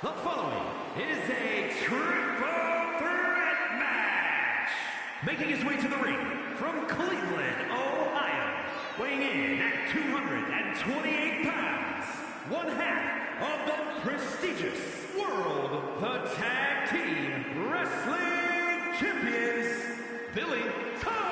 The following is a triple threat match. Making his way to the ring from Cleveland, Ohio, weighing in at 228 pounds, one half of the prestigious World Tag Team Wrestling Champions, DillyTodds.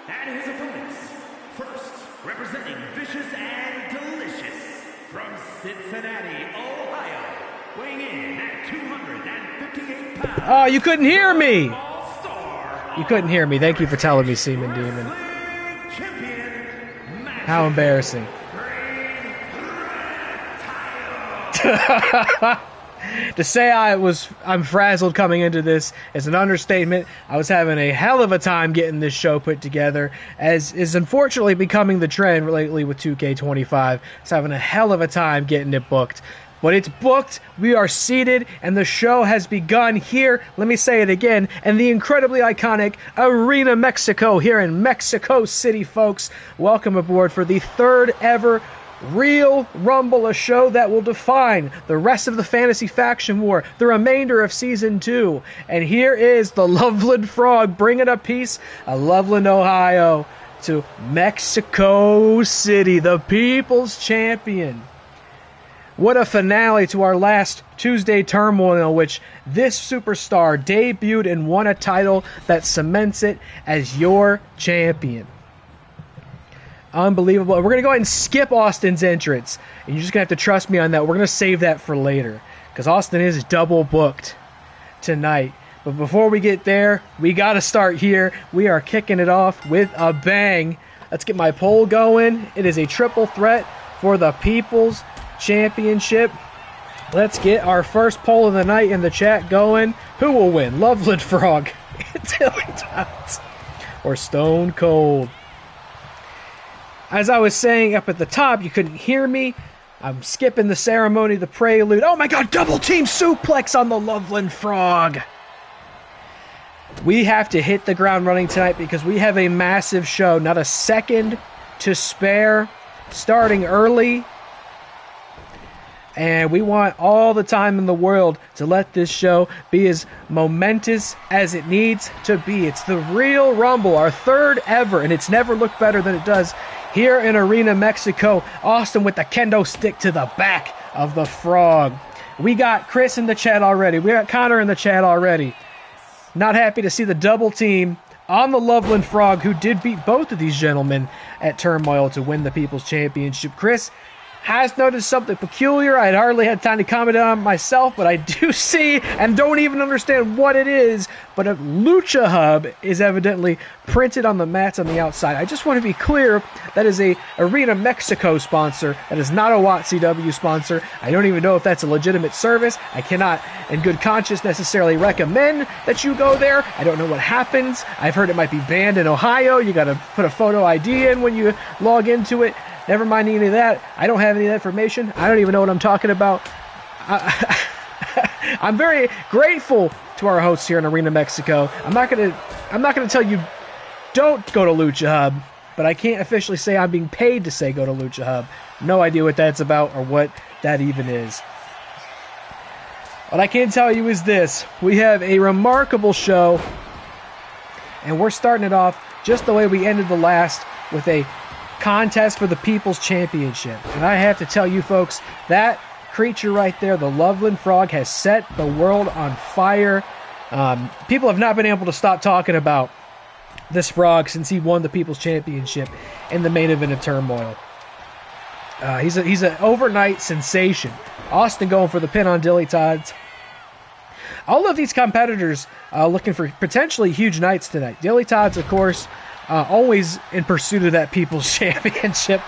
And his opponents, first, representing Vicious and Delicious from Cincinnati, Ohio, weighing in at 258 pounds. Oh, you couldn't hear me! You couldn't hear me. Thank you for telling me, Seaman Demon. How embarrassing. To say I'm frazzled coming into this is an understatement. I was having a hell of a time getting this show put together, as is unfortunately becoming the trend lately with 2K25. It's having a hell of a time getting it booked. But it's booked, we are seated, and the show has begun here, let me say it again, in the incredibly iconic Arena Mexico here in Mexico City, folks. Welcome aboard for the third ever Real Rumble, a show that will define the rest of the Fantasy Faction War, the remainder of Season 2. And here is the Loveland Frog bringing a piece of Loveland, Ohio, to Mexico City, the People's Champion. What a finale to our last Tuesday turmoil, in which this superstar debuted and won a title that cements it as your champion. Unbelievable. We're going to go ahead and skip Austin's entrance. And you're just going to have to trust me on that. We're going to save that for later, because Austin is double booked tonight. But before we get there, we got to start here. We are kicking it off with a bang. Let's get my poll going. It is a triple threat for the People's Championship. Let's get our first poll of the night in the chat going. Who will win? Loveland Frog, DillyTodds, or Stone Cold? As I was saying up at the top, you couldn't hear me. I'm skipping the ceremony, the prelude. Oh my god, double team suplex on the Loveland Frog. We have to hit the ground running tonight because we have a massive show. Not a second to spare. Starting early. And we want all the time in the world to let this show be as momentous as it needs to be. It's the Real Rumble, our third ever, and it's never looked better than it does here in Arena Mexico. Austin with the kendo stick to the back of the Frog. We got Chris in the chat already. We got Connor in the chat already. Not happy to see the double team on the Loveland Frog, who did beat both of these gentlemen at Turmoil to win the People's Championship. Chris has noticed something peculiar. I had hardly had time to comment on myself, but I do see and don't even understand what it is. But a Lucha Hub is evidently printed on the mats on the outside. I just want to be clear, that is a Arena Mexico sponsor. That is not a WATCW sponsor. I don't even know if that's a legitimate service. I cannot, in good conscience, necessarily recommend that you go there. I don't know what happens. I've heard it might be banned in Ohio. You got to put a photo ID in when you log into it. Never mind any of that. I don't have any of that information. I don't even know what I'm talking about. I'm very grateful to our hosts here in Arena Mexico. I'm not gonna tell you don't go to Lucha Hub, but I can't officially say I'm being paid to say go to Lucha Hub. No idea what that's about or what that even is. What I can tell you is this: we have a remarkable show, and we're starting it off just the way we ended the last, with a contest for the People's Championship. And I have to tell you folks, that creature right there, the Loveland Frog, has set the world on fire. People have not been able to stop talking about this frog since he won the People's Championship in the main event of Turmoil. He's an overnight sensation. Austin going for the pin on DillyTodds. All of these competitors looking for potentially huge nights tonight. DillyTodds, of course, always in pursuit of that People's Championship.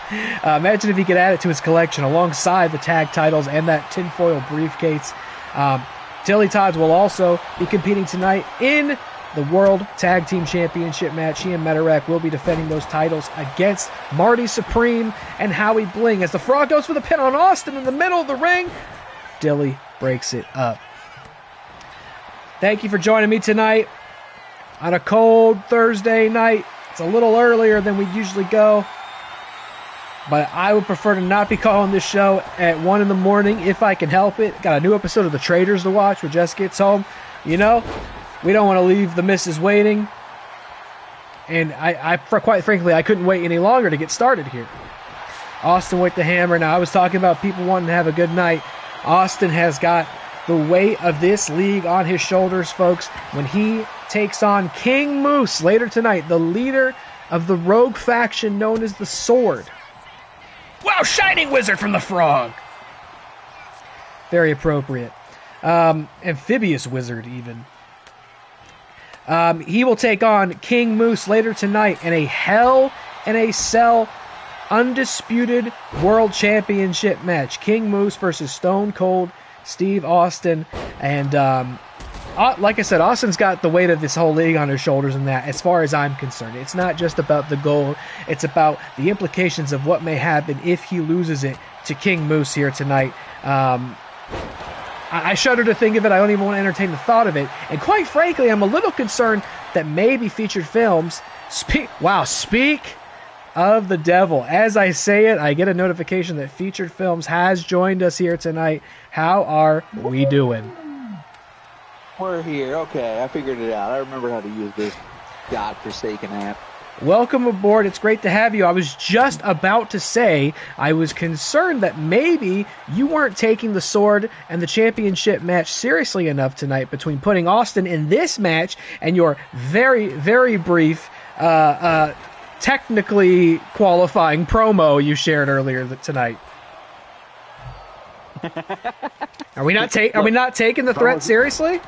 Imagine if he could add it to his collection alongside the tag titles and that tinfoil briefcase. DillyTodds will also be competing tonight in the World Tag Team Championship match. He and Metarract will be defending those titles against Marty Supreme and Howie Bling. As the Frog goes for the pin on Austin in the middle of the ring, Dilly breaks it up. Thank you for joining me tonight on a cold Thursday night. It's a little earlier than we usually go, but I would prefer to not be calling this show at 1 in the morning if I can help it. Got a new episode of The Traders to watch when Jess gets home. You know, we don't want to leave the missus waiting. And quite frankly, I couldn't wait any longer to get started here. Austin with the hammer. Now, I was talking about people wanting to have a good night. Austin has got the weight of this league on his shoulders, folks, when he takes on King Moose later tonight, the leader of the rogue faction known as the Sword. Wow, Shining Wizard from the Frog! Very appropriate. Amphibious Wizard, even. He will take on King Moose later tonight in a Hell in a Cell Undisputed World Championship match. King Moose versus Stone Cold Steve Austin. And like I said, Austin's got the weight of this whole league on his shoulders in that, as far as I'm concerned. It's not just about the goal. It's about the implications of what may happen if he loses it to King Moose here tonight. I shudder to think of it. I don't even want to entertain the thought of it. And quite frankly, I'm a little concerned that maybe Featured Films... Speak of the devil. As I say it, I get a notification that Featured Films has joined us here tonight. How are we doing? We're here. Okay, I figured it out. I remember how to use this godforsaken app. Welcome aboard. It's great to have you. I was just about to say I was concerned that maybe you weren't taking the Sword and the championship match seriously enough tonight between putting Austin in this match and your very, very brief technically qualifying promo you shared earlier tonight. Are we not taking the threat seriously?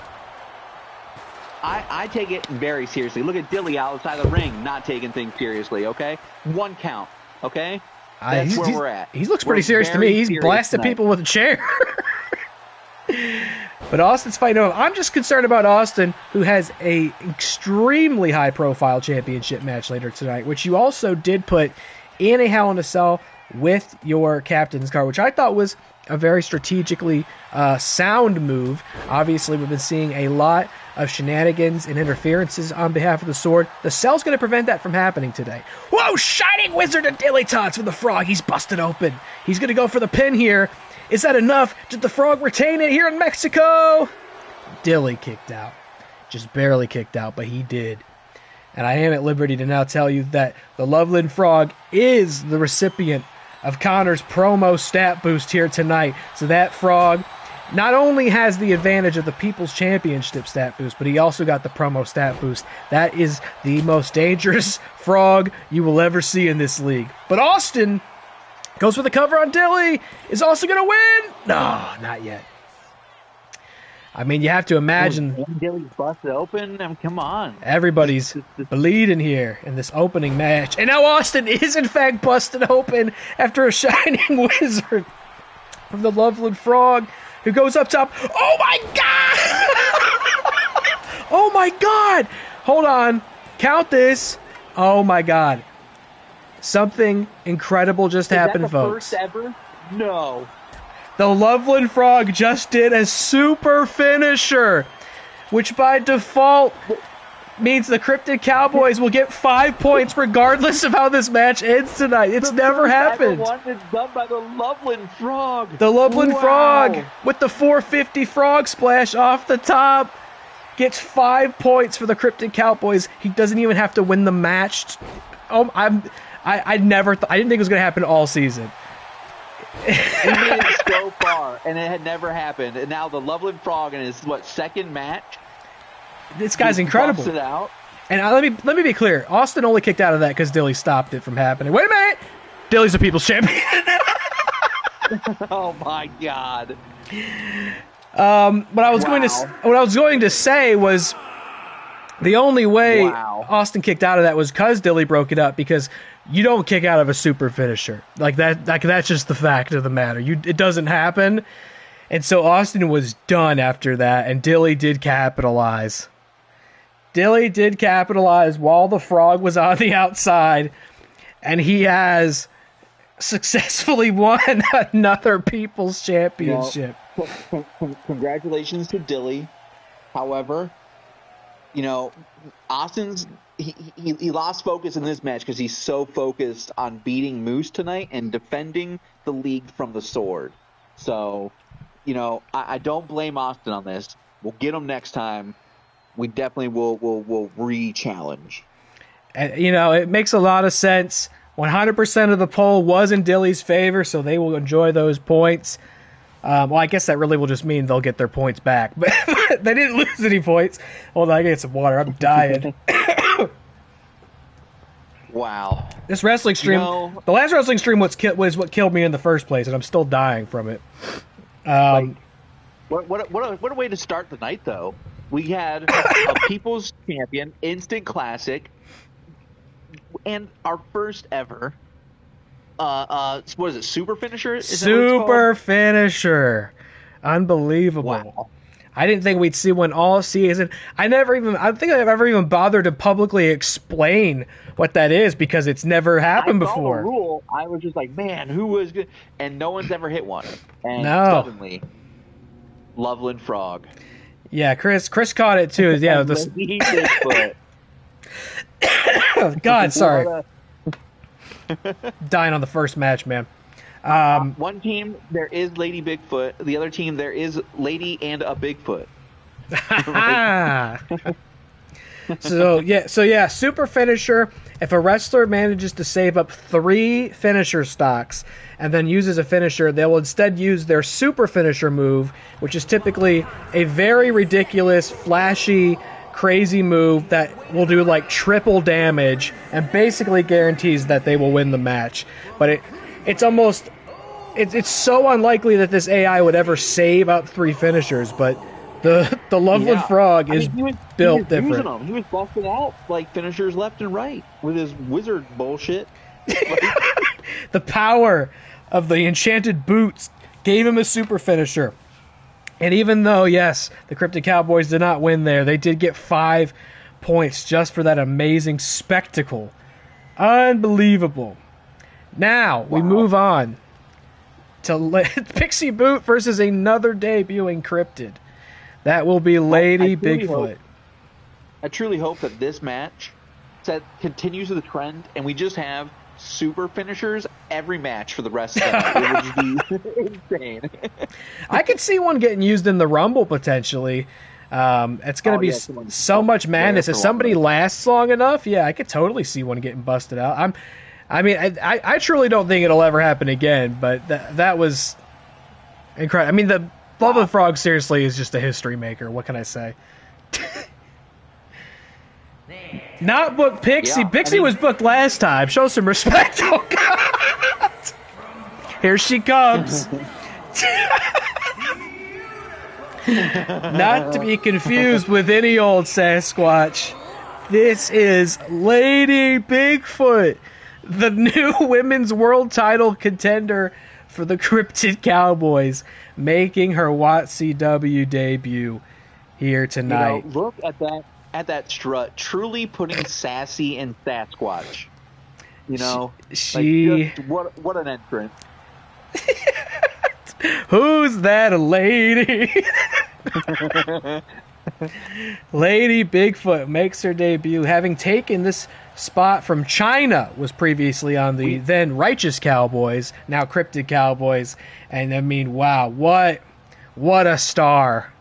I take it very seriously. Look at Dilly outside the ring, not taking things seriously, okay? One count, okay? That's where we're at. He looks pretty serious to me. He's blasting people with a chair. But Austin's fighting over. I'm just concerned about Austin, who has a extremely high-profile championship match later tonight, which you also did put in a Hell in a Cell with your captain's card, which I thought was a very strategically sound move. Obviously, we've been seeing a lot of shenanigans and interferences on behalf of the Sword. The Cell's going to prevent that from happening today. Whoa, Shining Wizard and DillyTodds from the Frog. He's busted open. He's going to go for the pin here. Is that enough? Did the Frog retain it here in Mexico? Dilly kicked out. Just barely kicked out, but he did. And I am at liberty to now tell you that the Loveland Frog is the recipient of Connor's promo stat boost here tonight. So that Frog not only has the advantage of the People's Championship stat boost, but he also got the promo stat boost. That is the most dangerous Frog you will ever see in this league. But Austin goes for the cover on Dilly. Is also going to win? No, not yet. I mean, you have to imagine. Dilly's busted open. Come on. Everybody's bleeding here in this opening match. And now Austin is, in fact, busted open after a Shining Wizard from the Loveland Frog, who goes up top. Oh, my God! Oh, my God! Hold on. Count this. Oh, my God. Something incredible just happened, folks. First ever? No. The Loveland Frog just did a super finisher, which by default means the Cryptid Cowboys will get 5 points regardless of how this match ends tonight. It's never happened. One that's done by the Loveland Frog. The Loveland Frog with the 450 Frog Splash off the top gets 5 points for the Cryptid Cowboys. He doesn't even have to win the match. I didn't think it was going to happen all season. He made it so far, and it had never happened. And now the Loveland Frog in his second match. This guy's incredible. It out. And let me be clear. Austin only kicked out of that because Dilly stopped it from happening. Wait a minute, Dilly's a People's Champion. Oh my God. What I was going to say was the only way Austin kicked out of that was because Dilly broke it up, because you don't kick out of a super finisher like that. That's just the fact of the matter. It doesn't happen, and so Austin was done after that, and Dilly did capitalize. Dilly did capitalize while the frog was on the outside, and he has successfully won another People's Championship. Well, congratulations to Dilly. However, Austin's he lost focus in this match because he's so focused on beating Moose tonight and defending the league from the sword. So, I don't blame Austin on this. We'll get him next time. We definitely will re-challenge. And, it makes a lot of sense. 100% of the poll was in Dilly's favor, so they will enjoy those points. Well, I guess that really will just mean they'll get their points back. But they didn't lose any points. Hold on, I get some water. I'm dying. Wow. This wrestling stream, the last wrestling stream was what killed me in the first place, and I'm still dying from it. What a way to start the night, though. We had a People's Champion, Instant Classic, and our first ever, what is it, Super Finisher? Super Finisher. Unbelievable. Wow. I didn't think we'd see one all season. I don't think I've ever even bothered to publicly explain what that is, because it's never happened before. The rule, I was just like, man, who was good? And no one's ever hit one. And suddenly, Loveland Frog. Yeah, Chris caught it too. Yeah, God, sorry. Dying on the first match, man. One team, there is Lady Bigfoot. The other team, there is Lady and a Bigfoot. So Super Finisher. If a wrestler manages to save up 3 finisher stocks and then uses a finisher, they will instead use their Super Finisher move, which is typically a very ridiculous, flashy, crazy move that will do like triple damage and basically guarantees that they will win the match. But it's so unlikely that this AI would ever save up 3 finishers, but the Loveland Frog is built different. He was busting out like finishers left and right with his wizard bullshit. The power of the enchanted boots gave him a super finisher. And even though, yes, the Cryptic Cowboys did not win there, they did get 5 points just for that amazing spectacle. Unbelievable. Now, we move on to Pixie Boot versus another debuting cryptid. That will be Lady Bigfoot. I truly hope that this match continues the trend, and we just have super finishers every match for the rest of the night. It would just be insane. I could see one getting used in the Rumble, potentially. It's going to be so much madness. If somebody lasts long enough, I could totally see one getting busted out. I truly don't think it'll ever happen again, but that was incredible. I mean, the Love of the Frog, seriously, is just a history maker. What can I say? Not booked Pixie. Pixie was booked last time. Show some respect. Oh, God. Here she comes. Not to be confused with any old Sasquatch. This is Lady Bigfoot, the new women's world title contender for the Cryptid Cowboys, making her WATCW debut here tonight. Look at that strut, truly putting sassy in Sasquatch. What an entrance. Who's that lady? Lady Bigfoot makes her debut, having taken this spot from China, was previously on the then Righteous Cowboys, now Cryptid Cowboys, and I mean, wow, what a star.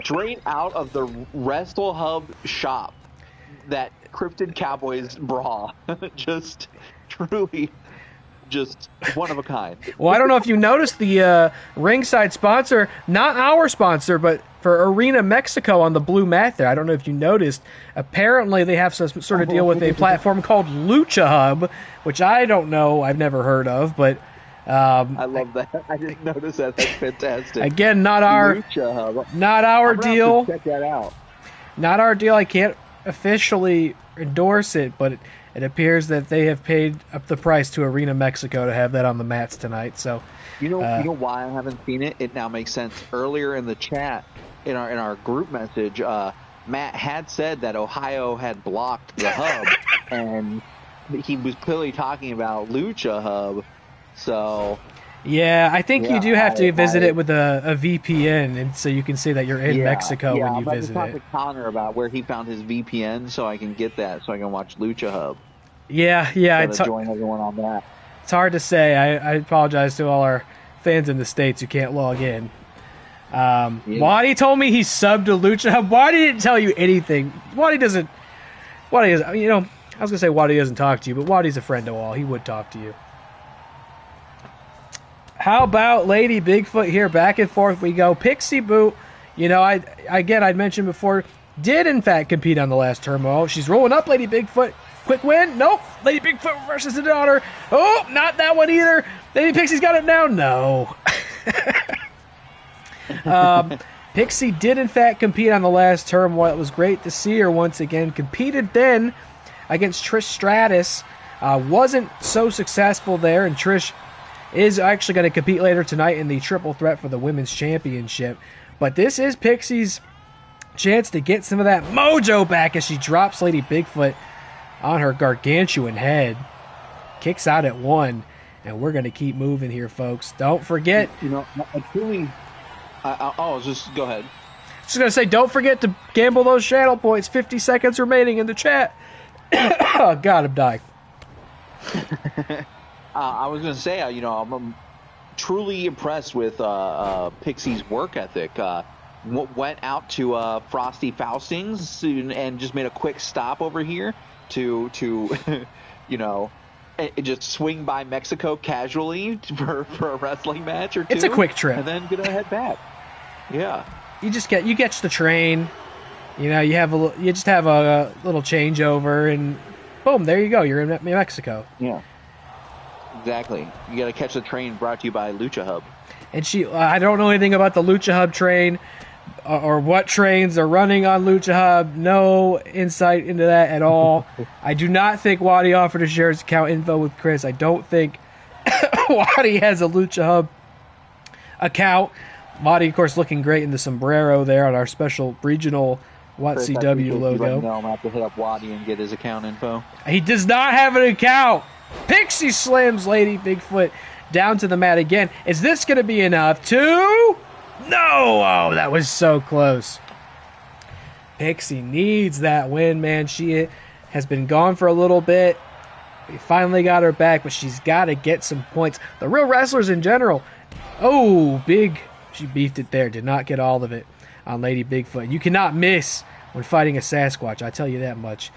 Straight out of the Wrestle Hub shop, that Cryptid Cowboys bra. Just truly just one of a kind. Well, I don't know if you noticed the ringside sponsor, not our sponsor, but for Arena Mexico on the blue mat there. I don't know if you noticed. Apparently they have some sort of deal with a platform called Lucha Hub, which I don't know. I've never heard of, but I love that. I didn't notice that. That's fantastic. Again, not our deal. Check that out. Not our deal. I can't officially endorse it, but it appears that they have paid up the price to Arena Mexico to have that on the mats tonight. So, you know why I haven't seen it? It now makes sense. Earlier in the chat, in our group message, Matt had said that Ohio had blocked the hub, and he was clearly talking about Lucha Hub. So, yeah, I think you do have to visit it with a VPN, and so you can say that you're in Mexico when you visit it. I'm about to talk to Connor about where he found his VPN, so I can get that, so I can watch Lucha Hub. Yeah, join everyone on that. It's hard to say. I apologize to all our fans in the States who can't log in. Waddy told me he subbed to Lucha Hub. Waddy didn't tell you anything. Waddy doesn't. I was gonna say Waddy doesn't talk to you, but Waddy's a friend of all. He would talk to you. How about Lady Bigfoot here? Back and forth we go. Pixie Boot, I'd mentioned before, did in fact compete on the last turmoil. She's rolling up, Lady Bigfoot. Quick win? Nope. Lady Bigfoot versus the daughter. Oh, not that one either. Lady Pixie's got it now? No. Pixie did in fact compete on the last turmoil. It was great to see her once again. Competed then against Trish Stratus. Wasn't so successful there, and Trish is actually going to compete later tonight in the triple threat for the women's championship. But this is Pixie's chance to get some of that mojo back as she drops Lady Bigfoot on her gargantuan head. Kicks out at 1, and we're going to keep moving here, folks. Don't forget. Go ahead. Just going to say, don't forget to gamble those channel points. 50 seconds remaining in the chat. Oh, God, I'm dying. I was going to say, I'm truly impressed with Pixie's work ethic. Went out to Frosty Faustings and just made a quick stop over here to just swing by Mexico casually for a wrestling match or two. It's a quick trip. And then gonna head back. Yeah. You catch the train. You just have a little changeover, and boom, there you go. You're in Mexico. Yeah. Exactly. You got to catch the train, brought to you by Lucha Hub. And I don't know anything about the Lucha Hub train or what trains are running on Lucha Hub. No insight into that at all. I do not think Waddy offered to share his account info with Chris. I don't think Waddy has a Lucha Hub account. Waddy, of course, looking great in the sombrero there on our special regional WATCW logo. I'm going to have to hit up Waddy and get his account info. He does not have an account. Pixie slams Lady Bigfoot down to the mat again. Is this going to be enough to... No! Oh, that was so close. Pixie needs that win, man. She has been gone for a little bit. We finally got her back, but she's got to get some points. The real wrestlers in general. Oh, big. She beefed it there. Did not get all of it on Lady Bigfoot. You cannot miss when fighting a Sasquatch. I tell you that much.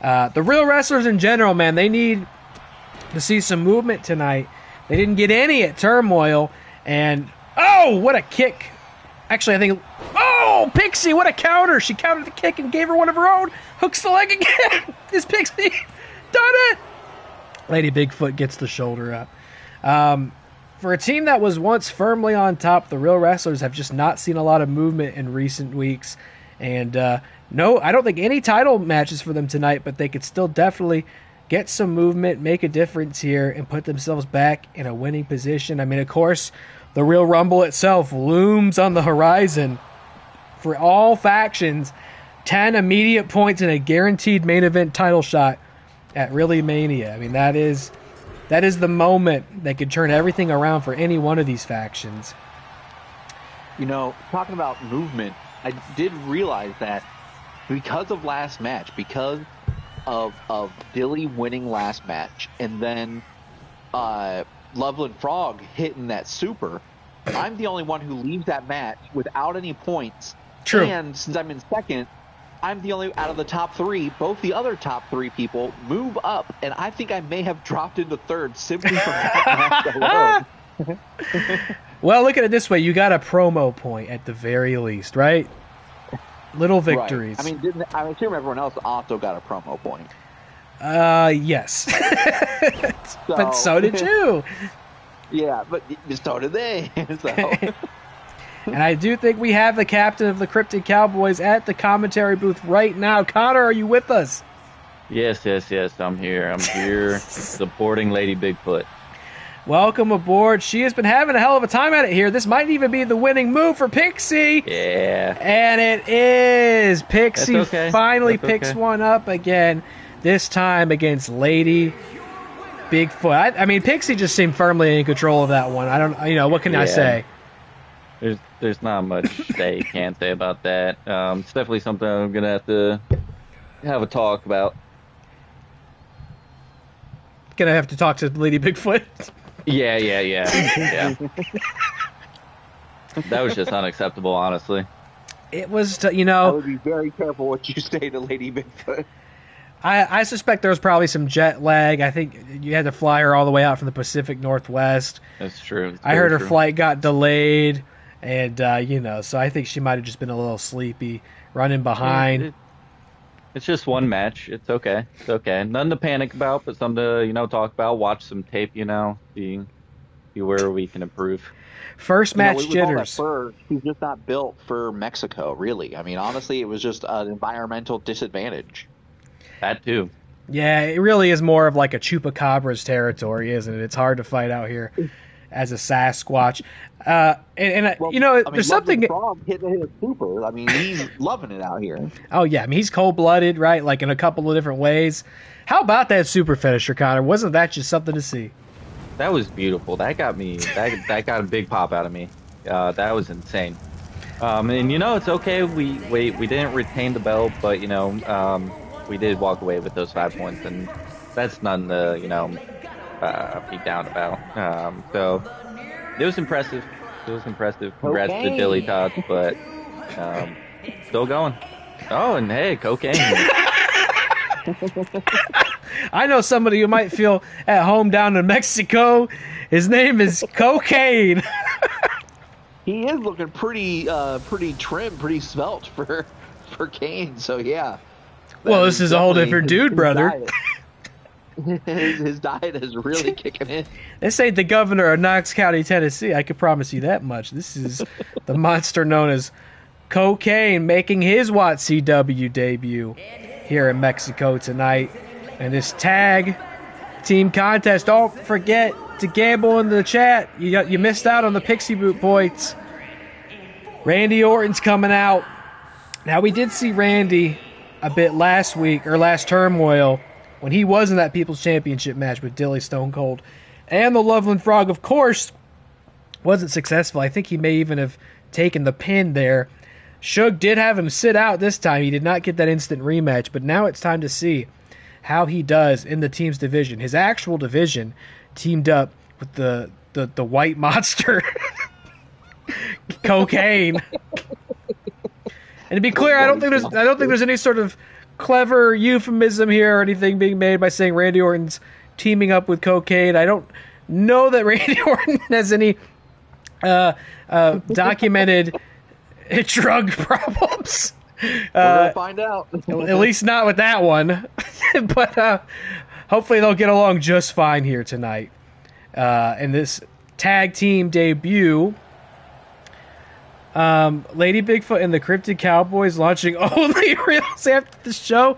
The real wrestlers in general, man, they need to see some movement tonight. They didn't get any at Turmoil, and oh, what a kick. Actually, I think, oh, Pixie, what a counter. She countered the kick and gave her one of her own. Hooks the leg again. Is Pixie done it? Lady Bigfoot gets the shoulder up. For a team that was once firmly on top, the real wrestlers have just not seen a lot of movement in recent weeks. And no, I don't think any title matches for them tonight, but they could still definitely get some movement, make a difference here, and put themselves back in a winning position. I mean, of course, the Real Rumble itself looms on the horizon for all factions. 10 immediate points and a guaranteed main event title shot at ReelyMania. I mean, that is the moment that could turn everything around for any one of these factions. Talking about movement, I did realize that because of last match, because of Dilly winning last match, and then Loveland Frog hitting that super, I'm the only one who leaves that match without any points. True. And since I'm in second, I'm the only out of the top 3. Both the other top 3 people move up, and I think I may have dropped into third simply from that match alone. Well, look at it this way. You got a promo point at the very least, right? Little victories. Right. I mean, I assume everyone else also got a promo point. Yes. But so did you. Yeah, but so did they. So. And I do think we have the captain of the Cryptic Cowboys at the commentary booth right now. Connor, are you with us? Yes, I'm here. I'm here supporting Lady Bigfoot. Welcome aboard. She has been having a hell of a time at it here. This might even be the winning move for Pixie. Yeah. And it is. Pixie finally picks one up again, this time against Lady Bigfoot. I mean, Pixie just seemed firmly in control of that one. I don't, what can I say? There's not much they can't say about that. It's definitely something I'm going to have to have a talk about. Gonna have to talk to Lady Bigfoot. Yeah. That was just unacceptable, honestly. It was, I would be very careful what you say to Lady Bigfoot. I suspect there was probably some jet lag. I think you had to fly her all the way out from the Pacific Northwest. That's true. I heard her flight got delayed, and, so I think she might have just been a little sleepy, running behind. It's just one match. It's okay. Nothing to panic about, but something to, talk about. Watch some tape, see where we can improve. First match jitters. She's just not built for Mexico, really. I mean, honestly, it was just an environmental disadvantage. That too. Yeah, it really is more of like a Chupacabra's territory, isn't it? It's hard to fight out here as a Sasquatch. There's something. Frog hitting a super. I mean, he's loving it out here. Oh yeah, I mean he's cold-blooded, right? Like in a couple of different ways. How about that super finisher, Connor? Wasn't that just something to see? That was beautiful. That got me. That got a big pop out of me. That was insane. And it's okay. We didn't retain the belt, but we did walk away with those 5 points, and that's nothing to be down about. So it was impressive. Congrats to DillyTodds, but still going. Oh, and hey, cocaine. I know somebody who might feel at home down in Mexico. His name is Cocaine. He is looking pretty trim, pretty svelte for Kane. So yeah. Well, this is a whole different dude, brother. His diet is really kicking in. This ain't the governor of Knox County, Tennessee. I can promise you that much. This is the monster known as Cocaine making his WATCW debut here in Mexico tonight. And this tag team contest, don't forget to gamble in the chat. You missed out on the Pixie Boot points. Randy Orton's coming out. Now, we did see Randy a bit last week, or last Turmoil, when he was in that People's Championship match with Dilly Stone Cold. And the Loveland Frog, of course, wasn't successful. I think he may even have taken the pin there. Suge did have him sit out this time. He did not get that instant rematch, but now it's time to see how he does in the team's division. His actual division teamed up with the white monster, Cocaine. And to be clear, I don't think there's any sort of clever euphemism here or anything being made by saying Randy Orton's teaming up with Cocaine. I don't know that Randy Orton has any documented drug problems. We're gonna find out. At least not with that one. But hopefully they'll get along just fine here tonight. In this tag team debut, Lady Bigfoot and the Cryptic Cowboys launching only reels after the show.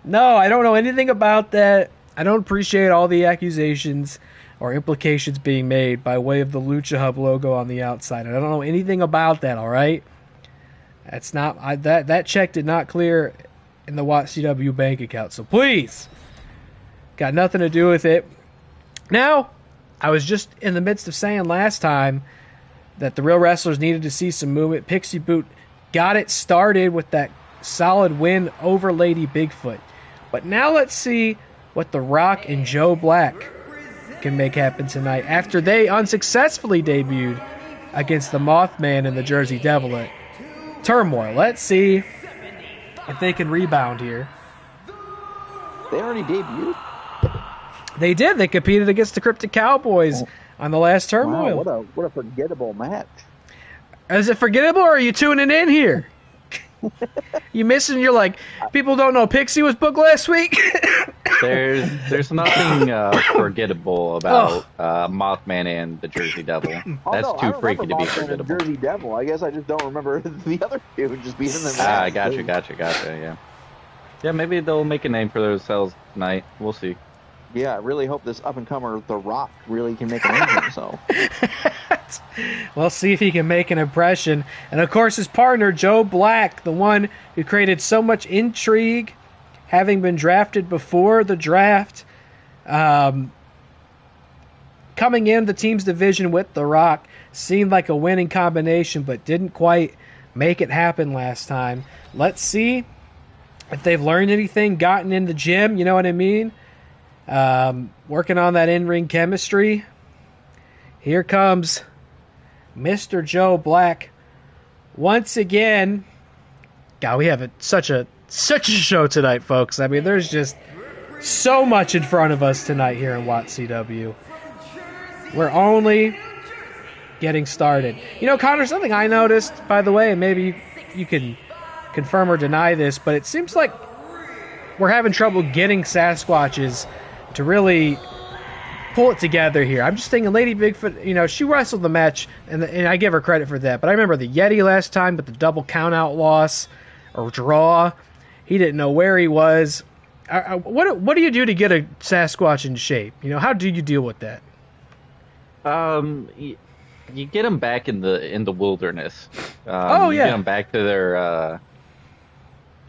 No, I don't know anything about that. I don't appreciate all the accusations or implications being made by way of the Lucha Hub logo on the outside. I don't know anything about that, all right? That's not that check did not clear in the WATCW bank account. So please, got nothing to do with it. Now, I was just in the midst of saying last time that the real wrestlers needed to see some movement. Pixie Boot got it started with that solid win over Lady Bigfoot. But now let's see what The Rock and Joe Black can make happen tonight after they unsuccessfully debuted against the Mothman and the Jersey Devil at Turmoil. Let's see if they can rebound here. They already debuted? They did. They competed against the Cryptic Cowboys on the last Turmoil. Wow, what a forgettable match. Is it forgettable, or are you tuning in here? You missing? You're like, people don't know Pixie was booked last week. There's nothing forgettable about Mothman and the Jersey Devil. That's too freaky to be forgettable. Jersey Devil. I guess I just don't remember the other two just being in the match. Gotcha. Yeah. Yeah, maybe they'll make a name for themselves tonight. We'll see. Yeah, I really hope this up-and-comer, The Rock, really can make a name for himself. We'll see if he can make an impression. And, of course, his partner, Joe Black, the one who created so much intrigue, having been drafted before the draft, coming in the team's division with The Rock, seemed like a winning combination, but didn't quite make it happen last time. Let's see if they've learned anything, gotten in the gym, you know what I mean? Working on that in-ring chemistry. Here comes Mr. Joe Black once again. God, we have such a show tonight, folks. I mean, there's just so much in front of us tonight here in WATCW. We're only getting started. You know, Connor, something I noticed, by the way, and maybe you can confirm or deny this, but it seems like we're having trouble getting Sasquatches to really pull it together here. I'm just thinking Lady Bigfoot, you know, she wrestled the match, and I give her credit for that, but I remember the Yeti last time with the double count-out loss or draw. He didn't know where he was. What do you do to get a Sasquatch in shape? You know, how do you deal with that? You get them back in the wilderness. You get them back to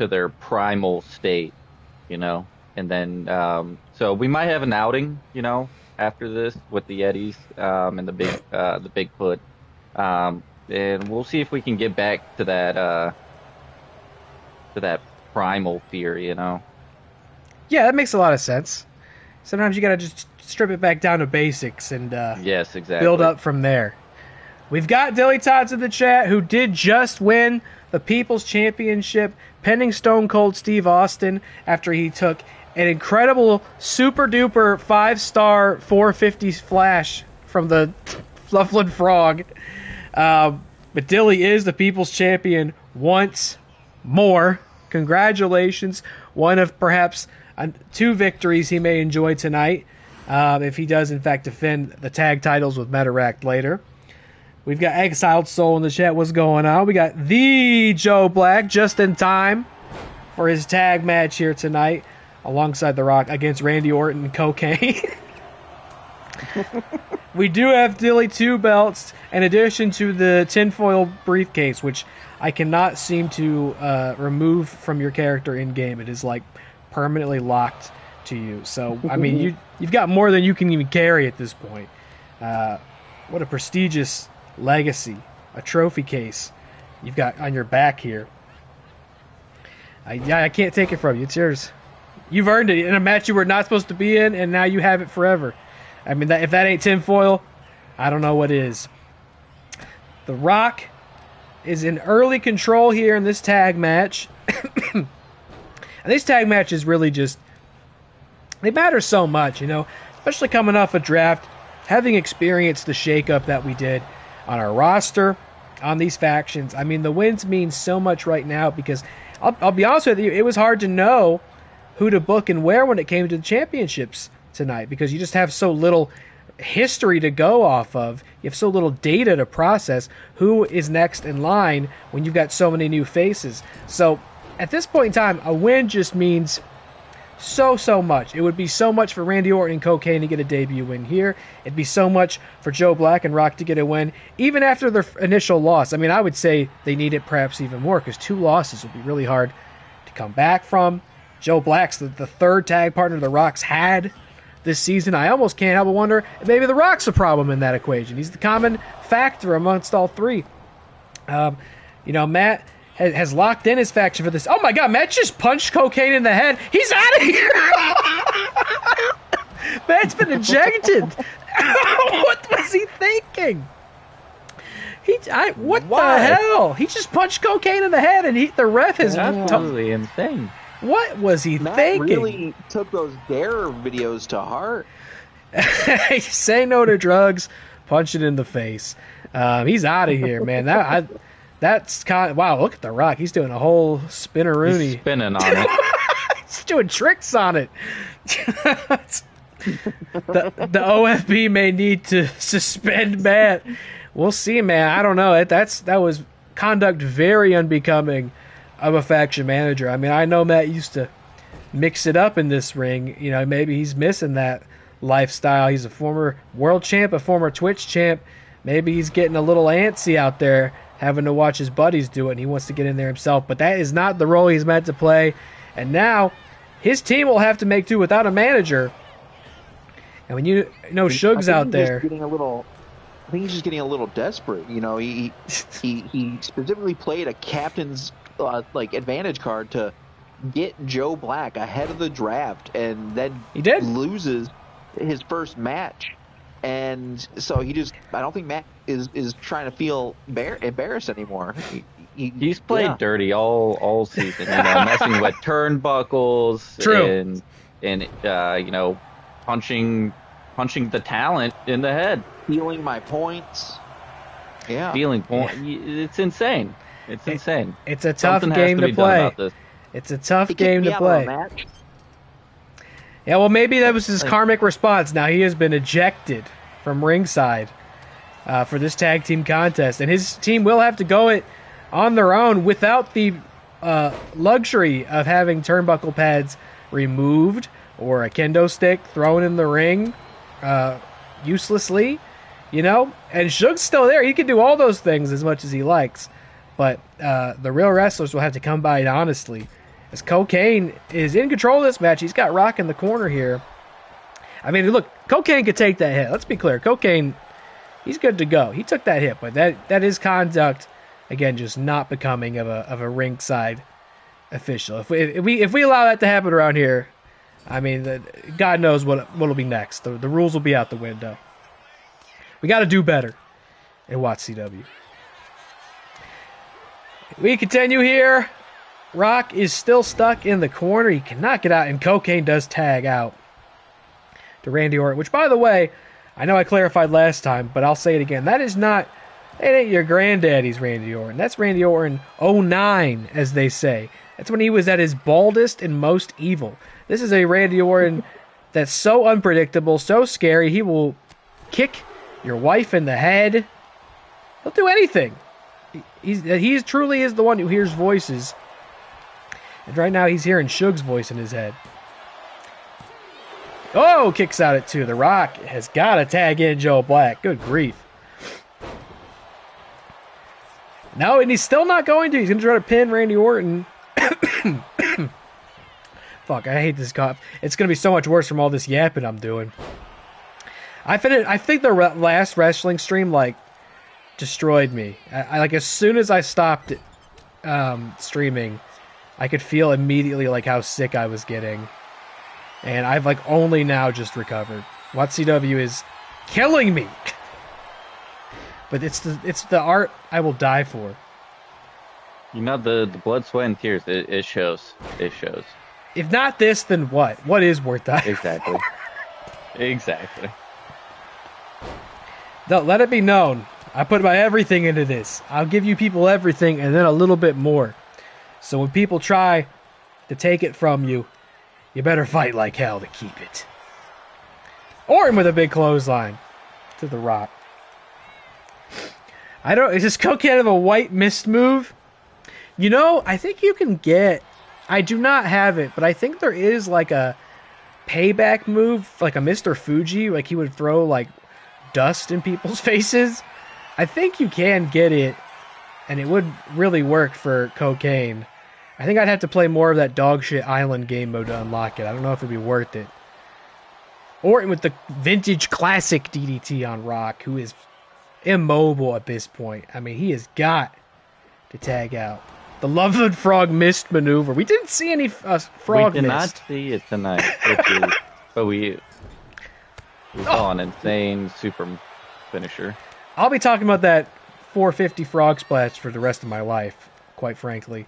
their primal state, you know, and then so we might have an outing, you know, after this with the Yetis and the Bigfoot, and we'll see if we can get back to that primal fear, you know. Yeah, that makes a lot of sense. Sometimes you gotta just strip it back down to basics and yes, exactly. Build up from there. We've got DillyTodds in the chat, who did just win the People's Championship, pending Stone Cold Steve Austin, after he took an incredible super-duper 5-star 450 flash from the Flufflin Frog. But Dilly is the People's Champion once more. Congratulations. One of perhaps 2 victories he may enjoy tonight, if he does, in fact, defend the tag titles with Metarract later. We've got Exiled Soul in the chat. What's going on? We got the Joe Black just in time for his tag match here tonight, alongside The Rock against Randy Orton and Cocaine. We do have Dilly 2 belts, in addition to the tinfoil briefcase, which I cannot seem to remove from your character in-game. It is, like, permanently locked to you. So, I mean, you've got more than you can even carry at this point. What a prestigious legacy, a trophy case you've got on your back here. I can't take it from you. It's yours. You've earned it in a match you were not supposed to be in, and now you have it forever. I mean, if that ain't tinfoil, I don't know what is. The Rock is in early control here in this tag match. And these tag matches really just, they matter so much, you know, especially coming off a draft, having experienced the shakeup that we did on our roster, on these factions. I mean, the wins mean so much right now because, I'll be honest with you, it was hard to know who to book and where when it came to the championships tonight, because you just have so little history to go off of. You have so little data to process who is next in line when you've got so many new faces. So at this point in time, a win just means so much. It would be so much for Randy Orton and Cocaine to get a debut win here. It'd be so much for Joe Black and Rock to get a win, even after their initial loss. I mean, I would say they need it perhaps even more, because 2 losses would be really hard to come back from. Joe Black's the third tag partner the Rock's had this season. I almost can't help but wonder if maybe the Rock's a problem in that equation. He's the common factor amongst all 3. You know, Matt has locked in his faction for this. Oh my God, Matt just punched Cocaine in the head. He's out of here. Matt's been ejected. What was he thinking? What the hell? He just punched Cocaine in the head, and the ref is absolutely insane. What was he Matt thinking? Really took those Dare videos to heart. Say no to drugs, punch it in the face. He's out of here, man. That's wow, look at The Rock. He's doing a whole spinneroonie. He's spinning on it. He's doing tricks on it. the OFB may need to suspend Matt. We'll see, man. I don't know. That was conduct very unbecoming of a faction manager. I mean, I know Matt used to mix it up in this ring. You know, maybe he's missing that lifestyle. He's a former world champ, a former Twitch champ. Maybe he's getting a little antsy out there, having to watch his buddies do it, and he wants to get in there himself. But that is not the role he's meant to play. And now his team will have to make do without a manager. And when you know Suge's out there, I think he's just getting a little desperate. You know, he specifically played a captain's advantage card to get Joe Black ahead of the draft, and then he did loses his first match. And so I don't think Matt is trying to feel embarrassed anymore. He's played dirty all season, you know, messing with turnbuckles. True. And punching the talent in the head. Stealing my points. Yeah. Stealing points. It's insane. It's insane. It's a tough game to play. It's a tough game to play. Yeah, well, maybe that was his karmic response. Now he has been ejected from ringside for this tag team contest, and his team will have to go it on their own without the luxury of having turnbuckle pads removed or a kendo stick thrown in the ring uselessly, you know. And Suge's still there. He can do all those things as much as he likes, but the real wrestlers will have to come by it honestly. As Cocaine is in control of this match, he's got Rock in the corner here. I mean, look, Cocaine could take that hit. Let's be clear. Cocaine, he's good to go. He took that hit, but that is conduct, again, just not becoming of a ringside official. If we allow that to happen around here, I mean, God knows what'll be next. The rules will be out the window. We got to do better in WATCW. We continue here. Rock is still stuck in the corner. He cannot get out, and Cocaine does tag out to Randy Orton, which, by the way, I know I clarified last time, but I'll say it again. That ain't your granddaddy's Randy Orton. That's Randy Orton 09, as they say. That's when he was at his baldest and most evil. This is a Randy Orton that's so unpredictable, so scary, he will kick your wife in the head. He'll do anything. He truly is the one who hears voices. And right now he's hearing Suge's voice in his head. Oh, kicks out at 2. The Rock has got to tag in Joe Black. Good grief. No, and he's still not going to. He's going to try to pin Randy Orton. Fuck, I hate this cough. It's going to be so much worse from all this yapping I'm doing. I think the last wrestling stream, destroyed me. I as soon as I stopped streaming, I could feel immediately how sick I was getting. And I've only now just recovered. WATCW is killing me. But it's the art I will die for. You know, the blood, sweat, and tears, it shows. It shows. If not this, then what? What is worth dying Exactly. for? Exactly. No, let it be known. I put my everything into this. I'll give you people everything and then a little bit more. So when people try to take it from you, you better fight like hell to keep it. Orton with a big clothesline to the Rock. Is this Cocaine of a white mist move? You know, I think you can get... I do not have it, but I think there is a payback move, like a Mr. Fuji, he would throw dust in people's faces. I think you can get it, and it would really work for Cocaine. I think I'd have to play more of that dogshit island game mode to unlock it. I don't know if it'd be worth it. Orton with the vintage classic DDT on Rock, who is immobile at this point. I mean, he has got to tag out. The Love and Frog Mist maneuver. We didn't see any frog mist. We did not see it tonight, but we saw an insane super finisher. I'll be talking about that 450 frog splash for the rest of my life, quite frankly.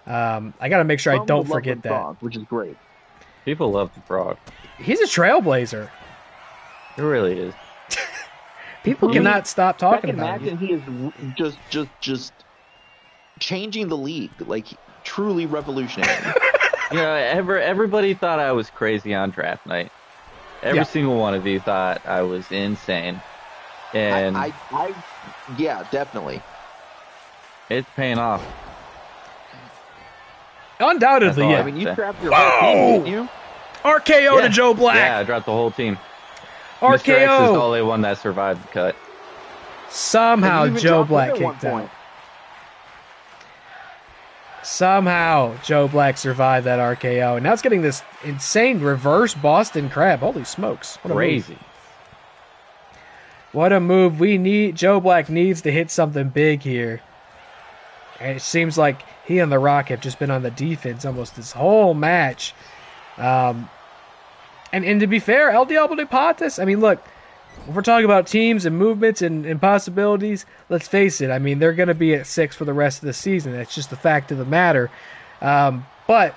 I got to make sure I don't forget that. Frog, which is great. People love the Frog. He's a trailblazer. It really is. People cannot stop talking about him. He is just changing the league, like truly revolutionary. Everybody thought I was crazy on draft night. Every single one of you thought I was insane. And yeah, definitely. It's paying off. Undoubtedly, yeah. I mean, you trapped your whole team, didn't you? RKO to Joe Black. Yeah, I dropped the whole team. RKO. Mr. X is the only one that survived the cut. Somehow Joe Black kicked out. Somehow Joe Black survived that RKO. And now it's getting this insane reverse Boston Crab. Holy smokes. What a crazy move. What a move. Joe Black needs to hit something big here. And it seems like he and The Rock have just been on the defense almost this whole match. And to be fair, El Diablo de Patas, I mean, look, if we're talking about teams and movements and possibilities, let's face it, I mean, they're going to be at 6 for the rest of the season. That's just the fact of the matter. But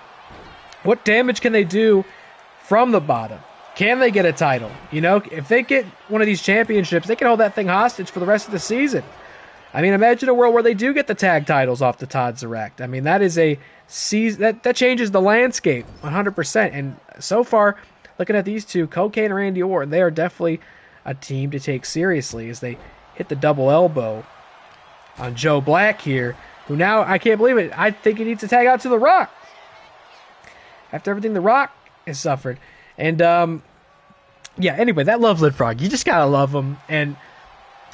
what damage can they do from the bottom? Can they get a title? You know, if they get one of these championships, they can hold that thing hostage for the rest of the season. I mean, imagine a world where they do get the tag titles off the Todd Direct. I mean, that is a season that changes the landscape 100%. And so far, looking at these two, Cocaine and Randy Orton, they are definitely a team to take seriously as they hit the double elbow on Joe Black here, who now, I can't believe it, I think he needs to tag out to The Rock after everything The Rock has suffered. And, anyway, that Loveland Frog, you just gotta love him. And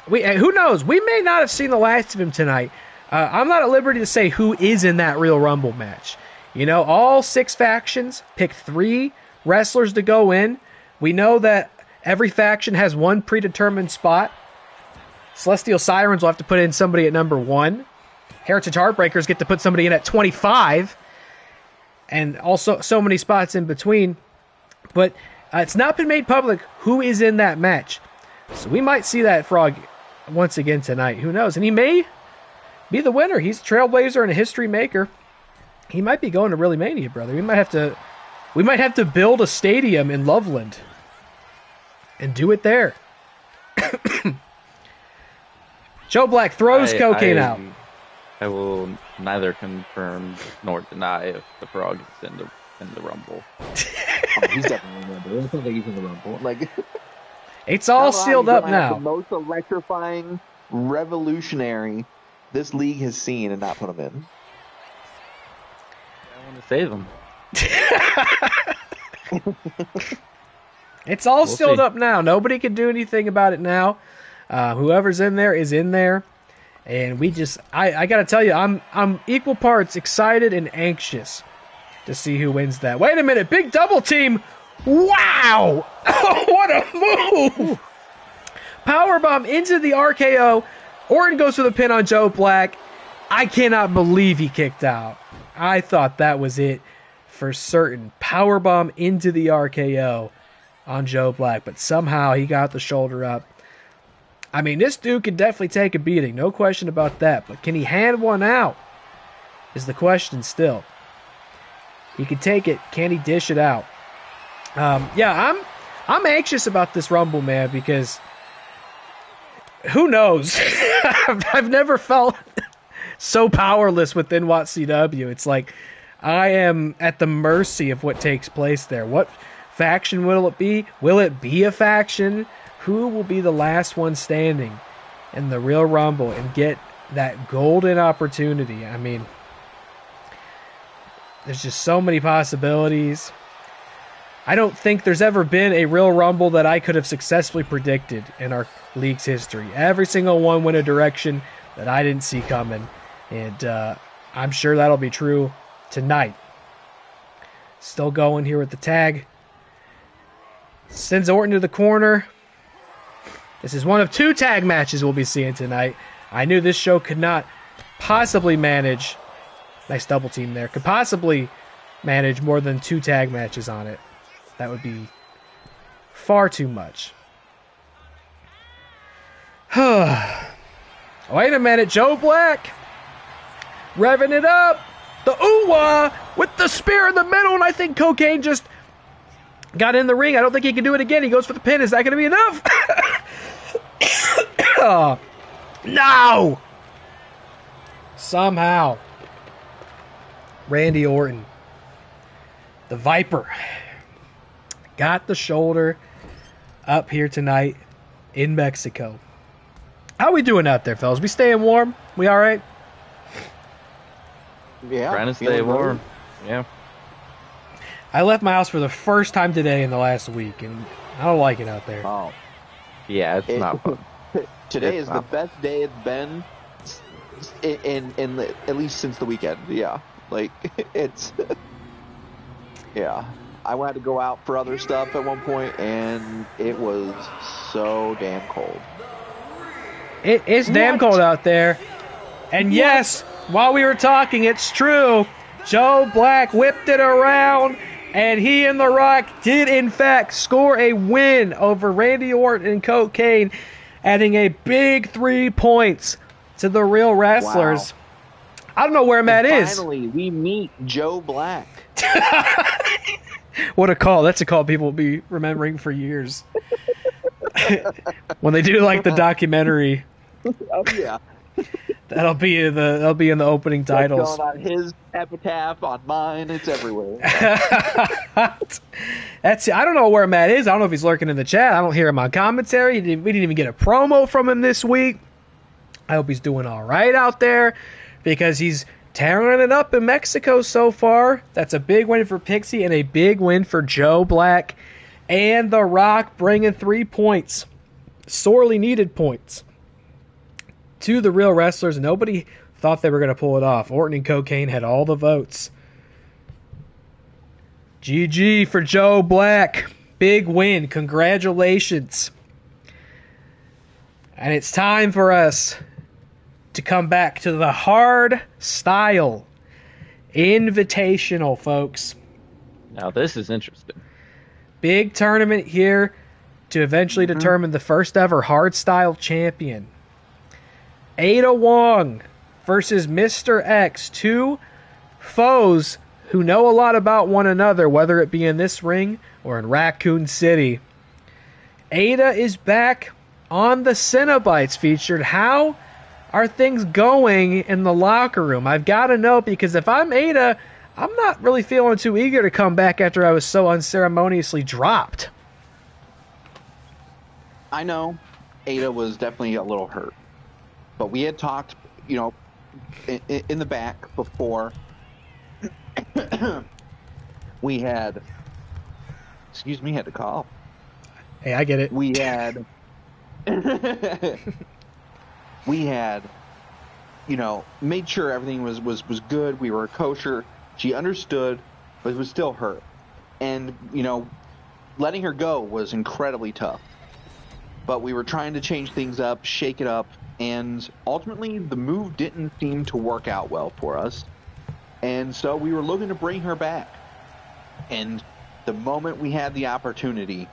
who knows, we may not have seen the last of him tonight. I'm not at liberty to say who is in that Real Rumble match. You know, all 6 factions picked 3 wrestlers to go in. We know that every faction has one predetermined spot. Celestial Sirens will have to put in somebody at number 1. Heritage Heartbreakers get to put somebody in at 25. And also so many spots in between. But it's not been made public who is in that match. So we might see that Frog once again tonight. Who knows? And he may be the winner. He's a trailblazer and a history maker. He might be going to ReelyMania, brother. We might have to build a stadium in Loveland and do it there. Joe Black throws Cocaine out. I will neither confirm nor deny if the Frog is in the Rumble. He's definitely in the Rumble. I don't think he's in the Rumble. Like, it's all sealed up now. The most electrifying, revolutionary this league has seen, and not put him in. I want to save him. It's all sealed up now. Nobody can do anything about it now. Whoever's in there is in there. And I got to tell you, I'm equal parts excited and anxious to see who wins that. Wait a minute, big double team. Wow! What a move! Powerbomb into the RKO. Orton goes for the pin on Joe Black. I cannot believe he kicked out. I thought that was it for certain. Powerbomb into the RKO on Joe Black, but somehow he got the shoulder up. I mean, this dude can definitely take a beating, no question about that, but can he hand one out is the question still. He can take it. Can he dish it out? I'm anxious about this Rumble, man, because who knows? I've never felt so powerless within WATCW. It's like I am at the mercy of what takes place there. What faction will it be? Will it be a faction? Who will be the last one standing in the Real Rumble and get that golden opportunity? I mean, there's just so many possibilities. I don't think there's ever been a Real Rumble that I could have successfully predicted in our league's history. Every single one went a direction that I didn't see coming. And I'm sure that'll be true tonight. Still going here with the tag. Sends Orton to the corner. This is one of 2 tag matches we'll be seeing tonight. I knew this show could not possibly manage, nice double team there, could possibly manage more than 2 tag matches on it. That would be far too much. Wait a minute, Joe Black revving it up. The ooh-wah with the spear in the middle, and I think Cocaine just got in the ring. I don't think he can do it again. He goes for the pin. Is that going to be enough? No! somehow, Randy Orton, the Viper, got the shoulder up here tonight in Mexico. How we doing out there, fellas? We staying warm? We all right? Yeah. Trying to stay warm. Yeah. I left my house for the first time today in the last week, and I don't like it out there. Oh. Yeah, it's not fun. Today It's is the not best day it's been at least since the weekend. Yeah. Like, it's... Yeah. I wanted to go out for other stuff at one point, and it was so damn cold. It's damn cold out there. And yes, while we were talking, it's true. Joe Black whipped it around, and he and The Rock did, in fact, score a win over Randy Orton and Cocaine, adding a big 3 points to the Real Wrestlers. Wow. I don't know where Matt is. Finally, we meet Joe Black. What a call. That's a call people will be remembering for years. When they do like the documentary. Oh, yeah. That'll be in the opening titles. It's going on his epitaph, on mine. It's everywhere. I don't know where Matt is. I don't know if he's lurking in the chat. I don't hear him on commentary. We didn't even get a promo from him this week. I hope he's doing all right out there because he's tearing it up in Mexico so far. That's a big win for Pixie and a big win for Joe Black. And The Rock bringing 3 points. Sorely needed points to the Real Wrestlers. Nobody thought they were going to pull it off. Orton and Cocaine had all the votes. GG for Joe Black. Big win. Congratulations. And it's time for us to come back to the hard style invitational, folks. Now this is interesting. Big tournament here to eventually determine the first ever hard style champion. Ada Wong versus Mr. X. Two foes who know a lot about one another, whether it be in this ring or in Raccoon City. Ada is back on the Cenobites featured. How are things going in the locker room? I've got to know, because if I'm Ada, I'm not really feeling too eager to come back after I was so unceremoniously dropped. I know Ada was definitely a little hurt, but we had talked, in the back before. We had, had to cough. Hey, I get it. We had, made sure everything was good. We were kosher. She understood, but it was still hurt. And, letting her go was incredibly tough. But we were trying to change things up, shake it up, and ultimately the move didn't seem to work out well for us. And so we were looking to bring her back. And the moment we had the opportunity,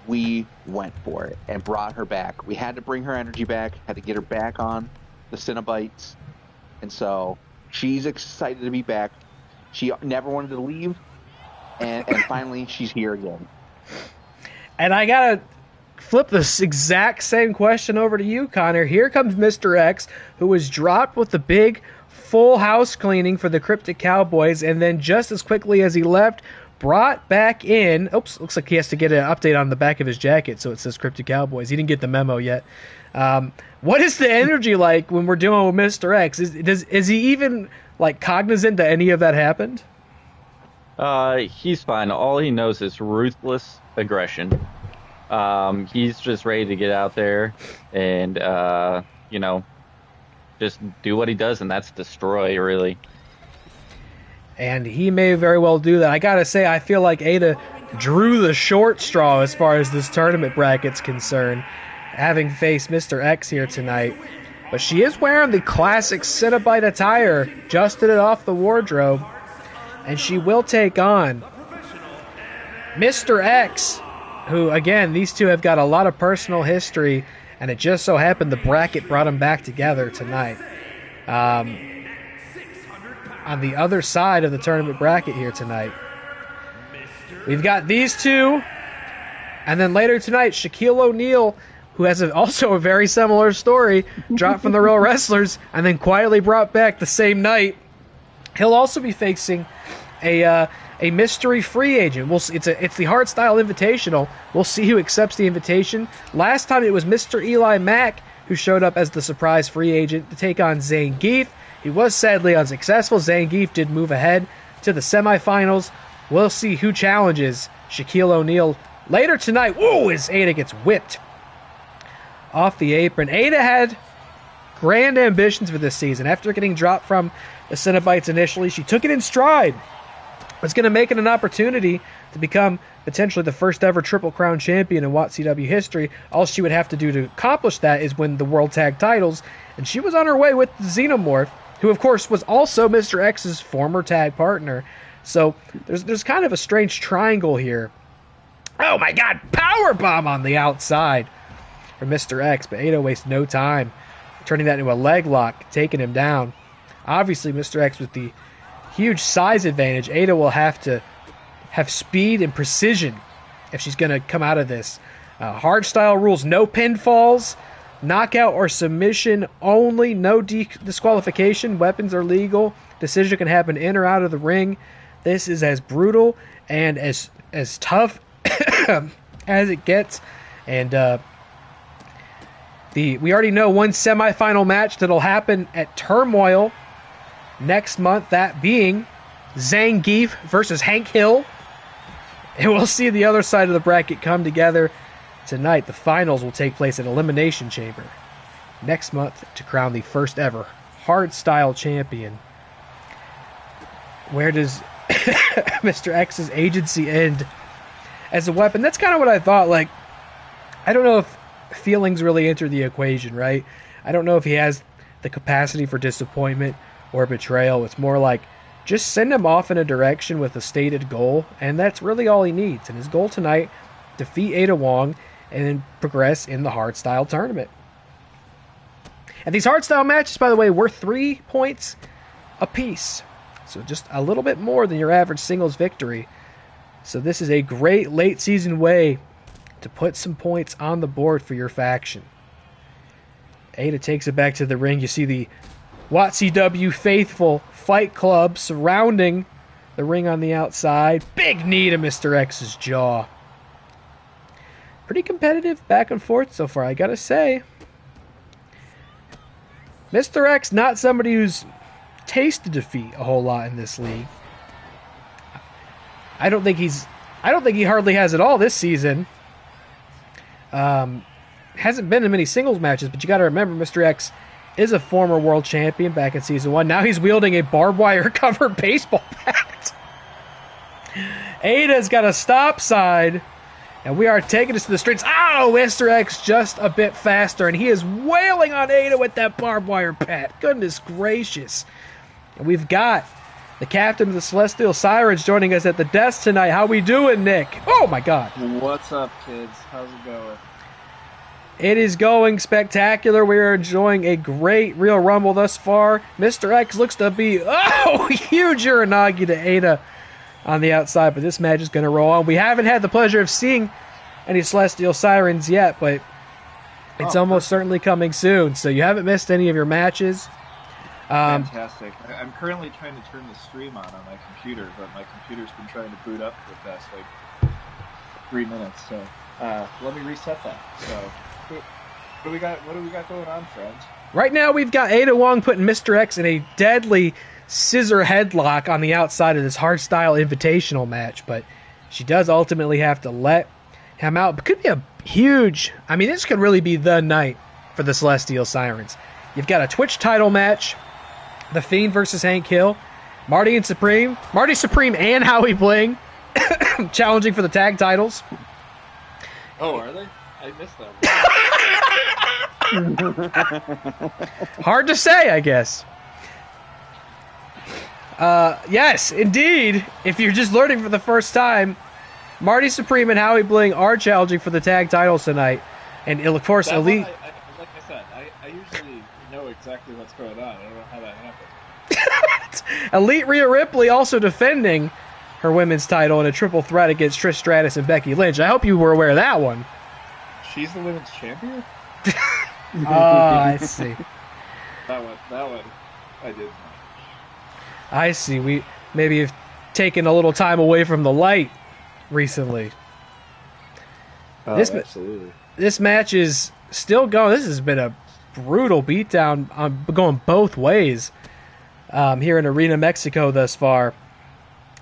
we went for it and brought her back. We had to bring her energy back, had to get her back on the Cenobites. And so she's excited to be back. She never wanted to leave. And finally, she's here again. And I got to flip this exact same question over to you, Connor. Here comes Mr. X, who was dropped with the big full house cleaning for the Cryptic Cowboys, and then just as quickly as he left, brought back in. Oops, looks like he has to get an update on the back of his jacket, so it says Cryptic Cowboys. He didn't get the memo yet. What is the energy like when we're dealing with Mr. X? Is he even cognizant that any of that happened? He's fine. All he knows is ruthless aggression. He's just ready to get out there and just do what he does, and that's destroy, really. And he may very well do that. I gotta say, I feel like Ada drew the short straw as far as this tournament bracket's concerned, having faced Mr. X here tonight. But she is wearing the classic Cenobite attire, dusted it off the wardrobe, and she will take on Mr. X, who, again, these two have got a lot of personal history, and it just so happened the bracket brought them back together tonight. On the other side of the tournament bracket here tonight, we've got these two, and then later tonight, Shaquille O'Neal who has also a very similar story, dropped from the Real Wrestlers and then quietly brought back the same night. He'll also be facing a mystery free agent. It's the Hardstyle Invitational. We'll see who accepts the invitation. Last time it was MrEliMac who showed up as the surprise free agent to take on Zangief. He was sadly unsuccessful. Zangief did move ahead to the semifinals. We'll see who challenges Shaquille O'Neal later tonight. Woo! As Ada gets whipped off the apron. Ada had grand ambitions for this season. After getting dropped from the Cenobites initially, she took it in stride. Was going to make it an opportunity to become potentially the first ever Triple Crown champion in WATCW history. All she would have to do to accomplish that is win the World Tag titles, and she was on her way with the Xenomorph, who of course was also Mr. X's former tag partner. So there's kind of a strange triangle here. Oh my God, powerbomb on the outside for Mr. X, but Ada wastes no time, turning that into a leg lock, taking him down. Obviously, Mr. X with the huge size advantage. Ada will have to have speed and precision if she's going to come out of this. Hardstyle rules, no pinfalls, knockout or submission only, no disqualification, weapons are legal, decision can happen in or out of the ring. This is as brutal and as tough as it gets. And we already know one semifinal match that'll happen at Turmoil next month, that being Zangief versus Hank Hill. And we'll see the other side of the bracket come together tonight. The finals will take place at Elimination Chamber next month to crown the first ever Hardstyle champion. Where does Mr. X's agency end as a weapon? That's kind of what I thought. Like, I don't know if feelings really enter the equation, right? I don't know if he has the capacity for disappointment or betrayal. It's more like, just send him off in a direction with a stated goal, and that's really all he needs. And his goal tonight, defeat Ada Wong and then progress in the Hardstyle tournament. And these Hardstyle matches, by the way, were 3 points apiece. So just a little bit more than your average singles victory. So this is a great late season way to put some points on the board for your faction. Ada takes it back to the ring. You see the WATCW faithful Fight Club surrounding the ring on the outside. Big knee to Mr. X's jaw. Pretty competitive back and forth so far, I gotta say. Mr. X, not somebody who's tasted defeat a whole lot in this league. I don't think he hardly has it all this season. Hasn't been in many singles matches, but you got to remember, Mr. X is a former world champion back in season 1. Now he's wielding a barbed wire covered baseball bat. Ada's got a stop sign, and we are taking us to the streets. Oh, Mr. X just a bit faster, and he is wailing on Ada with that barbed wire bat. Goodness gracious. And we've got the captain of the Celestial Sirens joining us at the desk tonight. How we doing, Nick? Oh, my God. What's up, kids? How's it going? It is going spectacular. We are enjoying a great Real Rumble thus far. Mr. X looks to be, huge Uranagi to Ada on the outside, but this match is going to roll on. We haven't had the pleasure of seeing any Celestial Sirens yet, but it's almost certainly coming soon. So you haven't missed any of your matches. Fantastic. I'm currently trying to turn the stream on my computer, but my computer's been trying to boot up for the past 3 minutes. So let me reset that. So what do we got going on, friends? Right now we've got Ada Wong putting Mr. X in a deadly scissor headlock on the outside of this Hardstyle Invitational match, but she does ultimately have to let him out. It could be a huge, this could really be the night for the Celestial Sirens. You've got a Twitch title match, The Fiend versus Hank Hill, Marty Supreme and Howie Bling challenging for the tag titles. Oh, are they? I missed that one. Hard to say, I guess. Yes, indeed. If you're just learning for the first time, Marty Supreme and Howie Bling are challenging for the tag titles tonight. And, of course, that Elite... like I said, I usually know exactly what's going on. I don't know how that happened. Elite Rhea Ripley also defending her women's title in a triple threat against Trish Stratus and Becky Lynch. I hope you were aware of that one. she's the women's champion? Oh, I see. That one, I did. I see. We maybe have taken a little time away from the light recently. Oh, absolutely. This match is still going. This has been a brutal beatdown, going both ways here in Arena Mexico thus far.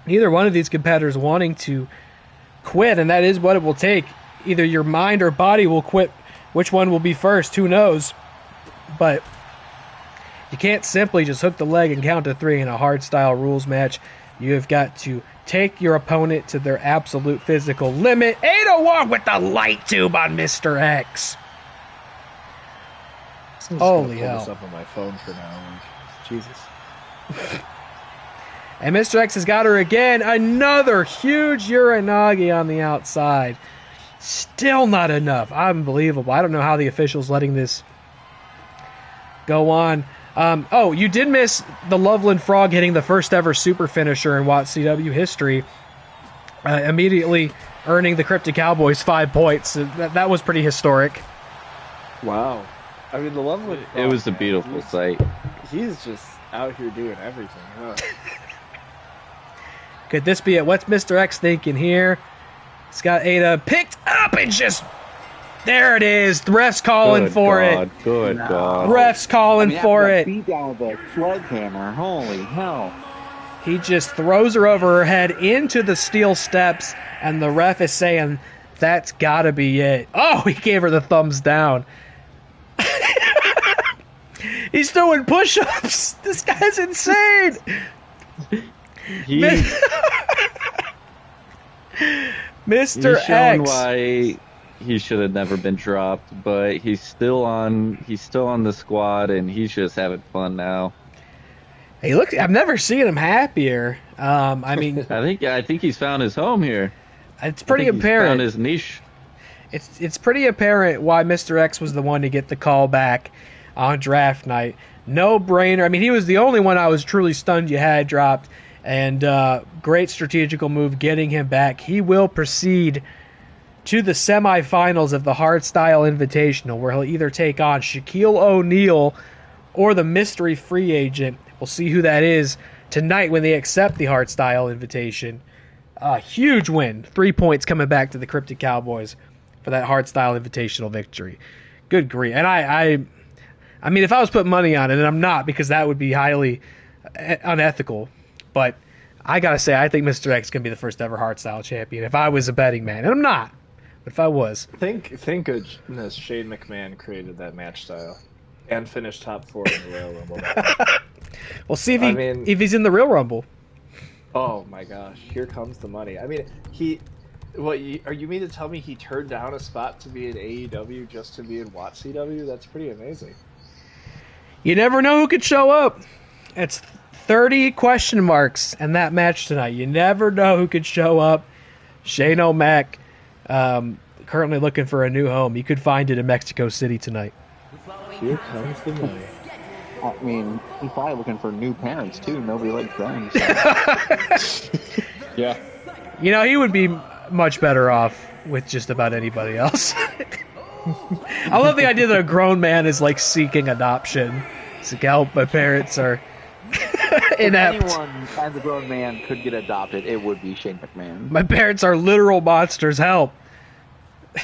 Neither one of these competitors wanting to quit, and that is what it will take. Either your mind or body will quit. Which one will be first? Who knows? But you can't simply just hook the leg and count to 3 in a hard-style rules match. You have got to take your opponent to their absolute physical limit. 801 with the light tube on Mr. X. Holy hell. This up on my phone for now. Jesus. And Mr. X has got her again. Another huge Uranagi on the outside. Still not enough. Unbelievable. I don't know how the official's letting this go on. Oh, you did miss the Loveland Frog hitting the first ever super finisher in WATCW history. Immediately earning the Cryptic Cowboys 5 points. That was pretty historic. Wow. I mean, the Loveland Frog, It was a beautiful sight. He's just out here doing everything. Huh? Could this be it? What's Mr. X thinking here? It's got Ada picked up and just... There it is. The ref's calling for it. Good God. Ref's calling for it. Beat down with a sledgehammer. Holy hell. He just throws her over her head into the steel steps, and the ref is saying, that's gotta be it. Oh, he gave her the thumbs down. He's doing push-ups. This guy's insane. Mr. He's showing X. why he should have never been dropped, but he's still on the squad, and he's just having fun now. Hey, look! I've never seen him happier. I mean, I think he's found his home here. It's pretty He's apparent. found his niche. It's pretty apparent why Mr. X was the one to get the call back on draft night. No brainer. I mean, he was the only one I was truly stunned you had dropped, and great strategical move getting him back. He will proceed to the semifinals of the Hardstyle Invitational, where he'll either take on Shaquille O'Neal or the mystery free agent. We'll see who that is tonight when they accept the Hardstyle Invitation. A huge win. 3 points coming back to the Cryptic Cowboys for that Hardstyle Invitational victory. Good grief. And I mean, if I was putting money on it, and I'm not because that would be highly unethical, but I got to say, I think Mr. X can be the first ever Hardstyle champion if I was a betting man. And I'm not. But if I was. Thank goodness Shane McMahon created that match style and finished top 4 in the Royal Rumble. We'll see if he's in the real Rumble. Oh my gosh, here comes the money. I mean, are you mean to tell me he turned down a spot to be in AEW just to be in WATCW? That's pretty amazing. You never know who could show up. It's 30 question marks in that match tonight. You never know who could show up. Shane O'Mac, currently looking for a new home. You could find it in Mexico City tonight. Here comes the money. I mean, he's probably looking for new parents, too. Nobody likes them. So. Yeah. You know, he would be much better off with just about anybody else. I love the idea that a grown man is, like, seeking adoption. It's like, help, my parents are inept. If anyone as a grown man could get adopted, it would be Shane McMahon. My parents are literal monsters, help.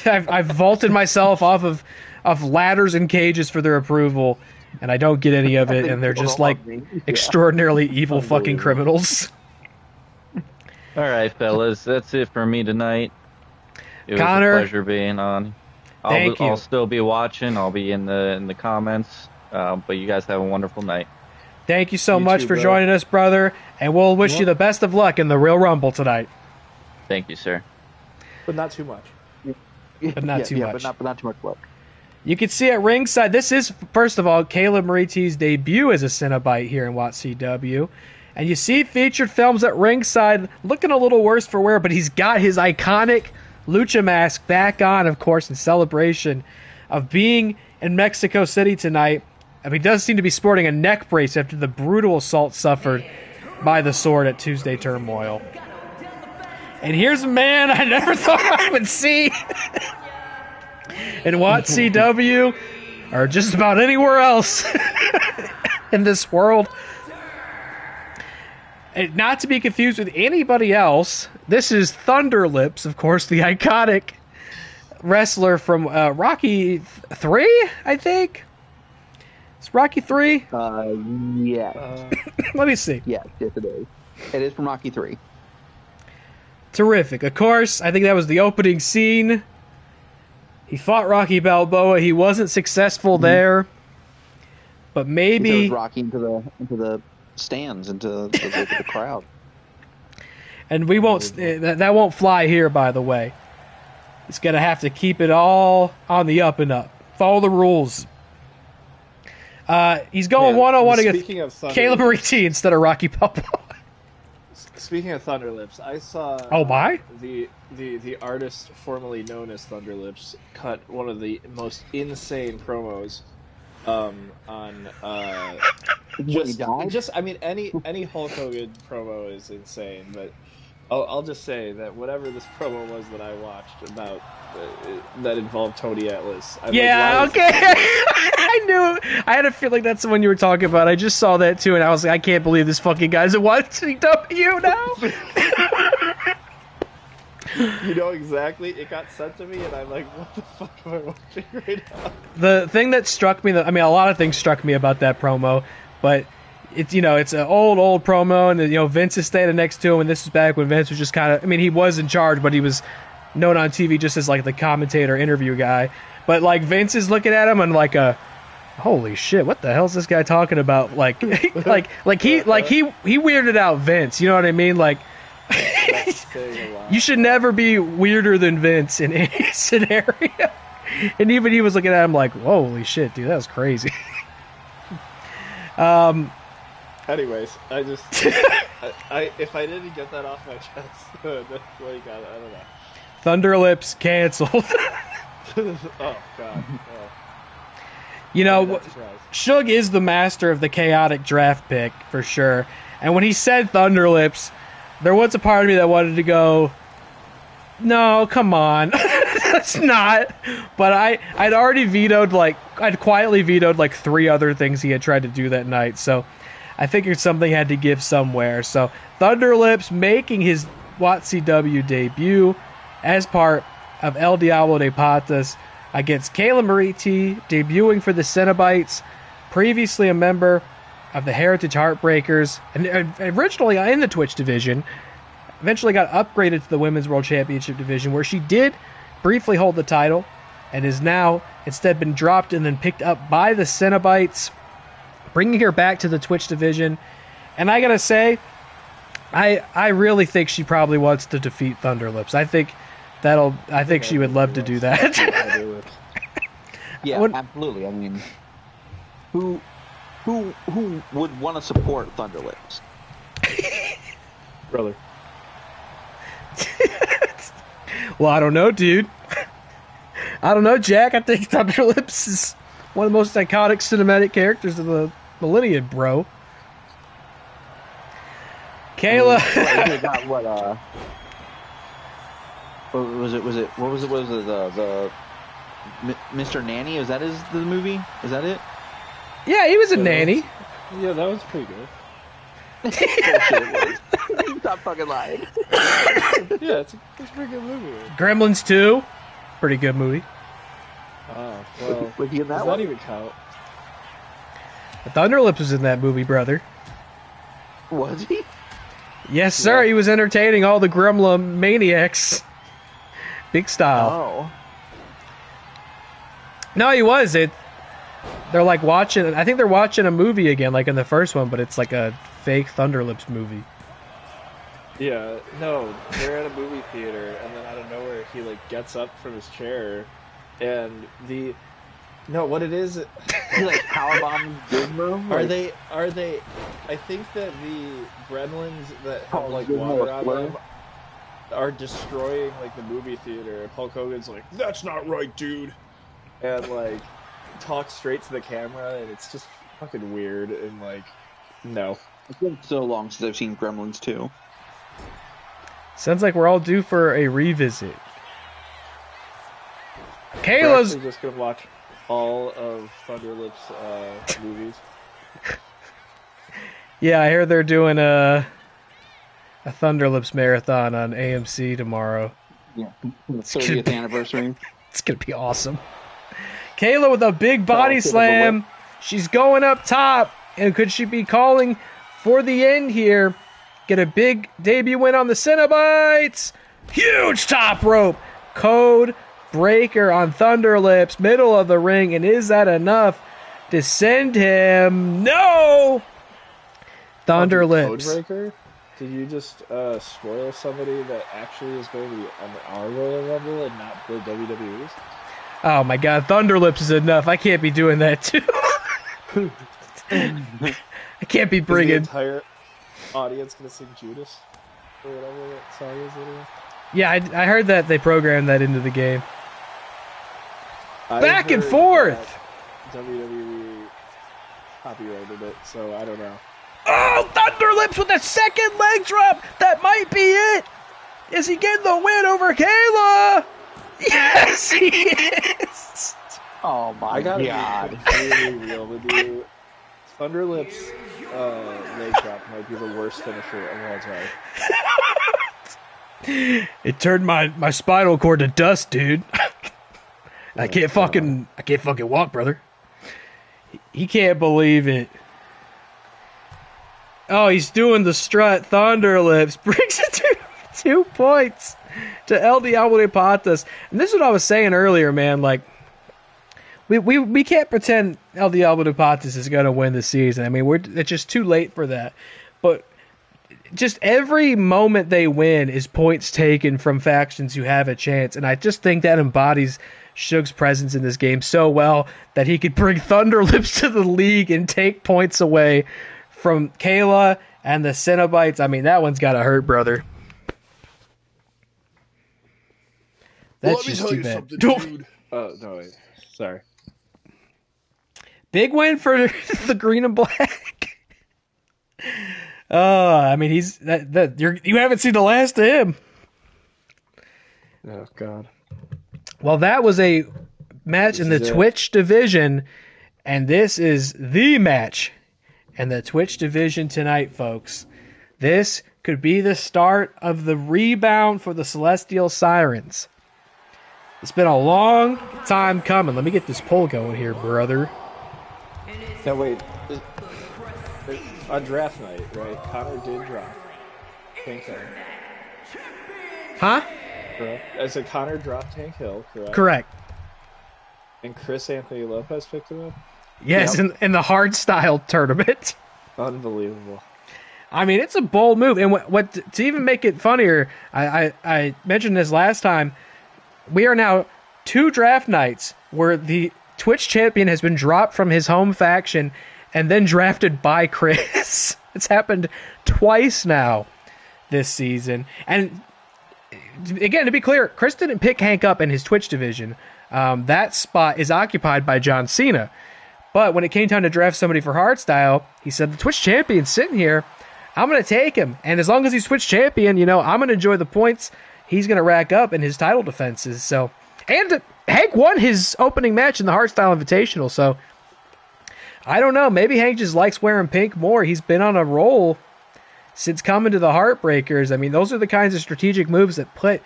I've vaulted myself off of ladders and cages for their approval, and I don't get any of it, and they're just like extraordinarily evil fucking criminals. All right, fellas, that's it for me tonight. It was Connor, a pleasure being on. Thank you. I'll still be watching. I'll be in the comments. But you guys have a wonderful night. Thank you so You much too, for bro. joining us, brother, and we'll wish you the best of luck in the Real Rumble tonight. Thank you, sir. But not too much. But not too much. But not too much luck. You can see at ringside, this is, first of all, KaylaMarieTea's debut as a Cenobite here in WATCW. And you see Featured Films at ringside looking a little worse for wear, but he's got his iconic lucha mask back on, of course, in celebration of being in Mexico City tonight. And he does seem to be sporting a neck brace after the brutal assault suffered by the Sword at Tuesday Turmoil. And here's a man I never thought I would see. in WATCW or just about anywhere else in this world. And not to be confused with anybody else, this is Thunder Lips, of course, the iconic wrestler from Rocky 3, I think. It's Rocky 3? Yeah. Let me see. Yes, it is. It is from Rocky 3. Terrific. Of course, I think that was the opening scene. He fought Rocky Balboa. He wasn't successful there, but maybe He throws Rocky into the stands, into the crowd. And we won't. That won't fly here, by the way. He's gonna have to keep it all on the up and up. Follow the rules. He's going 1-on-1 against KaylaMarieTea instead of Rocky Balboa. Speaking of Thunder Lips, I saw the artist formerly known as Thunder Lips cut one of the most insane promos on just I mean any Hulk Hogan promo is insane, but I'll just say that whatever this promo was that I watched about that involved Tony Atlas. Okay. I knew. I had a feeling that's the one you were talking about. I just saw that too, and I was like, I can't believe this fucking guy's at WATCW now. You know exactly. It got sent to me, and I'm like, what the fuck am I watching right now? The thing that struck me, a lot of things struck me about that promo, but it's it's an old promo, and Vince is standing next to him, and this is back when Vince was just kind of, he was in charge, but he was known on TV just as like the commentator interview guy. But like Vince is looking at him and like holy shit, what the hell is this guy talking about? Like he weirded out Vince, you know what I mean? Like you should never be weirder than Vince in any scenario. And even he was looking at him like, holy shit, dude, that was crazy. Anyways, I just if I didn't get that off my chest, like I don't know. Thunder Lips canceled. Oh god. Oh. Suge is the master of the chaotic draft pick for sure. And when he said Thunder Lips, there was a part of me that wanted to go, no, come on. That's not. But I'd already I'd quietly vetoed like 3 other things he had tried to do that night. So I figured something had to give somewhere. So Thunder Lips making his WATCW debut as part of El Diablo de Patas against KaylaMarieTea, debuting for the Cenobites, previously a member of the Heritage Heartbreakers, and originally in the Twitch division, eventually got upgraded to the Women's World Championship division, where she did briefly hold the title, and is now instead been dropped and then picked up by the Cenobites, bringing her back to the Twitch division. And I gotta say, I really think she probably wants to defeat Thunder Lips. I think she would love to do that. Yeah, absolutely. I mean, who would want to support Thunder Lips? Brother. Well, I don't know, dude. I don't know, Jack. I think Thunder Lips is one of the most iconic cinematic characters of the millennium, bro. Kayla. What was it? The Mr. Nanny? Is that the movie? Is that it? Yeah, he was a nanny. Yeah, that was pretty good. Bullshit. Stop fucking lying. Yeah, it's a pretty good movie. Gremlins 2, pretty good movie. Oh, well, Was he in that does one? that even count? Thunder Lips was in that movie, brother. Was he? Yes, sir. He was entertaining all the Gremlin maniacs. Big style. Oh. No, he was. They're like watching. I think they're watching a movie again, like in the first one, but it's like a fake Thunder Lips movie. Yeah, no, they're at a movie theater, and then out of nowhere, he gets up from his chair, and what it is? He powerbombs Gizmo? Are they? I think that the gremlins that have Gizmo water on explode? them are destroying the movie theater. And Hulk Hogan's like, "That's not right, dude," and talks straight to the camera, and it's just fucking weird and no. It's been so long since I've seen Gremlins 2. Sounds like we're all due for a revisit. Kayla's actually just gonna watch all of Thunderlip's movies. Yeah, I hear they're doing a Thunderlips marathon on AMC tomorrow. Yeah, the 30th anniversary. It's gonna be awesome. Kayla with a big body slam. She's going up top, and could she be calling for the end here? Get a big debut win on the Cenobites. Huge top rope. Code breaker on Thunderlips, middle of the ring, and is that enough to send him? No! Thunderlips. Code breaker? Did you just spoil somebody that actually is going to be on our Royal Rumble and not the WWE's? Oh my god, Thunderlips is enough. I can't be doing that too. I can't be bringing... Is the entire audience going to sing Judas? Or whatever that song is anyway? Yeah, I heard that they programmed that into the game. Back and forth! WWE copyrighted it, so I don't know. Oh, Thunderlips with a second leg drop! That might be it! Is he getting the win over Kayla? Yes, he is! Oh my I gotta god. be really real with you. Thunderlips' leg drop might be the worst finisher of all time. It turned my spinal cord to dust, dude. I can't fucking walk, brother. He can't believe it. Oh, he's doing the strut. Thunderlips brings it to 2 points to El Diablo de Patas. And this is what I was saying earlier, man. Like, we can't pretend El Diablo de Patas is going to win the season. I mean, it's just too late for that. But just every moment they win is points taken from factions who have a chance. And I just think that embodies Suge's presence in this game so well that he could bring Thunderlips to the league and take points away from Kayla and the Cenobites. I mean, that one's got to hurt, brother. That's just too bad. Dude. Oh, no, wait. Sorry. Big win for the green and black. I mean, you haven't seen the last of him. Oh, God. Well, that was a match in the Twitch division, and this is the match in the Twitch division tonight, folks. This could be the start of the rebound for the Celestial Sirens. It's been a long time coming. Let me get this poll going here, brother. Now, wait. On draft night, right? Connor did drop. Tank Hill. Huh? Correct. I said Connor dropped Tank Hill, correct? Correct. And Chris Anthony Lopez picked him up? Yes, Yep. in the hardstyle tournament. Unbelievable. I mean, it's a bold move. And what to even make it funnier, I mentioned this last time, we are now 2 draft nights where the Twitch champion has been dropped from his home faction and then drafted by Chris. It's happened twice now this season. And again, to be clear, Chris didn't pick Hank up in his Twitch division. That spot is occupied by John Cena. But when it came time to draft somebody for hardstyle, he said, the Twitch champion's sitting here. I'm going to take him. And as long as he's Twitch champion, I'm going to enjoy the points he's going to rack up in his title defenses. So, and Hank won his opening match in the Hardstyle Invitational. So, I don't know. Maybe Hank just likes wearing pink more. He's been on a roll since coming to the Heartbreakers. I mean, those are the kinds of strategic moves that put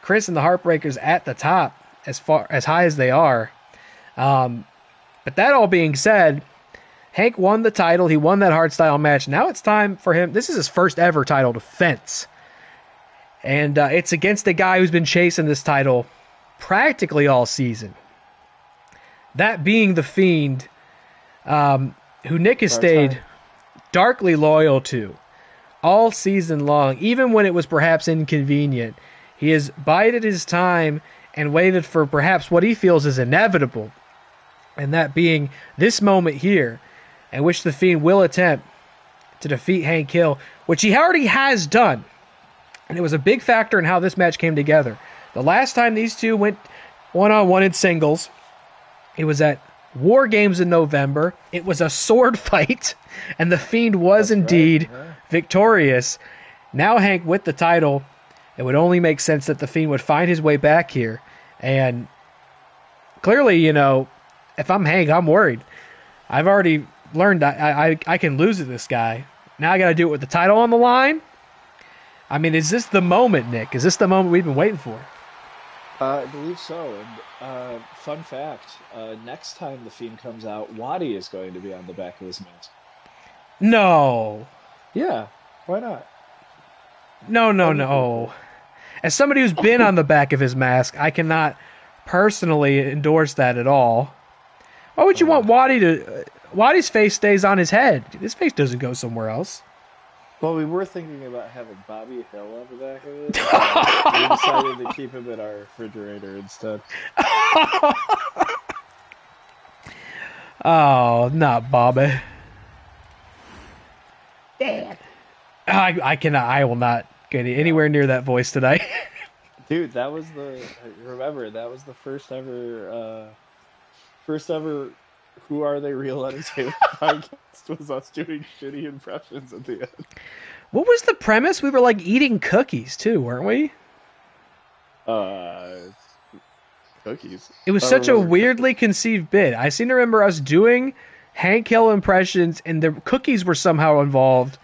Chris and the Heartbreakers at the top as high as they are. But that all being said, Hank won the title. He won that hardstyle match. Now it's time for him. This is his first ever title defense. And it's against a guy who's been chasing this title practically all season. That being the Fiend, who Nick has stayed darkly loyal to all season long, even when it was perhaps inconvenient. He has bided his time and waited for perhaps what he feels is inevitable, and that being this moment here, in which the Fiend will attempt to defeat Hank Hill, which he already has done. And it was a big factor in how this match came together. The last time these two went one-on-one in singles, it was at War Games in November. It was a sword fight, and the Fiend was indeed victorious. Now Hank with the title, it would only make sense that the Fiend would find his way back here and clearly, if I'm Hank, I'm worried. I've already learned I can lose to this guy. Now I got to do it with the title on the line. I mean, is this the moment, Nick? Is this the moment we've been waiting for? I believe so. And fun fact, next time The Fiend comes out, Waddy is going to be on the back of his mask. No. Yeah, why not? No. As somebody who's been on the back of his mask, I cannot personally endorse that at all. Why would you want Waddy to... Waddy's face stays on his head. His face doesn't go somewhere else. Well, we were thinking about having Bobby Hill on the back of it. We decided to keep him in our refrigerator instead. Oh, not Bobby. Dad. I will not get anywhere near that voice tonight. Dude, that was the first ever Who Are They Real Entertainment podcast was us doing shitty impressions at the end. What was the premise? We were like eating cookies too, weren't we? Cookies. It was such a weirdly conceived bit. I seem to remember us doing Hank Hill impressions and the cookies were somehow involved.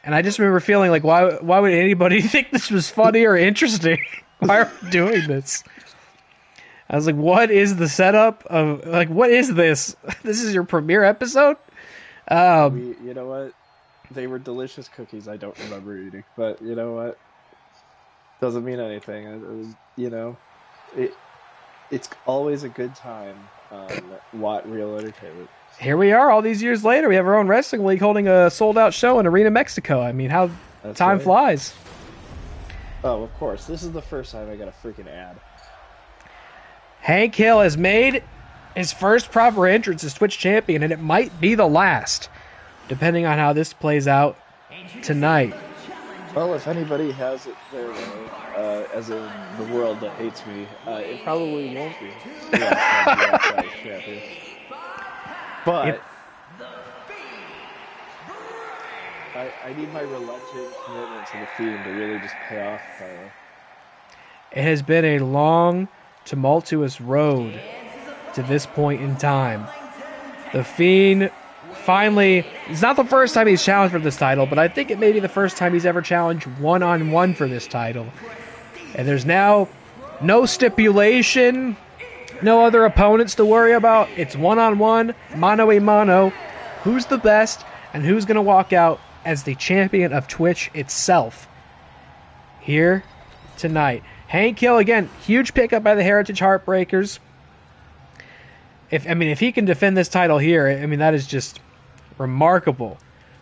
And I just remember feeling like, why would anybody think this was funny or interesting? Why are we doing this? I was like, what is the setup of, like, what is this? This is your premiere episode? You know what? They were delicious cookies I don't remember eating. But you know what? Doesn't mean anything. It was, it's always a good time on Watt Real Entertainment. Here we are all these years later. We have our own wrestling league holding a sold-out show in Arena, Mexico. I mean, how time flies. Oh, of course. This is the first time I got a freaking ad. Hank Hill has made his first proper entrance as Twitch champion, and it might be the last, depending on how this plays out tonight. Well, if anybody has it their way, as in the world that hates me, it probably won't be. Champion. But I need my relenting commitment to the Fiend to really just pay off. It has been a long, tumultuous road to this point in time. The Fiend finally, it's not the first time he's challenged for this title, but I think it may be the first time he's ever challenged one-on-one for this title. And there's now no stipulation, no other opponents to worry about. It's one-on-one, mano-a-mano. Who's the best and who's going to walk out as the champion of Twitch itself here tonight. Hank Hill, again, huge pickup by the Heritage Heartbreakers. If he can defend this title here, that is just remarkable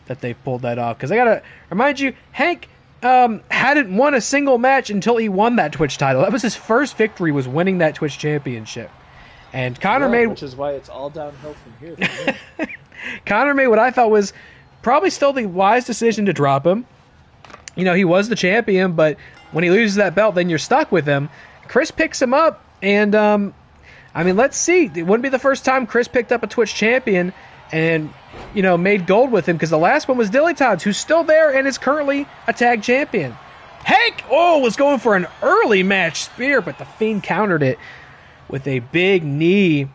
that they pulled that off. Because I got to remind you, Hank hadn't won a single match until he won that Twitch title. That was his first victory, was winning that Twitch championship. And Connor made... Which is why it's all downhill from here. Connor made what I thought was probably still the wise decision to drop him. He was the champion, but when he loses that belt, then you're stuck with him. Chris picks him up, and, let's see. It wouldn't be the first time Chris picked up a Twitch champion and, made gold with him, because the last one was DillyTodds, who's still there and is currently a tag champion. Hank, was going for an early match spear, but the Fiend countered it with a big knee.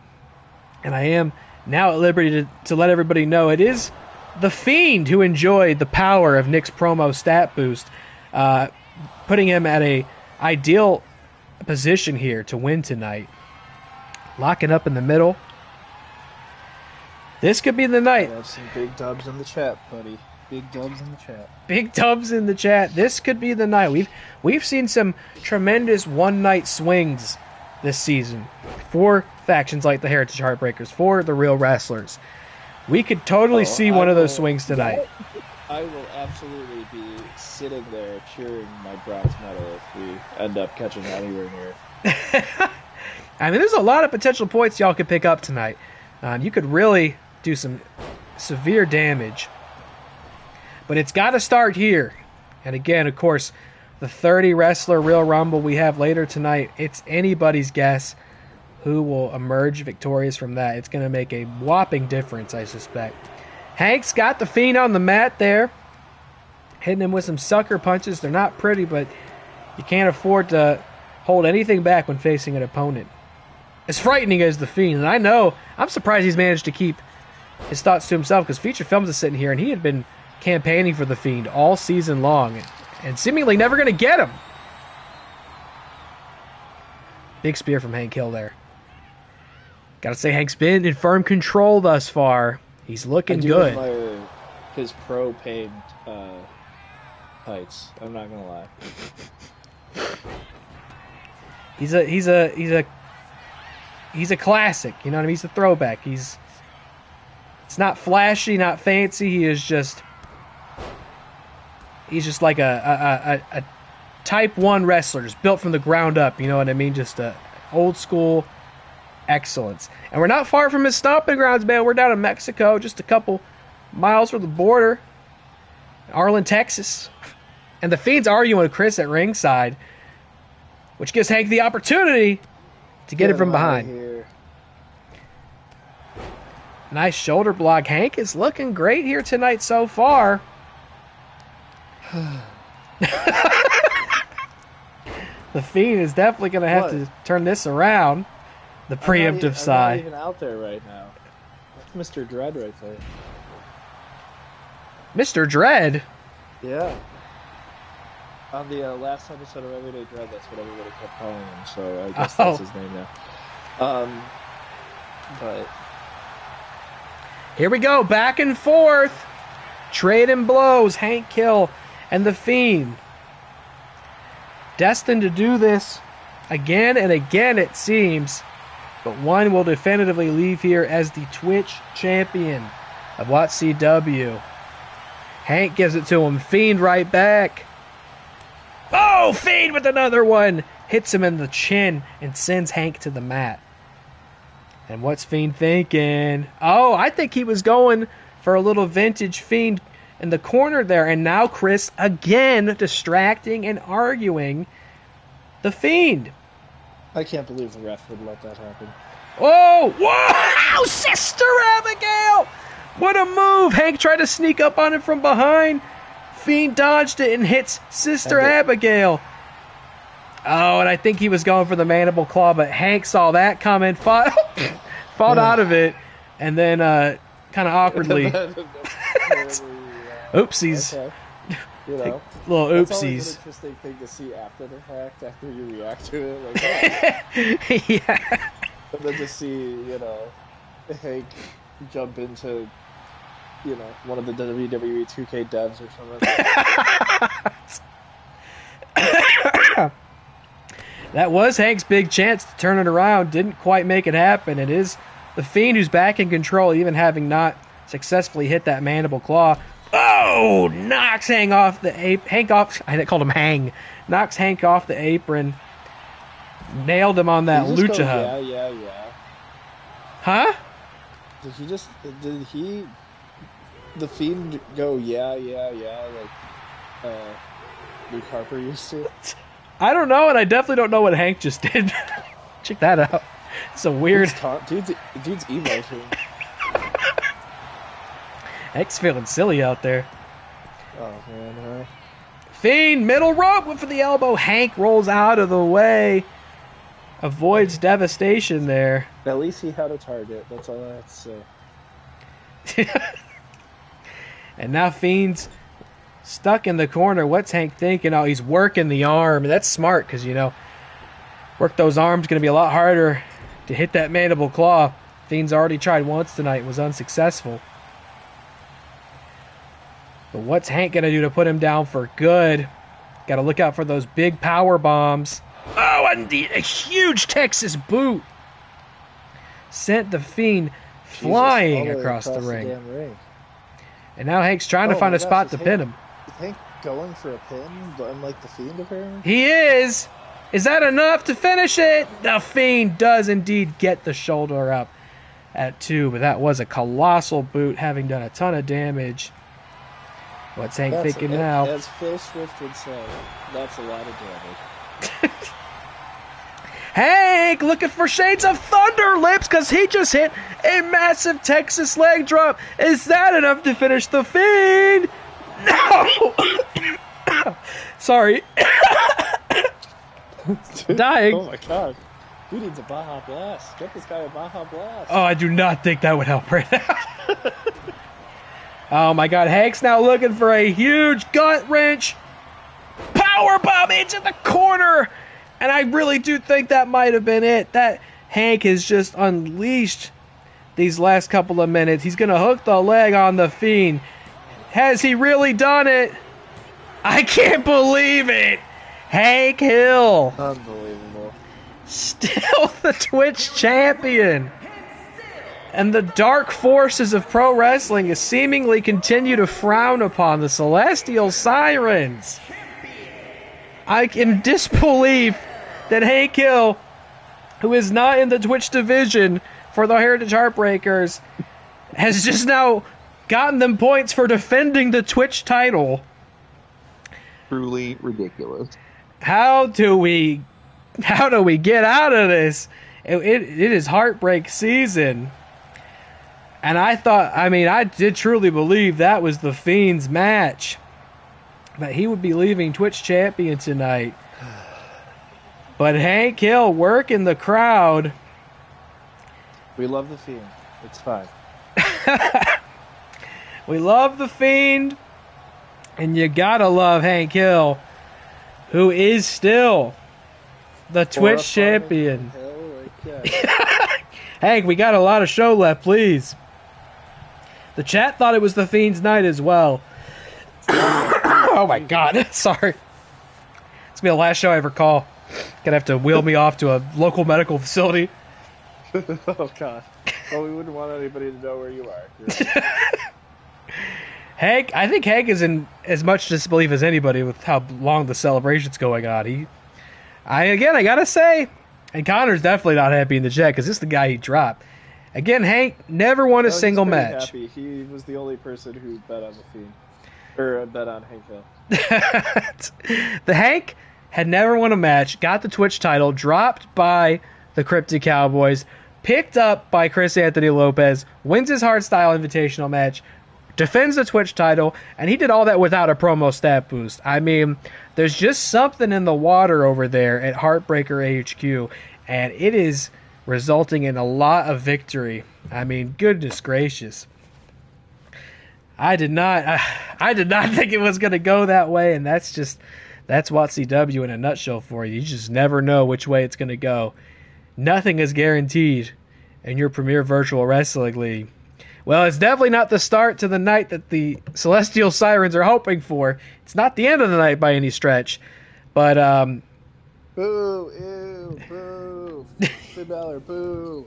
And I am now at liberty to let everybody know it is the Fiend who enjoyed the power of Nick's promo stat boost, putting him at a ideal position here to win tonight. Locking up in the middle. This could be the night. I have some big dubs in the chat, buddy. Big dubs in the chat. Big dubs in the chat. This could be the night. We've seen some tremendous one-night swings this season for factions like the Heritage Heartbreakers, for the Real Wrestlers. We could totally see one of those swings tonight. I will absolutely be sitting there cheering my bronze medal if we end up catching anywhere near. There's a lot of potential points y'all could pick up tonight. You could really do some severe damage. But it's got to start here. And again, of course, the 30 wrestler Real Rumble we have later tonight, it's anybody's guess who will emerge victorious from that. It's going to make a whopping difference, I suspect. Hank's got the Fiend on the mat there, hitting him with some sucker punches. They're not pretty, but you can't afford to hold anything back when facing an opponent as frightening as the Fiend. And I know, I'm surprised he's managed to keep his thoughts to himself, because FeaturedFilms is sitting here and he had been campaigning for the Fiend all season long and seemingly never going to get him. Big spear from Hank Hill there. Gotta say, Hank's been in firm control thus far. He's looking good. Admire his pro paint heights. I'm not gonna lie. He's a classic. You know what I mean? He's a throwback. It's not flashy, not fancy. He's just like a type 1 wrestler, just built from the ground up. You know what I mean? Just a old school excellence. And we're not far from his stomping grounds, man. We're down in Mexico, just a couple miles from the border. Arlen, Texas. And the Fiend's arguing with Chris at ringside, which gives Hank the opportunity to get it from behind. Nice shoulder block. Hank is looking great here tonight so far. The Fiend is definitely going to have to turn this around. The preemptive side. I'm not even out there right now. That's Mr. Dread right there. Mr. Dread? Yeah. On the last episode of Everyday Dread, that's what everybody kept calling him, so I guess that's his name now. But here we go, back and forth. Trading blows, Hank Hill and the Fiend. Destined to do this again and again, it seems. But one will definitively leave here as the Twitch champion of WATCW. Hank gives it to him. Fiend right back. Oh, Fiend with another one. Hits him in the chin and sends Hank to the mat. And what's Fiend thinking? Oh, I think he was going for a little vintage Fiend in the corner there. And now Chris again distracting and arguing the Fiend. I can't believe the ref would let that happen. Oh, wow! Sister Abigail! What a move! Hank tried to sneak up on him from behind. Fiend dodged it and hits Sister Abigail. Oh, and I think he was going for the mandible claw, but Hank saw that coming, fought out of it, and then kind of awkwardly. Oopsies. Okay. You know, little that's oopsies. always an interesting thing to see after the fact, after you react to it. Like, oh. Yeah. And then to see, you know, Hank jump into, you know, one of the WWE 2K devs or something. That was Hank's big chance to turn it around. Didn't quite make it happen. It is the Fiend who's back in control, even having not successfully hit that mandible claw. Oh, knocks Hank off the apron. Hank off. I called him Hang. Knocks Hank off the apron. Nailed him on that lucha hub. Yeah. Huh? Did the Fiend go like Luke Harper used to? I don't know, and I definitely don't know what Hank just did. Check that out. It's a weird. Dude's emoting. Hank's feeling silly out there. Oh man, Fiend, middle rope for the elbow. Hank rolls out of the way. Avoids devastation there. At least he had a target. That's all I have to say. And now Fiend's stuck in the corner. What's Hank thinking? Oh, he's working the arm. That's smart because, you know, work those arms going to be a lot harder to hit that mandible claw. Fiend's already tried once tonight. Was unsuccessful. But what's Hank going to do to put him down for good? Got to look out for those big power bombs. Oh, and a huge Texas boot sent the Fiend flying across the ring. And now Hank's trying to find a spot to pin him. Is Hank going for a pin, but unlike the Fiend apparently? He is! Is that enough to finish it? The Fiend does indeed get the shoulder up at 2, but that was a colossal boot, having done a ton of damage. What's Hank thinking now? As Phil Swift would say, that's a lot of damage. Hank looking for shades of Thunder Lips because he just hit a massive Texas leg drop. Is that enough to finish the Fiend? No! Sorry. Dying. Oh my god. Who needs a Baja Blast? Get this guy a Baja Blast. Oh, I do not think that would help right now. Oh my God, Hank's now looking for a huge gut wrench. Power bomb into the corner. And I really do think that might have been it. That Hank has just unleashed these last couple of minutes. He's going to hook the leg on the Fiend. Has he really done it? I can't believe it. Hank Hill. Unbelievable. Still the Twitch champion. And the dark forces of pro wrestling seemingly continue to frown upon the Celestial Sirens. I can disbelief that Hank Hill, who is not in the Twitch division for the Heritage Heartbreakers, has just now gotten them points for defending the Twitch title. Truly ridiculous. How do we get out of this? It is heartbreak season. And I did truly believe that was the Fiend's match. That he would be leaving Twitch champion tonight. But Hank Hill working the crowd. We love the Fiend. It's fine. We love the Fiend. And you gotta love Hank Hill, who is still the Twitch champion. Hank, we got a lot of show left, please. The chat thought it was the Fiend's night as well. Oh my God, sorry. It's gonna be the last show I ever call. Gonna have to wheel me off to a local medical facility. Oh God. Well, we wouldn't want anybody to know where you are. Hank, I think Hank is in as much disbelief as anybody with how long the celebration's going on. I gotta say, and Connor's definitely not happy in the chat because this is the guy he dropped. Again, Hank never won a single match. Happy. He was the only person who bet on the Fiend. Or bet on Hank Hill. The Hank had never won a match, got the Twitch title, dropped by the Cryptic Cowboys, picked up by Chris Anthony Lopez, wins his hardstyle invitational match, defends the Twitch title, and he did all that without a promo stat boost. I mean, there's just something in the water over there at Heartbreaker HQ, and it is resulting in a lot of victory. I mean, goodness gracious. I did not think it was going to go that way, and that's WATCW in a nutshell for you. You just never know which way it's going to go. Nothing is guaranteed in your premier virtual wrestling league. Well, it's definitely not the start to the night that the Celestial Sirens are hoping for. It's not the end of the night by any stretch. But, boo, ew, boo. Finn Balor, boo.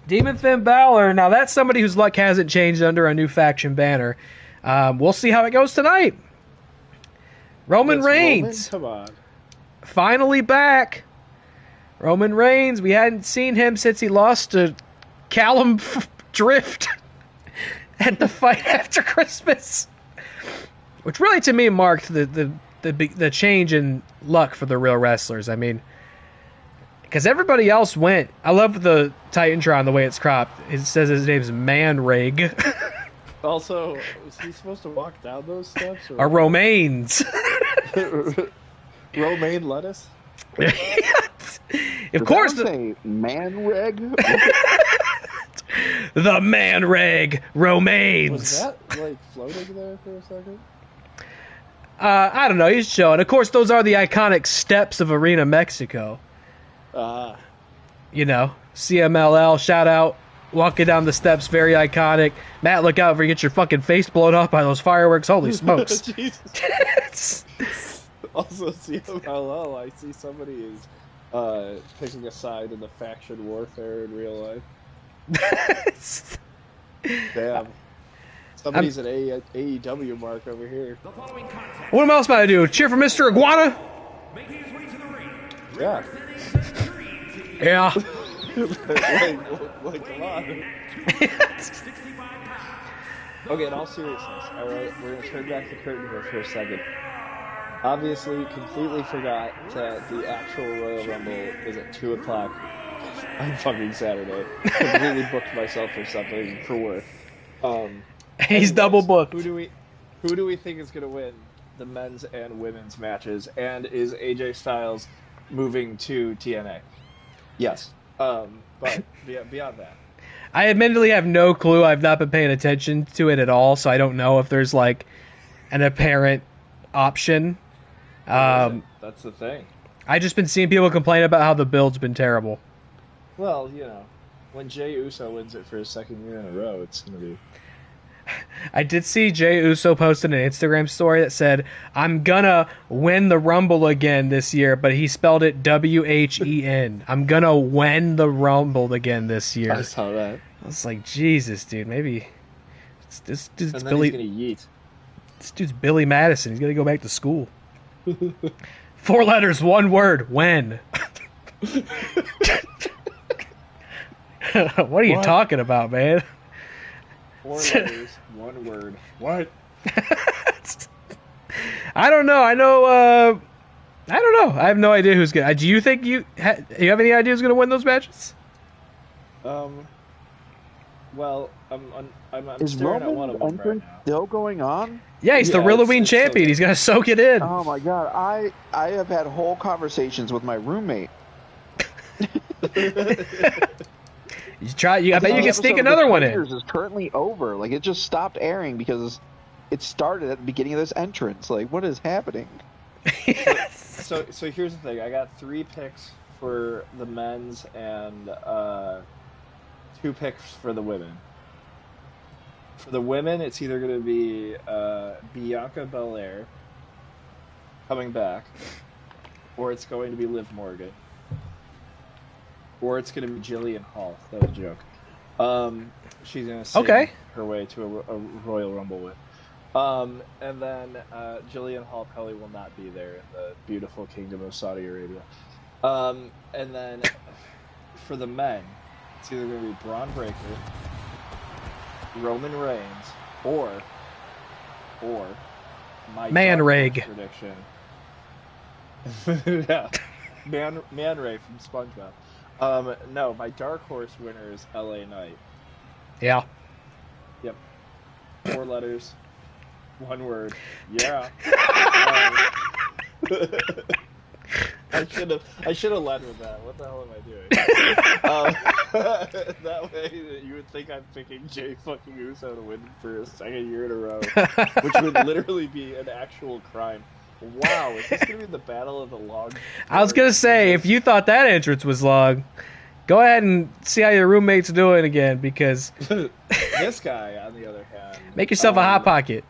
Demon Finn Balor, now that's somebody whose luck hasn't changed under a new faction banner. We'll see how it goes tonight. Roman Reigns. Come on. Finally back. Roman Reigns, we hadn't seen him since he lost to Callum Drift at the Fight After Christmas, which really to me marked the change in luck for the real wrestlers. I mean, because everybody else went. I love the Titantron, the way it's cropped. It says his name's Manrig. Also, is he supposed to walk down those steps? Or Romaines. Romaine lettuce? Of course. Say Manreg? The Manreg Romaines. Was that like floating there for a second? I don't know. He's showing. Of course, those are the iconic steps of Arena Mexico. You know, CMLL, shout out. Walking down the steps, very iconic. Matt, look out for you get your fucking face blown up by those fireworks. Holy smokes. Jesus. Also, CMLL, I see somebody is taking a side in the faction warfare in real life. Damn. Somebody's an AEW mark over here. What else am I do? Cheer for Mr. Iguana? Yeah. Yeah. like come on. Okay, in all seriousness, alright, we're going to turn back the curtain here for a second. Obviously, completely forgot that the actual Royal Rumble is at 2 o'clock on fucking Saturday. Completely booked myself for something for work. He's double booked. Who do we think is going to win the men's and women's matches? And is AJ Styles moving to TNA. Yes. But beyond that. I admittedly have no clue. I've not been paying attention to it at all, so I don't know if there's like an apparent option. That's the thing. I just been seeing people complain about how the build's been terrible. Well, you know, when Jey Uso wins it for his second year in a row, it's going to be... I did see Jey Uso posted an Instagram story that said, "I'm gonna win the Rumble again this year," but he spelled it WHEN. I'm gonna win the Rumble again this year. I saw that. I was like, Jesus, dude, maybe this dude's and then Billy. He's gonna yeet. This dude's Billy Madison. He's gonna go back to school. 4 letters, 1 word. When? What are you talking about, man? 4 letters, 1 word. What? I don't know. I don't know. I have no idea who's gonna. Do you think you have any idea who's gonna win those matches? Well, I'm Is staring at one Roman's of them right entrance now. still going on? Yeah, he's the Yeah, ReelyMania it's champion. so- He's gonna soak it in. Oh my god, I have had whole conversations with my roommate. You try. I bet you The can sneak episode of another The one in. Traitors is currently over. Like, it just stopped airing because it started at the beginning of this entrance. Like, what is happening? So here's the thing. I got 3 picks for the men's and 2 picks for the women. For the women, it's either going to be Bianca Belair coming back, or it's going to be Liv Morgan, or it's going to be Jillian Hall. That was a joke. She's going to sing her way to a Royal Rumble win. And then Jillian Hall probably will not be there in the beautiful Kingdom of Saudi Arabia. And then for the men, it's either going to be Braun Breaker, Roman Reigns, or my Man dark Rig. horse prediction. Yeah, Man Ray from SpongeBob. No, my dark horse winner is LA Knight. Yeah. Yep. 4 letters, 1 word. Yeah. I should have led with that. What the hell am I doing? That way, you would think I'm picking Jey fucking Uso to win for a second year in a row, which would literally be an actual crime. Wow, is this gonna be the battle of the long? I was gonna say, if you thought that entrance was long, go ahead and see how your roommate's doing again, because this guy, on the other hand, make yourself a hot pocket.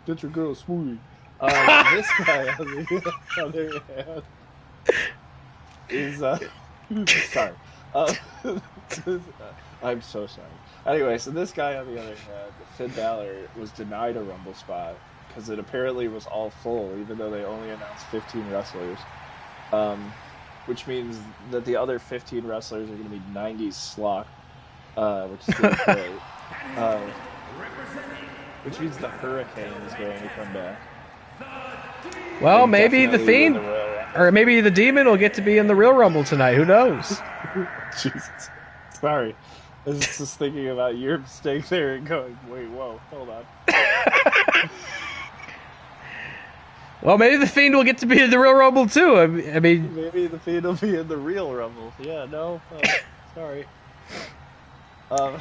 Get your girl smoothie. This guy, on the other hand, is sorry. I'm so sorry. Anyway, so this guy, on the other hand, Finn Balor, was denied a Rumble spot because it apparently was all full, even though they only announced 15 wrestlers. Which means that the other 15 wrestlers are going to be 90s slot, which is going to be great. Which means the Hurricane is going to come back. Well, And maybe the definitely win Fiend, the Royal Rumble. or maybe the Demon will get to be in the Real Rumble tonight. Who knows? Jesus. Sorry. I was just thinking about your mistake there and going, wait, whoa, hold on. Well, maybe the Fiend will get to be in the Real Rumble too. I mean, Maybe the Fiend will be in the real Rumble. Yeah, no, sorry. no.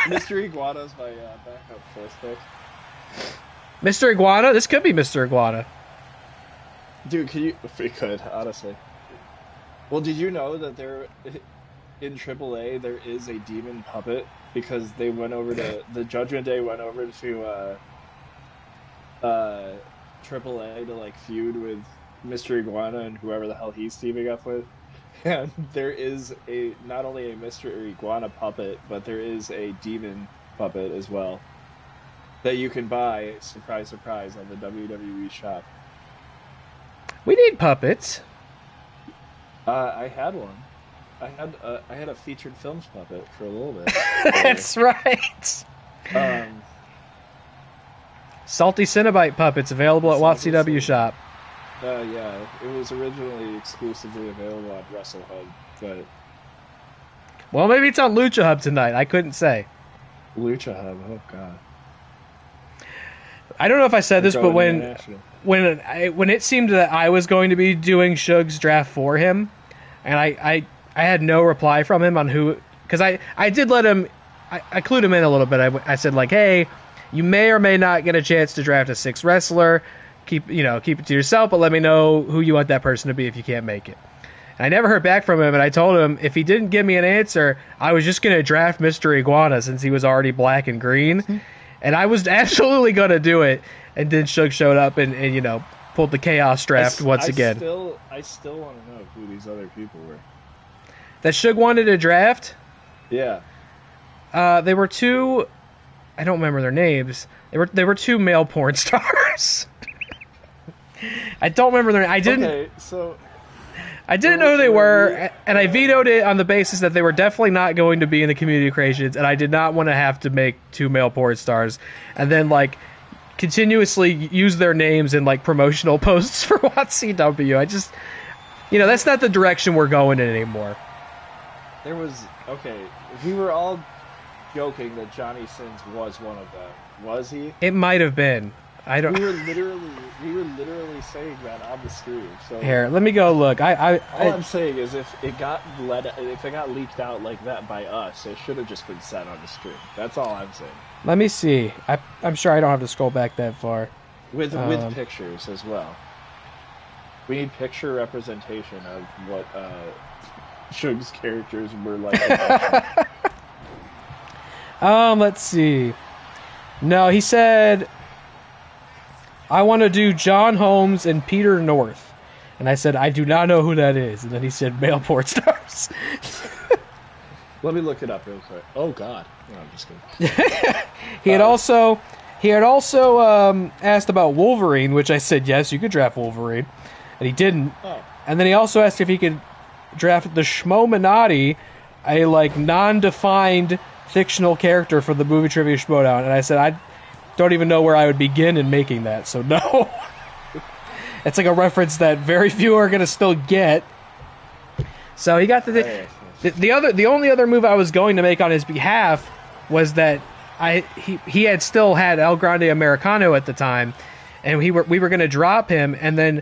Mr. Iguana's my backup first pick. Mr. Iguana? This could be Mr. Iguana. Dude, if we could, honestly. Well, did you know that in AAA there is a demon puppet because they went over to the Judgment Day went over to AAA to like feud with Mr. Iguana and whoever the hell he's teaming up with. And there is not only a Mr. Iguana puppet, but there is a demon puppet as well that you can buy, surprise, surprise, on the WWE shop. We need puppets. I had one. I had a featured films puppet for a little bit. That's right. Um, Salty Cinnabite puppets available at Salty WATCW Cinnabite. shop. yeah, it was originally exclusively available on WrestleHub, but Well, maybe it's on Lucha Hub tonight. I couldn't say. Lucha Hub, oh god. I don't know if I said this, but when it seemed that I was going to be doing Suge's draft for him, and I had no reply from him on who, because I did let him, I clued him in a little bit. I said, like, hey, you may or may not get a chance to draft a 6 wrestler. Keep it to yourself, but let me know who you want that person to be if you can't make it. And I never heard back from him, and I told him if he didn't give me an answer, I was just going to draft Mr. Iguana since he was already black and green. And I was absolutely going to do it. And then Suge showed up and pulled the Chaos draft once again. I still want to know who these other people were. That Suge wanted to draft? Yeah. They were 2... I don't remember their names. They were 2 male porn stars. I don't remember their. I didn't. Okay, so I didn't know who they were, and I vetoed it on the basis that they were definitely not going to be in the community creations, and I did not want to have to make 2 male porn stars, and then continuously use their names in promotional posts for WATCW. I just, that's not the direction we're going in anymore. There was we were all joking that Johnny Sins was one of them. Was he? It might have been. I don't. We were literally saying that on the stream. So here, let me go look. All I'm saying is, if it got leaked out like that by us, it should have just been said on the stream. That's all I'm saying. Let me see. I'm sure I don't have to scroll back that far. With pictures as well. We need picture representation of what Suge's characters were like. Let's see. No, he said, I want to do John Holmes and Peter North. And I said, I do not know who that is. And then he said, male porn stars. Let me look it up real quick. Oh, God. No, I'm just kidding. He had also asked about Wolverine, which I said, yes, you could draft Wolverine. And he didn't. Oh. And then he also asked if he could draft the Schmominati, a non-defined fictional character for the Movie Trivia Schmodown, and I said I don't even know where I would begin in making that, so no. It's a reference that very few are gonna still get. So he got the only other move I was going to make on his behalf was that he had still had El Grande Americano at the time, and we were gonna drop him and then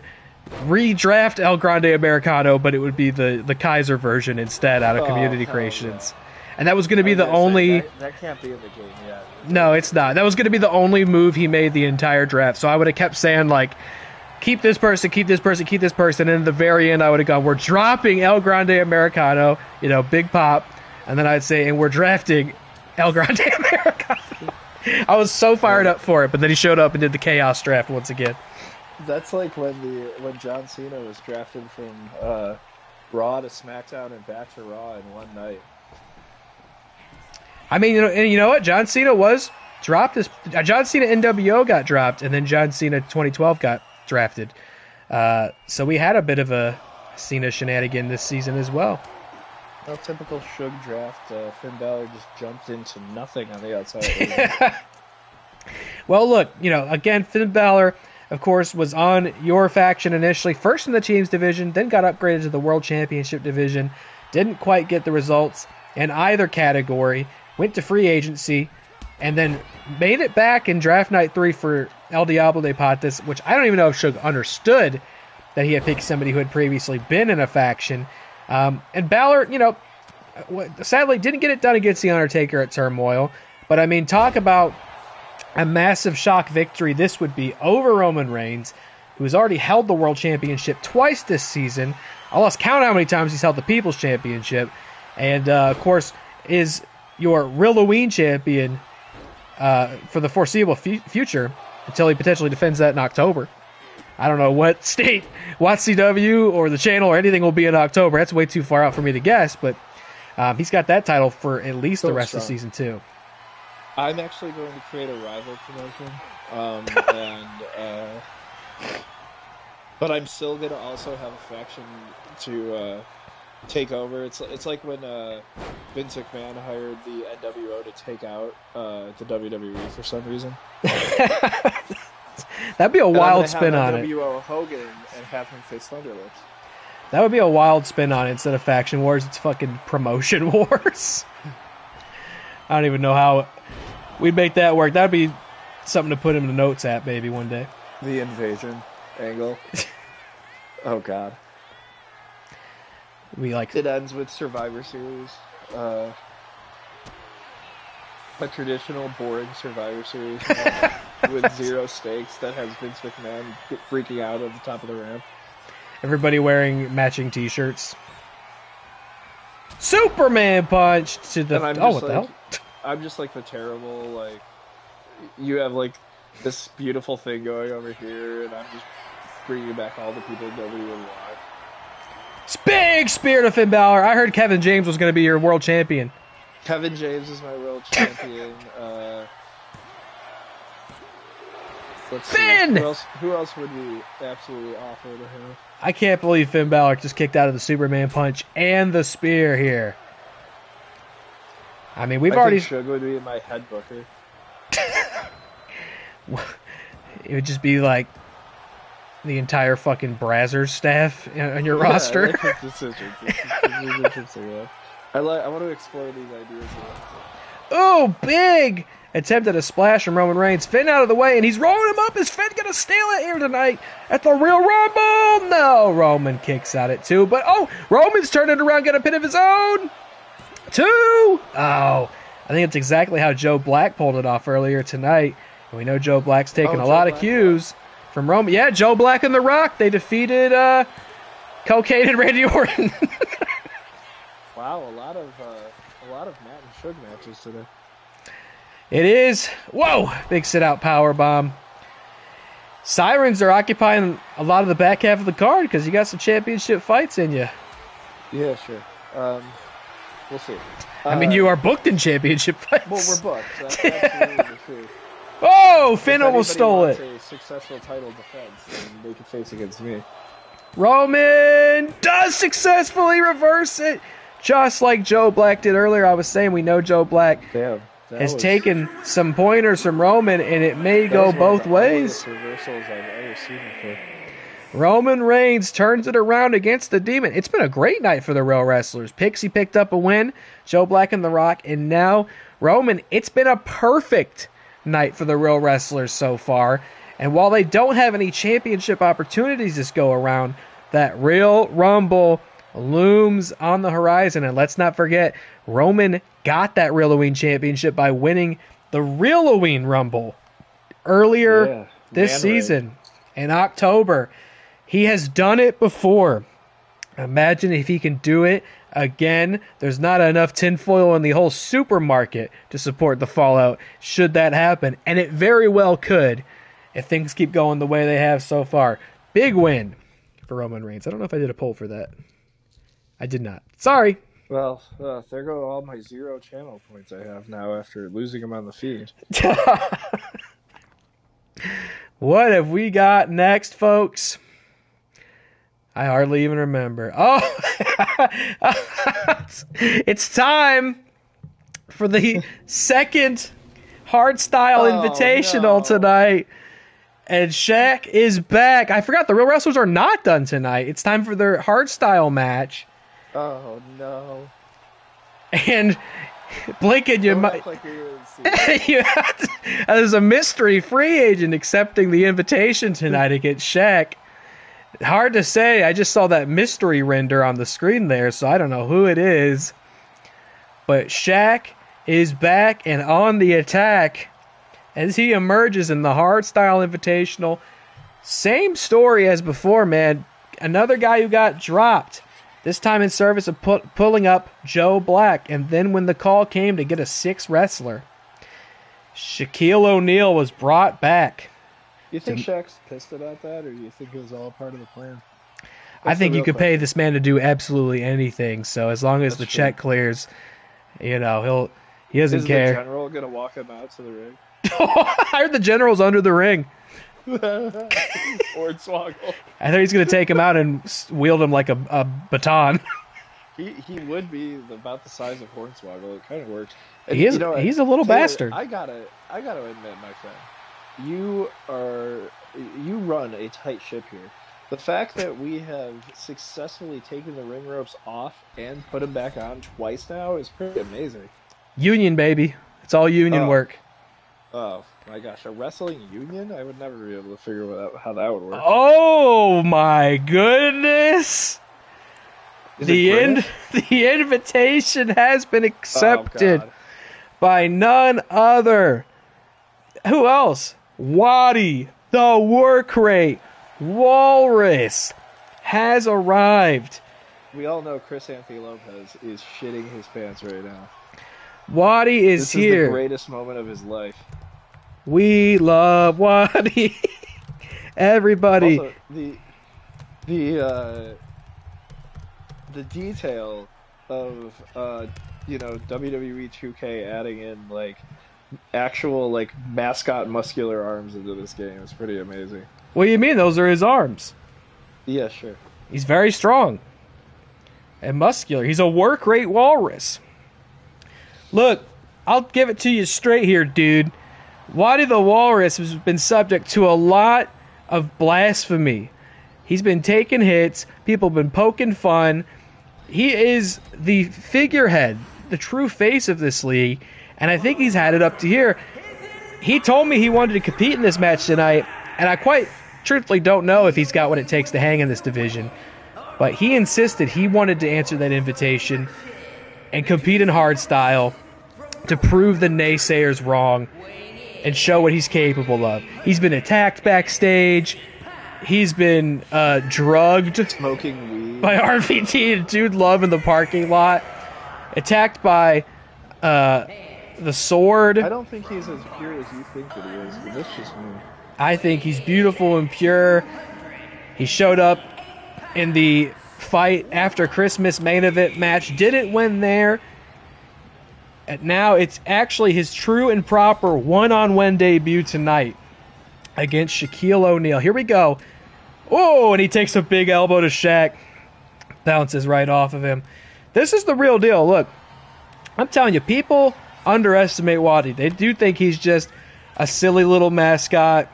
redraft El Grande Americano, but it would be the Kaiser version instead out of Community Creations. No. And that was going to be the only... That can't be in the game yet. No, it's not. That was going to be the only move he made the entire draft. So I would have kept saying, keep this person, keep this person, keep this person. And in the very end, I would have gone, we're dropping El Grande Americano, big pop. And then I'd say, and we're drafting El Grande Americano. I was so fired up for it. But then he showed up and did the Chaos draft once again. That's like when John Cena was drafted from Raw to SmackDown and back to Raw in one night. I mean, and you know what? John Cena was dropped. John Cena NWO got dropped, and then John Cena 2012 got drafted. So we had a bit of a Cena shenanigan this season as well. Well, typical Suge draft. Finn Balor just jumped into nothing on the outside. Well, look, again, Finn Balor, of course, was on your faction initially, first in the Teams division, then got upgraded to the World Championship division. Didn't quite get the results in either category. Went to free agency, and then made it back in draft night 3 for El Diablo de Patas, which I don't even know if Suge understood that he had picked somebody who had previously been in a faction. And Balor, sadly didn't get it done against The Undertaker at Turmoil. But, I mean, talk about a massive shock victory this would be over Roman Reigns, who has already held the World Championship twice this season. I lost count how many times he's held the People's Championship. And, of course, is your ReelyMania champion for the foreseeable future until he potentially defends that in October. I don't know what state WATCW or the channel or anything will be in October. That's way too far out for me to guess, but he's got that title for at least the rest of season 2. I'm actually going to create a rival promotion, but I'm still going to also have a faction to take over. It's like when Vince McMahon hired the NWO to take out the WWE for some reason. That'd be a wild spin on it. NWO Hogan and have him face Thunderlips. That would be a wild spin on it. Instead of faction wars, it's fucking promotion wars. I don't even know how we'd make that work. That'd be Something to put him in the notes at, maybe, one day. The invasion angle. Oh, God. It ends with Survivor Series. A traditional, boring Survivor Series with 0 stakes that has Vince McMahon freaking out at the top of the ramp. Everybody wearing matching T-shirts. Superman punch to the... what the hell? I'm just like the terrible, like... You have, like, this beautiful thing going over here, and I'm just bringing back all the people nobody would want. Big spear to Finn Balor. I heard Kevin James was going to be your world champion. Kevin James is my world champion. Let's Finn! See. Who else would we absolutely offer to him? I can't believe Finn Balor just kicked out of the Superman punch and the spear here. I mean, I think Suge would be my head booker. It would just be like the entire fucking Brazzers staff on your roster. I like his decisions. I want to explore these ideas. Oh, big attempt at a splash from Roman Reigns. Finn out of the way, and he's rolling him up. Is Finn going to steal it here tonight at the Real Rumble? No, Roman kicks out at 2. But, Roman's turning it around, got a pin of his own. 2. Oh, I think it's exactly how Joe Black pulled it off earlier tonight. And we know Joe Black's taken a lot of cues from Roman. Yeah, Joe Black and The Rock. They defeated Cocaine and Randy Orton. Wow, a lot of Matt and Suge matches today. It is. Whoa! Big sit-out powerbomb. Sirens are occupying a lot of the back half of the card because you got some championship fights in you. Yeah, sure. We'll see. I mean, you are booked in championship fights. Well, we're booked. That's absolutely the truth. Oh, Finn almost stole it. A successful title defense, and they can face against me. Roman does successfully reverse it. Just like Joe Black did earlier, I was saying we know Joe Black has taken some pointers from Roman, and it may go both ways. Reversals I've ever seen before. Roman Reigns turns it around against the Demon. It's been a great night for the Real Wrestlers. Pixie picked up a win, Joe Black and The Rock, and now Roman. It's been a perfect night for the Real Wrestlers so far. And while they don't have any championship opportunities this go around, that Real Rumble looms on the horizon. And let's not forget, Roman got that Real-Oween championship by winning the Real-Oween Rumble earlier this season in October. He has done it before. Imagine if he can do it again. There's not enough tinfoil in the whole supermarket to support the fallout should that happen. And it very well could if things keep going the way they have so far. Big win for Roman Reigns. I don't know if I did a poll for that. I did not. Sorry. Well, there go all my 0 channel points I have now after losing them on the feed. What have we got next, folks? I hardly even remember. Oh, it's time for the second Hardstyle Invitational tonight. And Shaq is back. I forgot the Real Wrestlers are not done tonight. It's time for their Hardstyle match. Oh, no. And Blinken, you might... There's a mystery free agent accepting the invitation tonight against Shaq. Hard to say. I just saw that mystery render on the screen there, so I don't know who it is. But Shaq is back and on the attack as he emerges in the Hardstyle Invitational. Same story as before, man. Another guy who got dropped. This time in service of pulling up Joe Black. And then when the call came to get a 6th wrestler, Shaquille O'Neal was brought back. You think Shaq's pissed about that, or do you think it was all part of the plan? I think you could pay this man to do absolutely anything. So as long as the check clears, he doesn't care. Is the general going to walk him out to the ring? I heard the general's under the ring. Hornswoggle. I thought he's going to take him out and wield him like a baton. He would be about the size of Hornswoggle. It kind of works. And he's a little bastard. I gotta admit, my friend, you run a tight ship here. The fact that we have successfully taken the ring ropes off and put them back on twice now is pretty amazing. Union, baby. It's all union work. Oh my gosh, a wrestling union? I would never be able to figure how that would work. Oh my goodness! The invitation has been accepted by none other. Who else? Waddy, the work rate walrus, has arrived. We all know Chris Anthony Lopez is shitting his pants right now. Waddy is here. This is the greatest moment of his life. We love Waddy. Everybody. Also, the detail of WWE 2K adding in like actual like mascot muscular arms into this game is pretty amazing. What do you mean? Those are his arms. Yeah, sure. He's very strong and muscular. He's a work rate walrus. Look, I'll give it to you straight here, dude. Waddy the Walrus has been subject to a lot of blasphemy. He's been taking hits. People have been poking fun. He is the figurehead, the true face of this league, and I think he's had it up to here. He told me he wanted to compete in this match tonight, and I quite truthfully don't know if he's got what it takes to hang in this division. But he insisted he wanted to answer that invitation and compete in hardstyle to prove the naysayers wrong and show what he's capable of. He's been attacked backstage. He's been drugged, smoking weed by RVT and Dude Love in the parking lot. Attacked by the Sword. I don't think he's as pure as you think that he is, but that's just me. I think he's beautiful and pure. He showed up in the fight after Christmas main event match. Didn't win there. And now it's actually his true and proper one-on-one debut tonight against Shaquille O'Neal. Here we go. Oh, and he takes a big elbow to Shaq. Bounces right off of him. This is the real deal. Look, I'm telling you, people underestimate Waddy. They do think he's just a silly little mascot.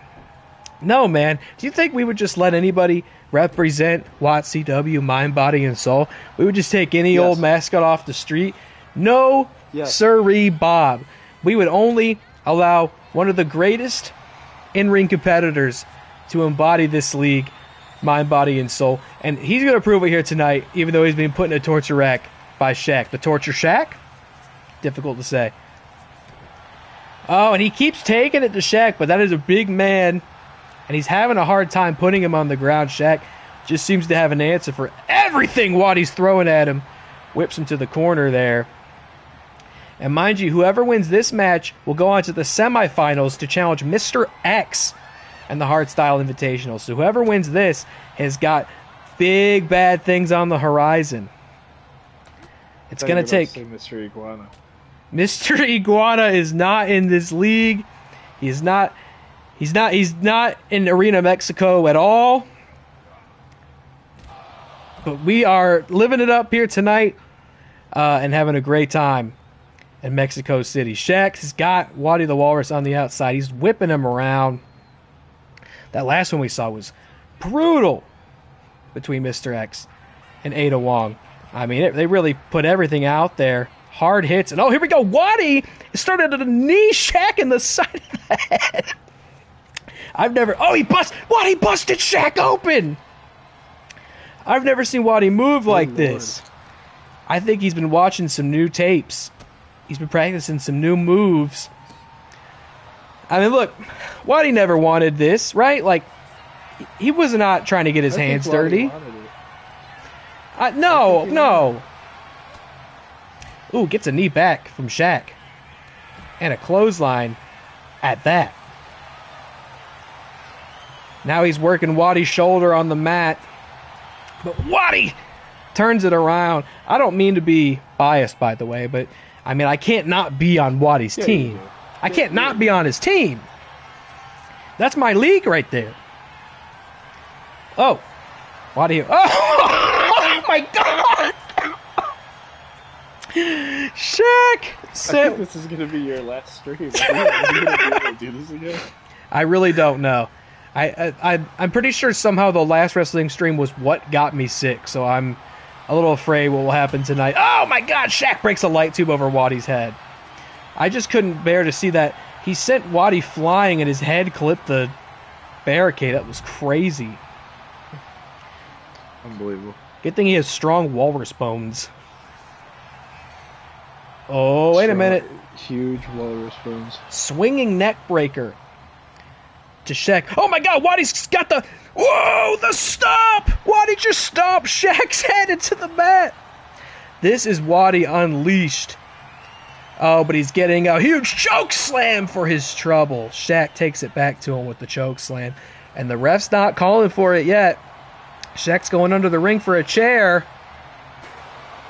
No, man. Do you think we would just let anybody represent WATCW, Mind, Body, and Soul? We would just take any old mascot off the street? No, sirree, Bob. We would only allow one of the greatest in-ring competitors to embody this league, Mind, Body, and Soul. And he's going to prove it here tonight, even though he's being put in a torture rack by Shaq. The torture Shaq? Difficult to say. Oh, and he keeps taking it to Shaq, but that is a big man, and he's having a hard time putting him on the ground. Shaq just seems to have an answer for everything Waddy's throwing at him. Whips him to the corner there. And mind you, whoever wins this match will go on to the semifinals to challenge Mr. X and the Hardstyle Invitational. So whoever wins this has got big bad things on the horizon. It's going to take... Mr. Iguana. Mr. Iguana is not in this league. He's not in Arena Mexico at all. But we are living it up here tonight and having a great time in Mexico City. Shaq has got Waddy the Walrus on the outside. He's whipping him around. That last one we saw was brutal between Mr. X and Ada Wong. I mean, they really put everything out there. Hard hits. And oh, here we go. Waddy started to knee Shaq in the side of the head. Waddy busted Shaq open. I've never seen Waddy move like this. I think he's been watching some new tapes. He's been practicing some new moves. I mean, look, Waddy never wanted this, right? Like, he was not trying to get his hands dirty. No. Ooh, gets a knee back from Shaq. And a clothesline at that. Now he's working Waddy's shoulder on the mat. But Waddy turns it around. I don't mean to be biased, by the way, but I mean, I can't not be on Waddy's team. I can't not be on his team. That's my league right there. Oh. Waddy. Oh my God. Shaq. I think this is going to be your last stream. Are you going to be able to do this again? I really don't know. I'm pretty sure somehow the last wrestling stream was what got me sick, so I'm a little afraid what will happen tonight. Oh my God, Shaq breaks a light tube over Waddy's head. I just couldn't bear to see that He sent Waddy flying and his head clipped the barricade. That was crazy. Unbelievable. Good thing he has strong walrus bones. Oh, wait a minute. Huge walrus bones. Swinging neck breaker to Shaq. Oh my God, Waddy's got the... Whoa, the stomp! Waddy just stomped Shaq's head into the mat. This is Waddy unleashed. Oh, but he's getting a huge choke slam for his trouble. Shaq takes it back to him with the choke slam. And the ref's not calling for it yet. Shaq's going under the ring for a chair.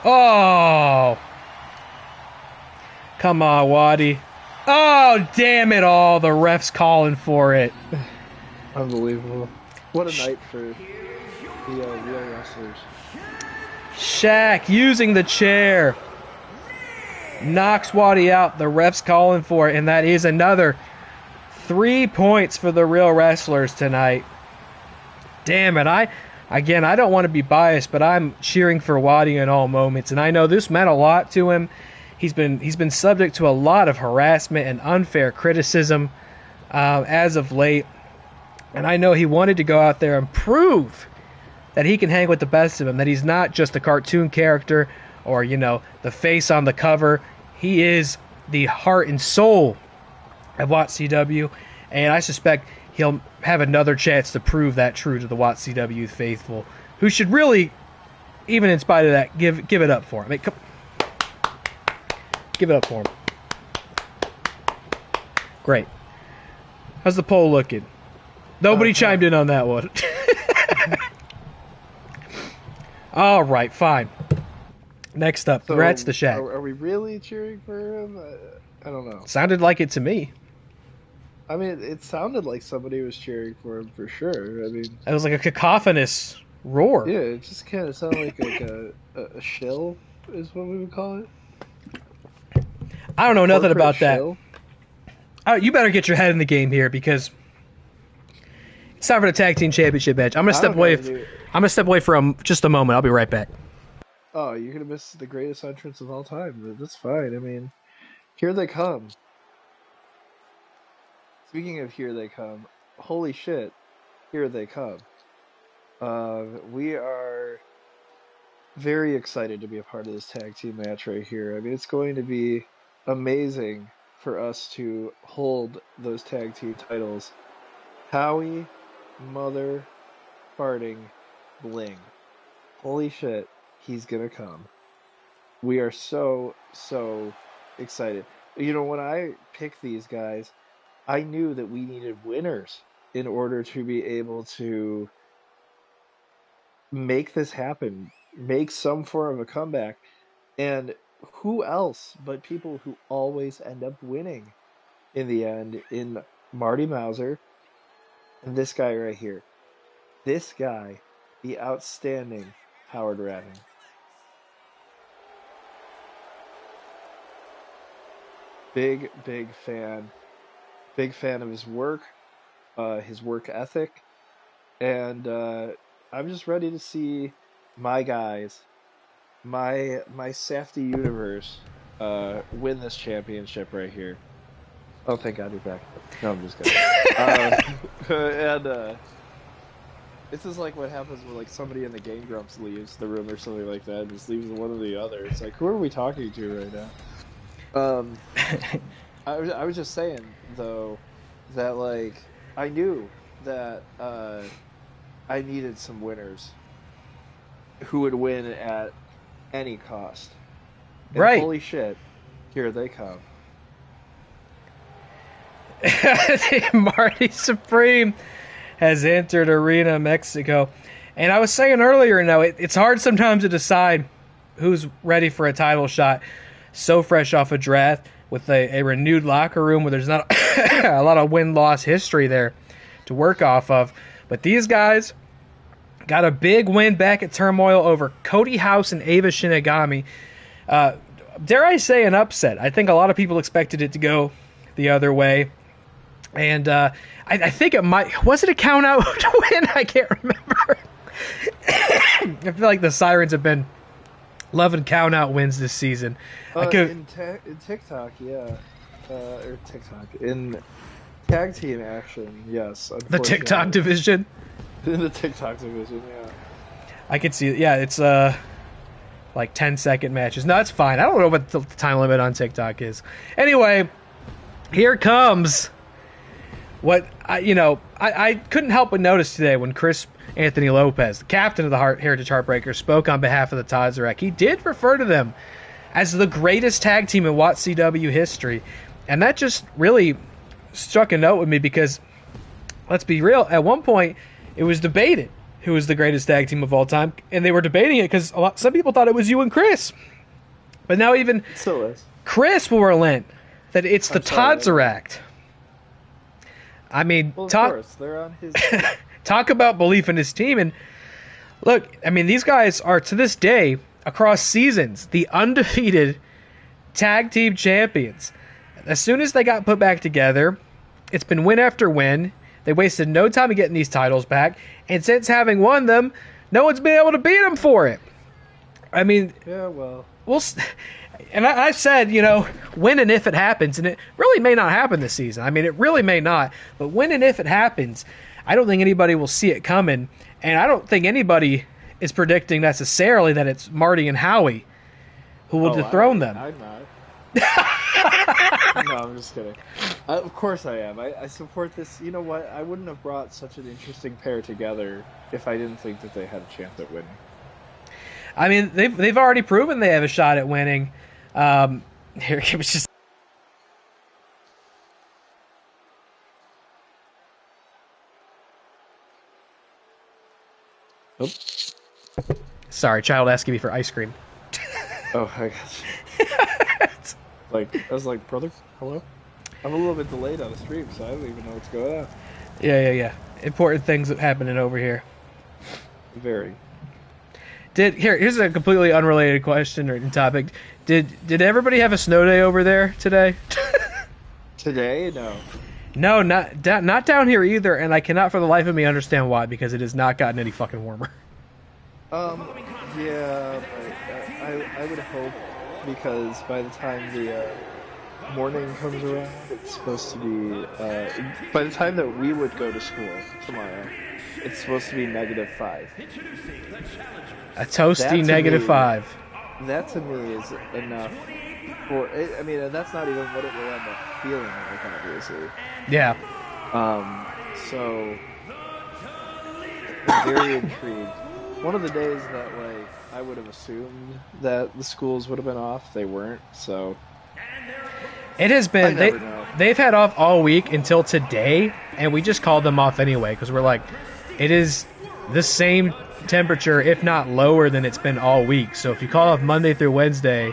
Oh. Come on, Waddy. Oh, damn it all. The ref's calling for it. Unbelievable. What a night for the real wrestlers. Shaq using the chair. Knocks Waddy out. The ref's calling for it. And that is another 3 points for the real wrestlers tonight. Damn it. I don't want to be biased, but I'm cheering for Waddy in all moments. And I know this meant a lot to him. He's been subject to a lot of harassment and unfair criticism as of late. And I know he wanted to go out there and prove that he can hang with the best of them, that he's not just a cartoon character or, the face on the cover. He is the heart and soul of WATCW, and I suspect he'll have another chance to prove that true to the WATCW faithful, who should really, even in spite of that, give it up for him. Give it up for him. Great. How's the poll looking? Nobody chimed in on that one. All right, fine. Next up, Threats to Shaq. Are we really cheering for him? I don't know. Sounded like it to me. I mean, it sounded like somebody was cheering for him for sure. I mean, it was like a cacophonous roar. Yeah, it just kind of sounded like a shill is what we would call it. I don't know nothing about shill. That. You better get your head in the game here because it's time for the tag team championship match. I'm gonna step away for just a moment. I'll be right back. Oh, you're gonna miss the greatest entrance of all time. That's fine. I mean, here they come. Speaking of here they come, holy shit, here they come. We are very excited to be a part of this tag team match right here. I mean, it's going to be amazing for us to hold those tag team titles. Howie, mother, farting, bling. Holy shit, he's gonna come. We are so excited. When I picked these guys, I knew that we needed winners in order to be able to make this happen, make some form of a comeback. And who else but people who always end up winning in the end in Marty Mauser and this guy right here. This guy, the outstanding Howard Raven. Big fan. Big fan of his work ethic, and I'm just ready to see my guys, my Safety universe, win this championship right here. Oh, thank God you're back. No, I'm just kidding. This is like what happens when like somebody in the Game Grumps leaves the room or something like that, and just leaves one or the other. It's like, who are we talking to right now? I was just saying though that like I knew that I needed some winners who would win at any cost. And right. Holy shit, here they come. Marty Supreme has entered Arena Mexico. And I was saying earlier, it's hard sometimes to decide who's ready for a title shot so fresh off a draft with a renewed locker room where there's not a lot of win-loss history there to work off of. But these guys got a big win back at Turmoil over Cody House and Ava Shinigami. Dare I say an upset? I think a lot of people expected it to go the other way. And I think it might... Was it a count-out win? I can't remember. I feel like the Sirens have been loving count-out wins this season. In TikTok, yeah. or TikTok. In tag team action, yes. The TikTok division? In the TikTok division, yeah. I could see, yeah, it's like 10-second matches. No, it's fine. I don't know what the time limit on TikTok is. Anyway, here comes what, I couldn't help but notice today when Chris Anthony Lopez, the captain of the Heritage Heartbreakers, spoke on behalf of the Todzarek. He did refer to them as the greatest tag team in WATCW history. And that just really struck a note with me because, let's be real, at one point it was debated who was the greatest tag team of all time, and they were debating it because some people thought it was you and Chris. But now even Chris will relent that it's the Todzarek. I mean, well, of course, they're on his talk about belief in his team. And look, I mean, these guys are, to this day, across seasons, the undefeated tag team champions. As soon as they got put back together, it's been win after win. They wasted no time in getting these titles back. And since having won them, no one's been able to beat them for it. I mean, yeah, well. And I said, when and if it happens, and it really may not happen this season. I mean, it really may not. But when and if it happens, I don't think anybody will see it coming. And I don't think anybody is predicting necessarily that it's Marty and Howie who will dethrone them. I'm not. No, I'm just kidding. Of course I am. I support this. You know what? I wouldn't have brought such an interesting pair together if I didn't think that they had a chance at winning. I mean, they've already proven they have a shot at winning. Here it was just. Oops. Sorry, child asking me for ice cream. Oh, I got you. I was like, brother, hello? I'm a little bit delayed on the stream, so I don't even know what's going on. Yeah. Important things happening over here. Very. Here's a completely unrelated question or topic. Did everybody have a snow day over there today? Today? No. No, not down here either, and I cannot for the life of me understand why, because it has not gotten any fucking warmer. Yeah, but I would hope, because by the time the morning comes around, it's supposed to be, by the time that we would go to school tomorrow, it's supposed to be -5. A toasty -5. That to me is enough for, I mean, that's not even what it will end up feeling like, obviously. Yeah. So, I'm very intrigued. One of the days that, I would have assumed that the schools would have been off, they weren't, so. It has been, they've had off all week until today, and we just called them off anyway, because we're like, it is the same temperature, if not lower than it's been all week. So if you call off Monday through Wednesday,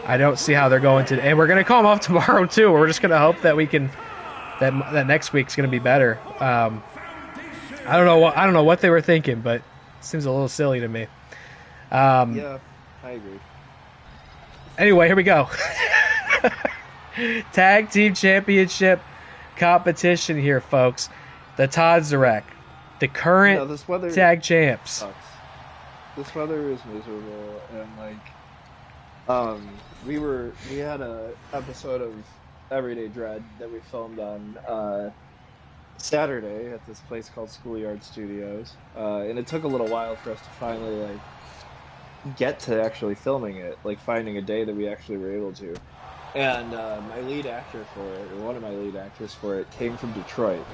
I don't see how they're going to, and we're going to call them off tomorrow too. We're just going to hope that we can, that next week's going to be better. I don't know what they were thinking, but it seems a little silly to me. Yeah, I agree. Anyway, here we go. Tag Team Championship competition here, folks. The Todzarek, the current tag champs. Sucks. This weather is miserable, and we had a episode of Everyday Dread that we filmed on Saturday at this place called Schoolyard Studios, and it took a little while for us to finally get to actually filming it, finding a day that we actually were able to. And my lead actor for it, or one of my lead actors for it, came from Detroit.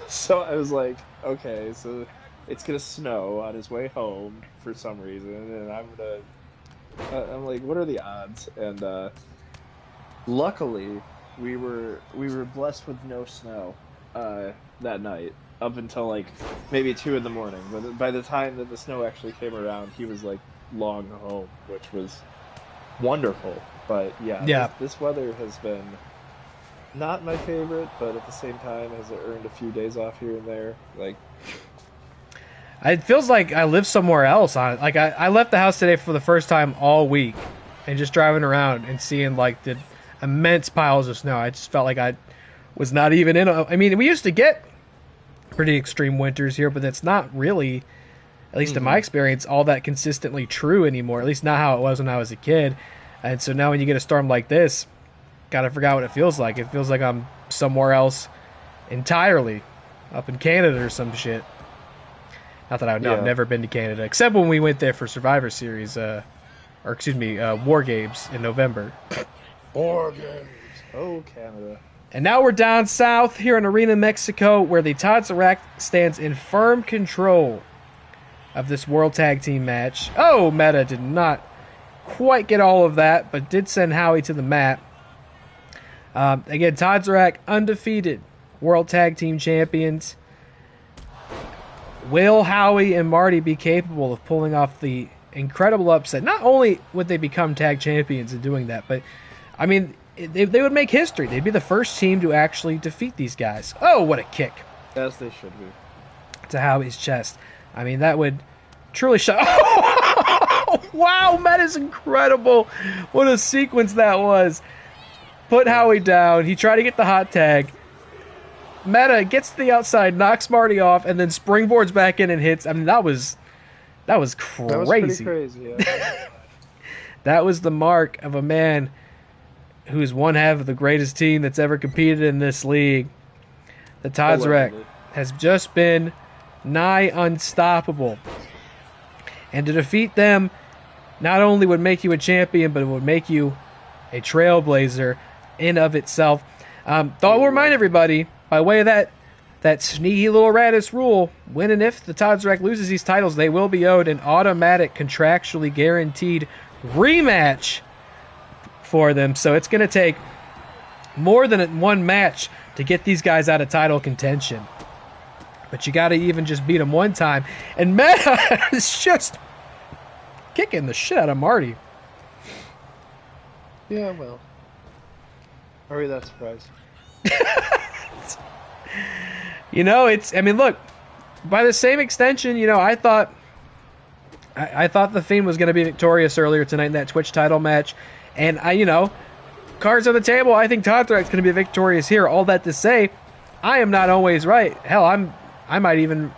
So I was like, okay, so it's gonna snow on his way home for some reason, and I'm like, what are the odds? And luckily, we were blessed with no snow that night up until maybe 2 in the morning. But by the time that the snow actually came around, he was long home, which was wonderful. But yeah. This weather has been not my favorite, but at the same time has earned a few days off here and there. It feels like I live somewhere else. I left the house today for the first time all week, and just driving around and seeing the immense piles of snow. I just felt like I was not even in. I mean, we used to get pretty extreme winters here, but that's not really, at least in my experience, all that consistently true anymore. At least not how it was when I was a kid. And so now when you get a storm like this, Gotta forget what it feels like. It feels like I'm somewhere else entirely, up in Canada or some shit. Not that I've never been to Canada, except when we went there for Survivor Series, War Games in November. War Games. Oh, Canada. And now we're down south here in Arena, Mexico, where the Metarract stands in firm control of this World Tag Team match. Oh, Meta did not quite get all of that, but did send Howie to the mat. Again, Metarract undefeated World Tag Team Champions. Will Howie and Marty be capable of pulling off the incredible upset? Not only would they become tag champions in doing that, but, I mean, they would make history. They'd be the first team to actually defeat these guys. Oh, what a kick. As they should be. To Howie's chest. I mean, that would truly show. Oh, wow, that is incredible. What a sequence that was. Put Howie down. He tried to get the hot tag. Meta gets to the outside, knocks Marty off, and then springboards back in and hits. I mean, that was crazy. That was pretty crazy, yeah. That was the mark of a man who's one half of the greatest team that's ever competed in this league. The Metarract has just been nigh unstoppable. And to defeat them not only would make you a champion, but it would make you a trailblazer in of itself. Though I will remind everybody, by way of that sneaky little Radis rule, when and if the Metarract loses these titles, they will be owed an automatic, contractually guaranteed rematch for them. So it's going to take more than one match to get these guys out of title contention. But you got to even just beat them one time. And Meta is just kicking the shit out of Marty. Yeah, well. Are we that surprised? You know, look, by the same extension, you know, I thought the Fiend was going to be victorious earlier tonight in that Twitch title match. And, cards on the table, I think Metarract's going to be victorious here. All that to say, I am not always right. Hell, I might even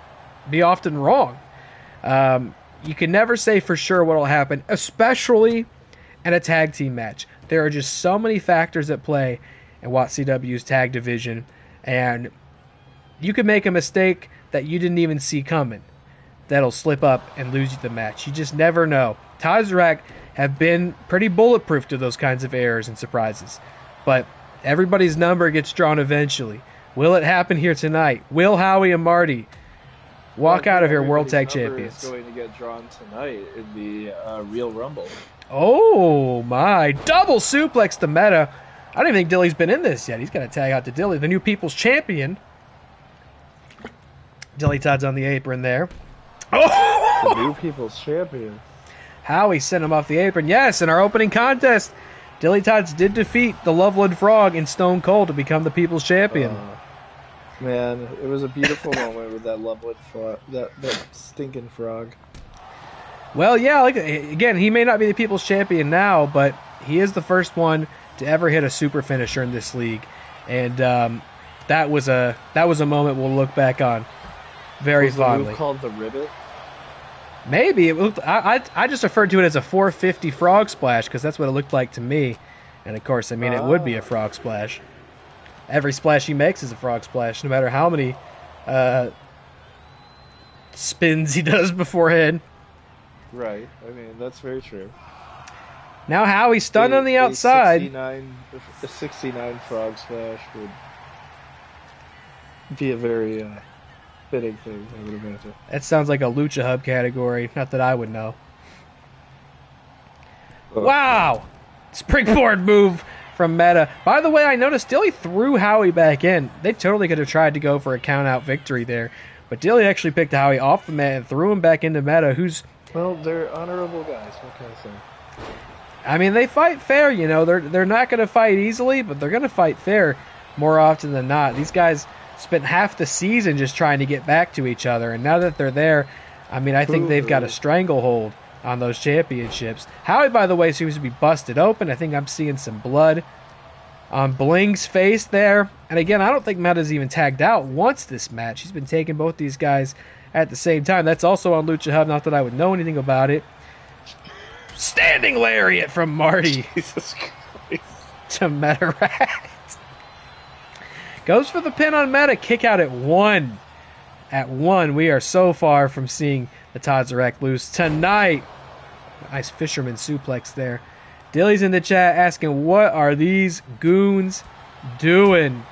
be often wrong. You can never say for sure what will happen, especially in a tag team match. There are just so many factors at play in WATCW's tag division, and you could make a mistake that you didn't even see coming that'll slip up and lose you the match. You just never know. Metarract have been pretty bulletproof to those kinds of errors and surprises, but everybody's number gets drawn eventually. Will it happen here tonight? Will Howie and Marty walk out of here World Tag Champions? Is going to get drawn tonight in the Real Rumble. Oh my! Double suplex to Meta. I don't even think Dilly's been in this yet. He's got to tag out to Dilly, the new People's Champion. DillyTodds on the apron there. Oh! The new People's Champion. Howie sent him off the apron. Yes, in our opening contest, DillyTodds did defeat the Loveland Frog and Stone Cold to become the People's Champion. Man, it was a beautiful moment with that Loveland Frog, that stinking frog. Well, yeah, again, he may not be the People's Champion now, but he is the first one to ever hit a super finisher in this league. And that was a moment we'll look back on very fondly. Was the move called the Ribbit? Maybe. It looked, I just referred to it as a 450 frog splash because that's what it looked like to me. And, of course, it would be a frog splash. Every splash he makes is a frog splash, no matter how many spins he does beforehand. Right. I mean, that's very true. Now Howie's stunned on the outside. A 69 frog splash would be a very fitting thing, I would imagine. That sounds like a Lucha Hub category. Not that I would know. Wow! Springboard move from Meta. By the way, I noticed Dilly threw Howie back in. They totally could have tried to go for a count-out victory there. But Dilly actually picked Howie off the mat and threw him back into Meta, who's... Well, they're honorable guys. What can I say? I mean, they fight fair, you know. They're not going to fight easily, but they're going to fight fair more often than not. These guys spent half the season just trying to get back to each other, and now that they're there, I mean, I think they've got a stranglehold on those championships. Howie, by the way, seems to be busted open. I think I'm seeing some blood on Bling's face there. And again, I don't think Meta's even tagged out once this match. He's been taking both these guys at the same time. That's also on Lucha Hub, not that I would know anything about it. Standing lariat from Marty. Jesus Christ. to Metarract. Goes for the pin on Meta. Kick out at 1. At 1, we are so far from seeing the Todd's lose tonight. Nice fisherman suplex there. Dilly's in the chat asking, what are these goons doing?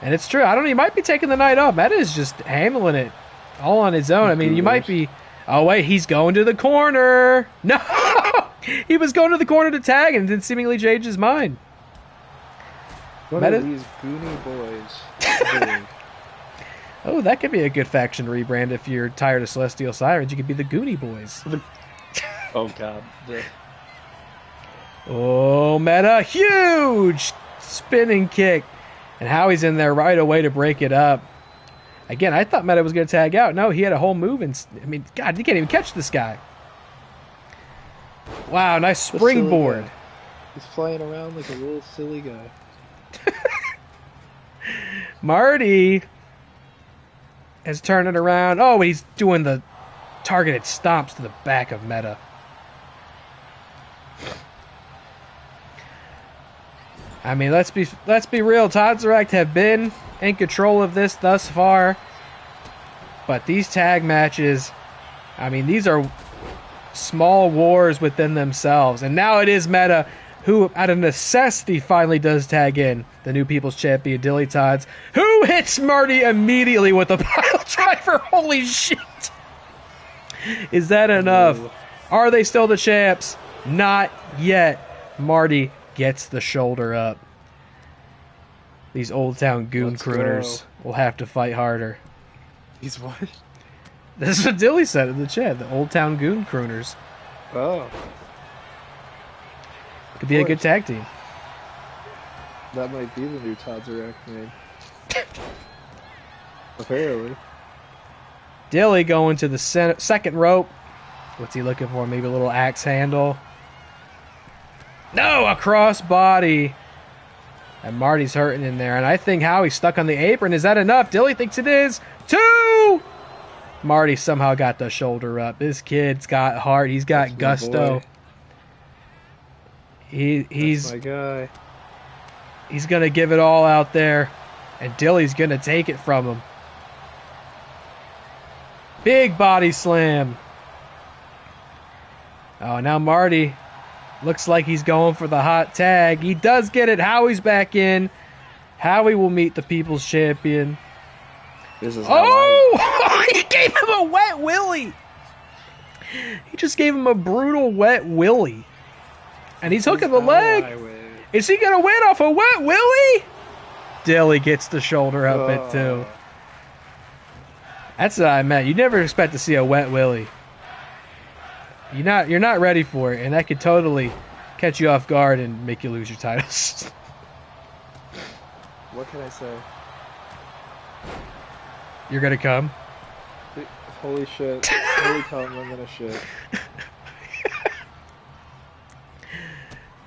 And it's true. I don't know. He might be taking the night off. Meta is just handling it all on his own. I mean, you might be... Oh, wait. He's going to the corner. No! He was going to the corner to tag and then seemingly changed his mind. What are these goony boys doing? Oh, that could be a good faction rebrand if you're tired of Celestial Sirens. You could be the Goonie Boys. Oh, God. Oh, Meta. Huge spinning kick. And Howie's in there right away to break it up. Again, I thought Meta was going to tag out. No, he had a whole move. I mean, God, you can't even catch this guy. Wow, nice springboard. He's flying around like a little silly guy. Marty has turned it around. Oh, he's doing the targeted stomps to the back of Meta. I mean, let's be real. Todd's have been in control of this thus far, but these tag matches, I mean, these are small wars within themselves. And now it is Meta who, out of necessity, finally does tag in the new People's Champion, DillyTodds, who hits Marty immediately with a pile driver. Holy shit! Is that enough? Ooh. Are they still the champs? Not yet. Marty gets the shoulder up. These Old Town Goon crooners will have to fight harder. He's what? This is what Dilly said in the chat. The Old Town Goon crooners. Oh. Could be a good tag team. That might be the new Todd's name. Apparently. Dilly going to the second rope. What's he looking for? Maybe a little axe handle. No, a crossbody. And Marty's hurting in there. And I think Howie's stuck on the apron. Is that enough? Dilly thinks it is. 2! Marty somehow got the shoulder up. This kid's got heart. He's got gusto. He's my guy. He's going to give it all out there. And Dilly's going to take it from him. Big body slam. Oh, now Marty looks like he's going for the hot tag. He does get it. Howie's back in. Howie will meet the People's Champion. This is he gave him a wet willy. He just gave him a brutal wet willy. And he's hooking the leg. Is he going to win off a wet willy? Dilly gets the shoulder up at 2. That's what I meant. You never expect to see a wet willy. You're not ready for it, and that could totally catch you off guard and make you lose your titles. What can I say? You're gonna come? Holy shit. Holy come, I'm gonna shit.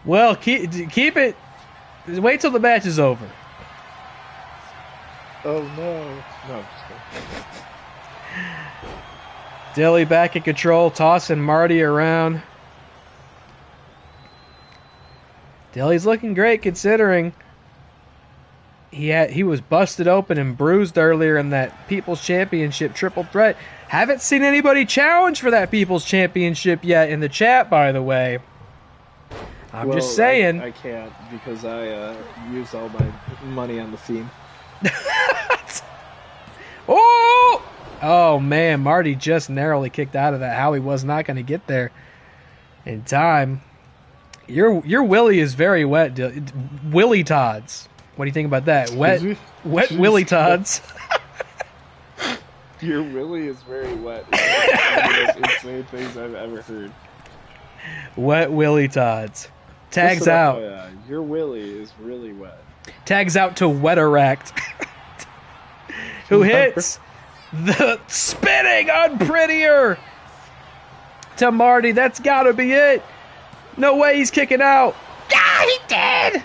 Well, keep it. Wait till the match is over. Oh no. No, I'm just kidding. Dilly back in control, tossing Marty around. Dilly's looking great considering he was busted open and bruised earlier in that People's Championship triple threat. Haven't seen anybody challenge for that People's Championship yet in the chat, by the way. I'm just saying. I can't because I used all my money on the theme. Oh! Oh, man. Marty just narrowly kicked out of that. Howie was not going to get there in time. Your willy is very wet. WillyTodds. What do you think about that? Wet WillyTodds. Your willy is very wet. It's one of the most insane things I've ever heard. Wet WillyTodds. Tags out. Your willy is really wet. Tags out to Metarract. Who hits the spinning unprettier to Marty. That's got to be it. No way he's kicking out. Yeah, he did.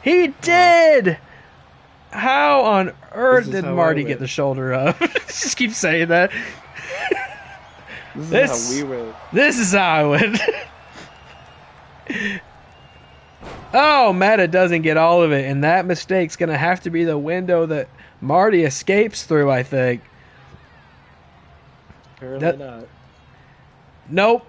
He did. How on earth did Marty get the shoulder up? Just keep saying that. This is how we win. This is how I win. Oh, Meta doesn't get all of it, and that mistake's going to have to be the window that Marty escapes through, I think. Apparently not. Nope.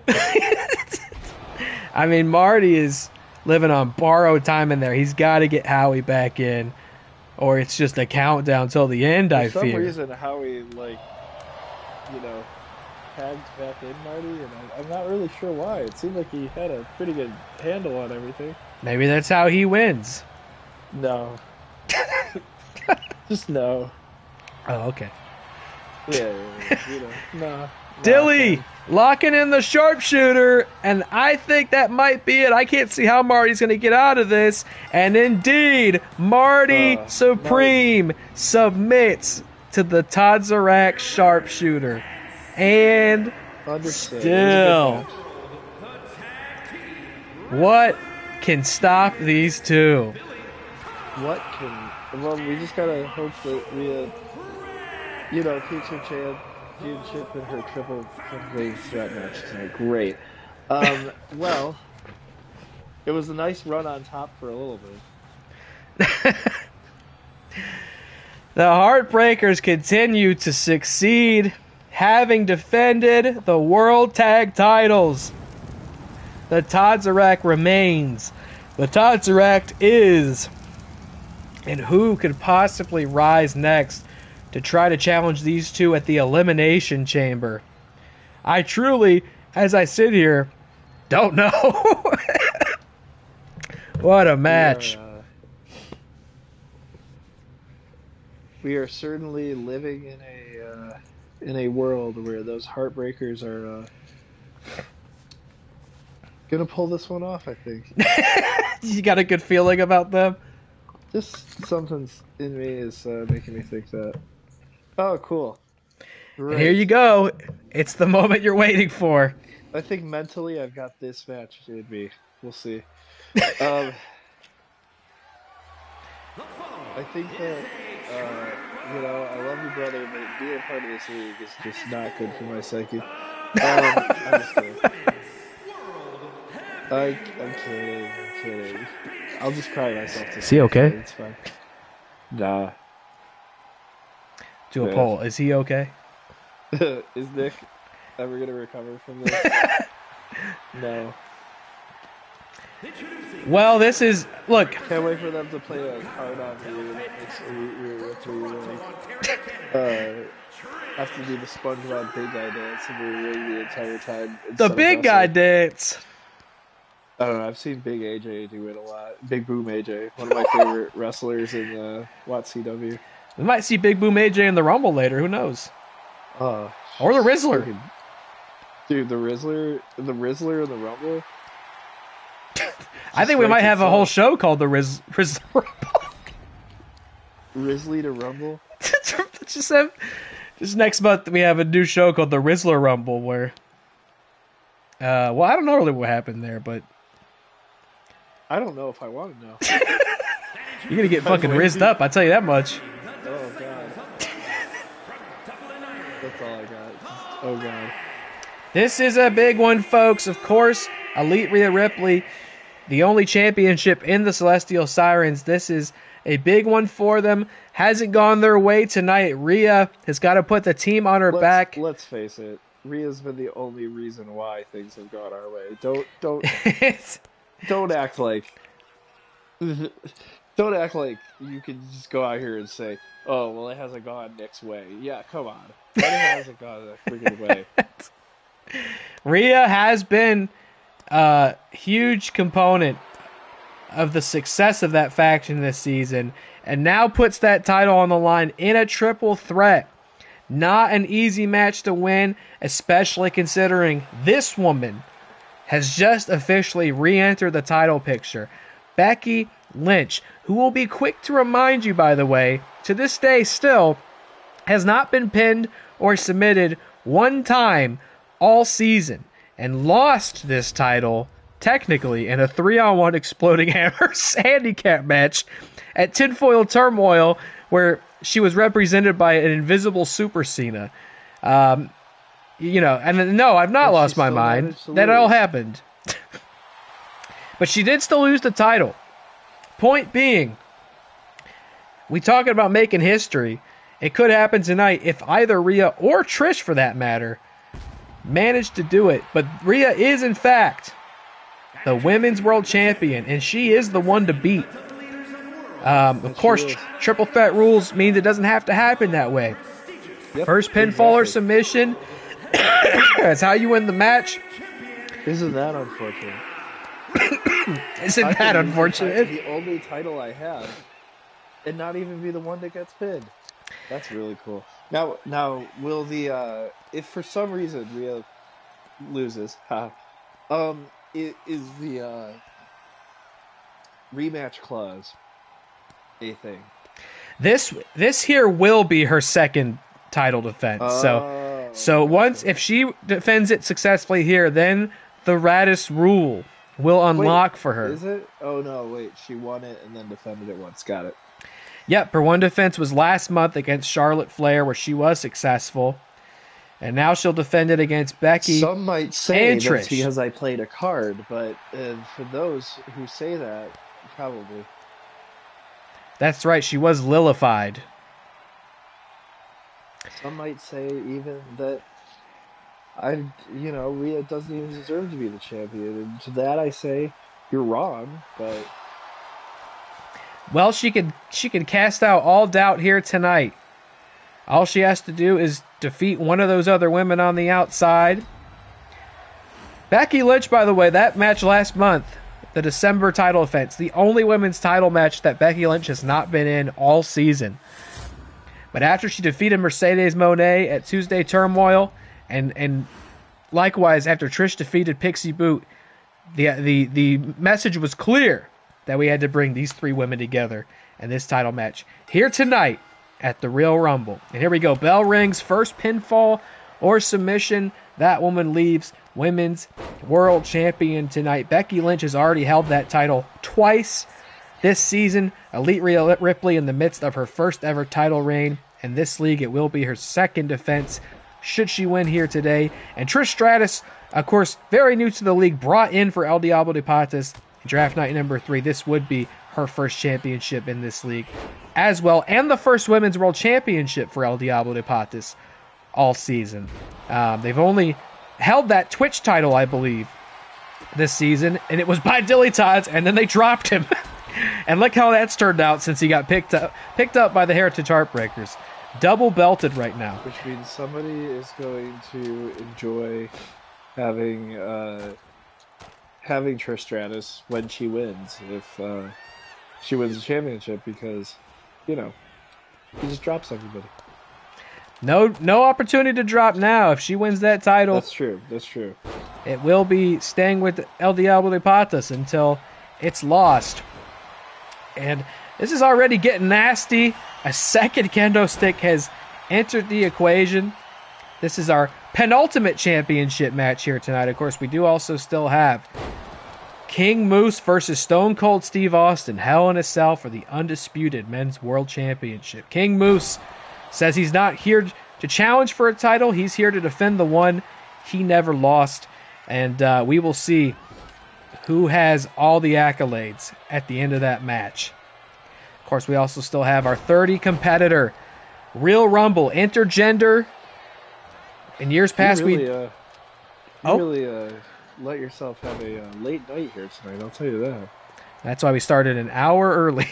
I mean, Marty is living on borrowed time in there. He's got to get Howie back in, or it's just a countdown till the end, I fear. For some reason, Howie, tagged back in Marty, and I'm not really sure why. It seemed like he had a pretty good handle on everything. Maybe that's how he wins. No. Just no. Oh, okay. Yeah. No. Dilly locking in the sharpshooter, and I think that might be it. I can't see how Marty's going to get out of this. And indeed, Marty Supreme submits to the Metarract sharpshooter. And still, what can stop these two? Well, we just gotta hope that we, keeps her championship in her triple threat match tonight. Great. Well, it was a nice run on top for a little bit. The Heartbreakers continue to succeed, having defended the World Tag Titles. The Metarract remains. The Metarract is. And who could possibly rise next to try to challenge these two at the Elimination Chamber? I truly, as I sit here, don't know. What a match. We are certainly living in a world where those Heartbreakers are gonna pull this one off, I think. You got a good feeling about them? Just something in me is making me think that. Oh, cool. And here you go. It's the moment you're waiting for. I think mentally I've got this match in me. We'll see. I think that, I love you, brother, but being part of this league is just not good for my psyche. I'm just kidding. I'm kidding. I'll just cry myself to Is he okay? It's fine. Nah. Do a poll. Is he okay? Is Nick ever going to recover from this? No. Well, this is... Look. Can't wait for them to play a card on me that makes have to do the SpongeBob big guy dance and re-ring the entire time. The big guy dance! I don't know, I've seen Big AJ do it a lot. Big Boom AJ, one of my favorite wrestlers in WATCW. We might see Big Boom AJ in the Rumble later, who knows? Or the Rizzler. Dude, the Rizzler in the Rumble? I think we might have a whole show called the Rizzler Rumble. Rizzly to Rumble? Just next month we have a new show called the Rizzler Rumble where... I don't know really what happened there, but... I don't know if I want to know. You're gonna get fucking rizzed up, I'll tell you that much. Oh, God. That's all I got. Oh, God. This is a big one, folks. Of course, Elite Rhea Ripley, the only championship in the Celestial Sirens. This is a big one for them. Hasn't gone their way tonight. Rhea has got to put the team on her back. Let's face it. Rhea's been the only reason why things have gone our way. Don't act like you can just go out here and say, "Oh, well, it hasn't gone Nick's way." Yeah, come on, it hasn't gone that freaking way. Rhea has been a huge component of the success of that faction this season, and now puts that title on the line in a triple threat. Not an easy match to win, especially considering this woman has just officially re-entered the title picture. Becky Lynch, who will be quick to remind you, by the way, to this day still, has not been pinned or submitted one time all season, and lost this title, technically, in a 3-on-1 Exploding Hammers handicap match at Tinfoil Turmoil, where she was represented by an invisible Super Cena. And no, I've not lost my mind. That all happened. But she did still lose the title. point being, we talking about making history. It could happen tonight if either Rhea or Trish, for that matter, managed to do it. But Rhea is, in fact, the Women's World Champion, and she is the one to beat. Of course, triple threat rules means it doesn't have to happen that way. Yep, First pinfall or submission. That's how you win the match. Isn't that unfortunate? Isn't that unfortunate? The only title I have, and not even be the one that gets pinned. That's really cool. Now, will the if for some reason Rhea loses, is the rematch clause a thing? This here will be her second title defense. So once if she defends it successfully here, then the Radis rule will unlock for her. Is it? Oh no, wait. She won it and then defended it once. Got it. Yep, her one defense was last month against Charlotte Flair, where she was successful. And now she'll defend it against Becky. Some might say and that's Trish. because I played a card, but for those who say that, probably. That's right, she was lilified. Some might say even that Rhea doesn't even deserve to be the champion. And to that I say, you're wrong, but... Well, she can cast out all doubt here tonight. All she has to do is defeat one of those other women on the outside. Becky Lynch, by the way, that match last month, the December title defense, the only women's title match that Becky Lynch has not been in all season. But after she defeated Mercedes Moné at Tuesday Turmoil, and likewise after Trish defeated Pixie Boot, the message was clear that we had to bring these three women together in this title match here tonight at the Real Rumble. And here we go. Bell rings, first pinfall or submission. That woman leaves Women's World Champion tonight. Becky Lynch has already held that title twice this season. Elite Rhea Ripley in the midst of her first ever title reign. In this league, it will be her second defense should she win here today. And Trish Stratus, of course, very new to the league, brought in for El Diablo de Patas. Draft night number 3. This would be her first championship in this league as well, and the first Women's World Championship for El Diablo de Patas all season. They've only held that Twitch title, I believe, this season, and it was by DillyTodds, and then they dropped him. And look how that's turned out since he got picked up by the Heritage Heartbreakers. Double belted right now. Which means somebody is going to enjoy having Trish Stratus when she wins, if she wins the championship, because, he just drops everybody. No opportunity to drop now. If she wins that title, That's true. it will be staying with El Diablo de Patas until it's lost. And this is already getting nasty. A second kendo stick has entered the equation. This is our penultimate championship match here tonight. Of course, we do also still have King Moose versus Stone Cold Steve Austin, Hell in a Cell for the Undisputed Men's World Championship. King Moose says he's not here to challenge for a title. He's here to defend the one he never lost. And we will see who has all the accolades at the end of that match. Of course, we also still have our 30 competitor Real Rumble intergender. In years past, you really let yourself have a late night here tonight, I'll tell you that. That's why we started an hour early.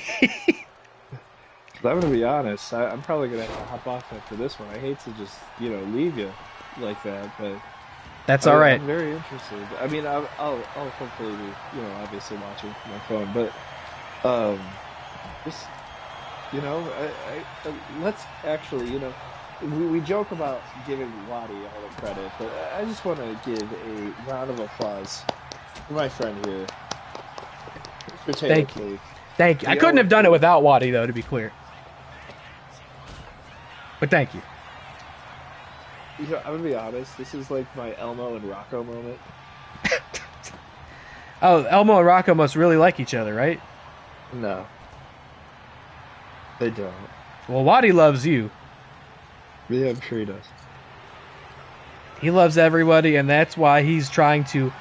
I'm going to be honest, I'm probably going to have to hop off after this one. I hate to just, leave you like that, but... That's all right. I'm very interested. I mean, I'll hopefully be, obviously watching my phone, but, just, let's actually, we joke about giving Waddy all the credit, but I just want to give a round of applause for my friend here. Thank you. I couldn't have done it without Waddy, though, to be clear. But thank you. I'm going to be honest, this is like my Elmo and Rocco moment. Oh, Elmo and Rocco must really like each other, right? No. They don't. Well, Waddy loves you. Yeah, I'm sure he does. He loves everybody, and that's why he's trying to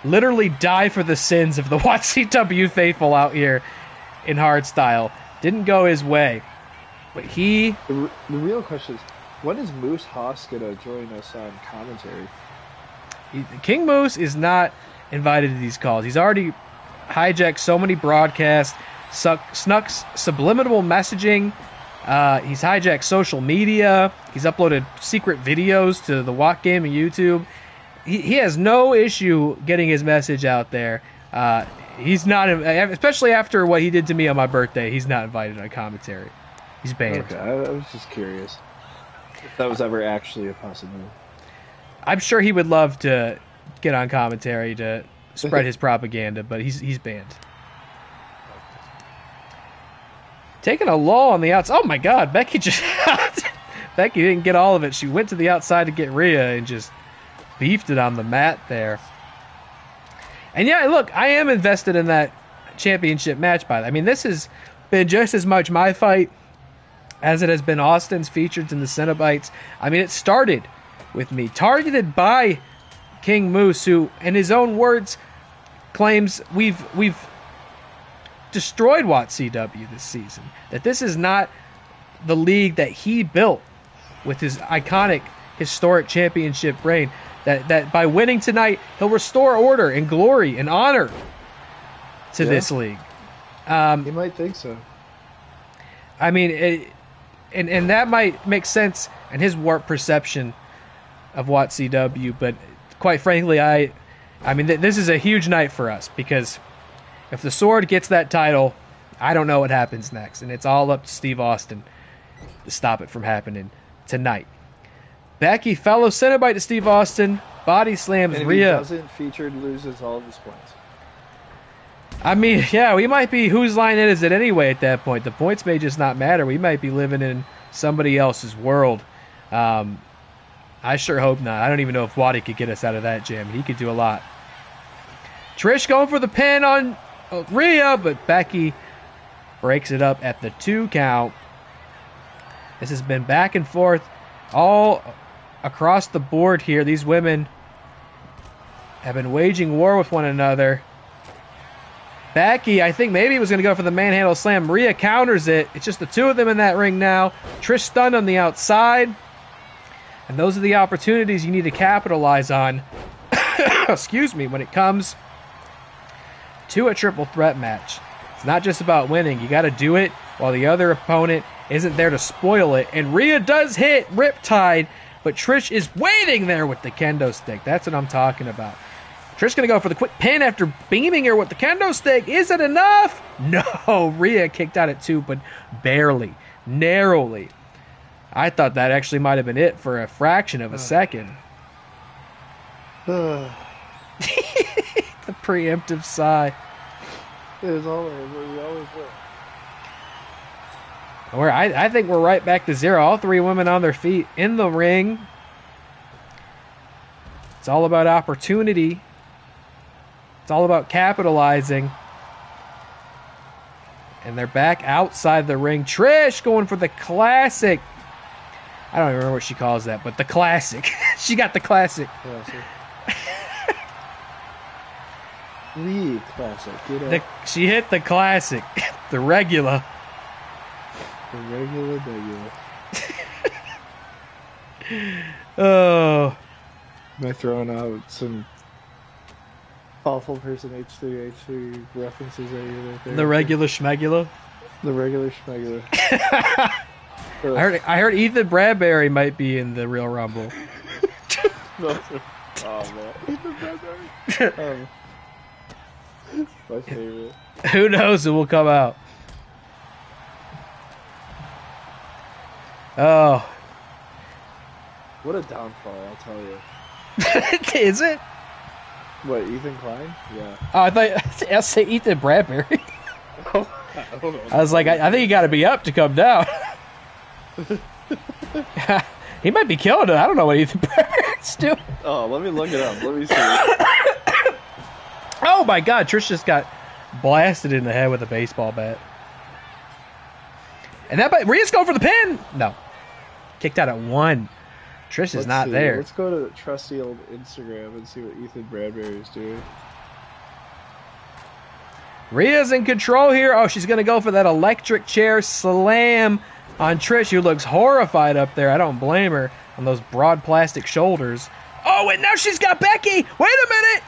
literally die for the sins of the WATCW faithful out here in hardstyle. Didn't go his way. But The real question is, when is Moose Haas going to join us on commentary? King Moose is not invited to these calls. He's already hijacked so many broadcasts, snuck subliminal messaging. He's hijacked social media. He's uploaded secret videos to the WATCW Game and YouTube. He has no issue getting his message out there. He's not, especially after what he did to me on my birthday, he's not invited on commentary. He's banned. Okay, I was just curious if that was ever actually a possibility. I'm sure he would love to get on commentary to spread his propaganda, but he's banned. Taking a lull on the outside. Oh my God, Becky Becky didn't get all of it. She went to the outside to get Rhea and just beefed it on the mat there. And yeah, look, I am invested in that championship match. I mean, this has been just as much my fight as it has been Austin's, Featured's, and the Cenobites. I mean, it started with me, targeted by King Moose, who, in his own words, claims we've destroyed WATCW this season. That this is not the league that he built with his iconic, historic championship reign. That by winning tonight, he'll restore order and glory and honor to this league. You might think so. I mean, and that might make sense in his warped perception of WATCW, but quite frankly, I mean, this is a huge night for us, because if the Sword gets that title, I don't know what happens next, and it's all up to Steve Austin to stop it from happening tonight. Becky, fellow Cenobite to Steve Austin, body slams and if Rhea. he doesn't, Featured loses all of his points. I mean, yeah, we might be, whose line is it anyway at that point? The points may just not matter. We might be living in somebody else's world. I sure hope not. I don't even know if Waddy could get us out of that jam. He could do a lot. Trish going for the pin on Rhea, but Becky breaks it up at the 2 count. This has been back and forth all across the board here. These women have been waging war with one another. Becky, I think maybe was going to go for the manhandle slam. Rhea counters it. It's just the two of them in that ring now. Trish stunned on the outside. And those are the opportunities you need to capitalize on, excuse me, when it comes to a triple threat match. It's not just about winning. You got to do it while the other opponent isn't there to spoil it. And Rhea does hit Riptide, but Trish is waiting there with the kendo stick. That's what I'm talking about. Trish going to go for the quick pin after beaming her with the kendo stick. Is it enough? No, Rhea kicked out at 2, but barely, narrowly. I thought that actually might have been it for a fraction of a second. The preemptive sigh. It was always, we always will. I think we're right back to 0. All 3 women on their feet in the ring. It's all about opportunity. It's all about capitalizing. And they're back outside the ring. Trish going for the classic. I don't even remember what she calls that, but the classic. She got the classic. The classic. You know? She hit the classic. The regular. The regular. Oh. Am I throwing out some awful person H3 references at you right there? The regular schmegula? The regular schmegula. I heard Ethan Bradbury might be in the Real Rumble. Oh man, Ethan Bradbury. My favorite. Who knows who will come out? Oh. What a downfall, I'll tell you. Is it? What, Ethan Klein? Yeah. Oh, I say Ethan Bradbury. I was like, I think you got to be up to come down. He might be killing it. I don't know what Ethan Bradbury's doing. Oh, let me look it up. Let me see. Oh my God, Trish just got blasted in the head with a baseball bat. And Rhea's going for the pin. No. Kicked out at 1. Trish is not there. Let's go to trusty old Instagram and see what Ethan Bradbury is doing. Rhea's in control here. Oh, she's going to go for that electric chair slam on Trish, who looks horrified up there. I don't blame her on those broad plastic shoulders. Oh, and now she's got Becky. Wait a minute.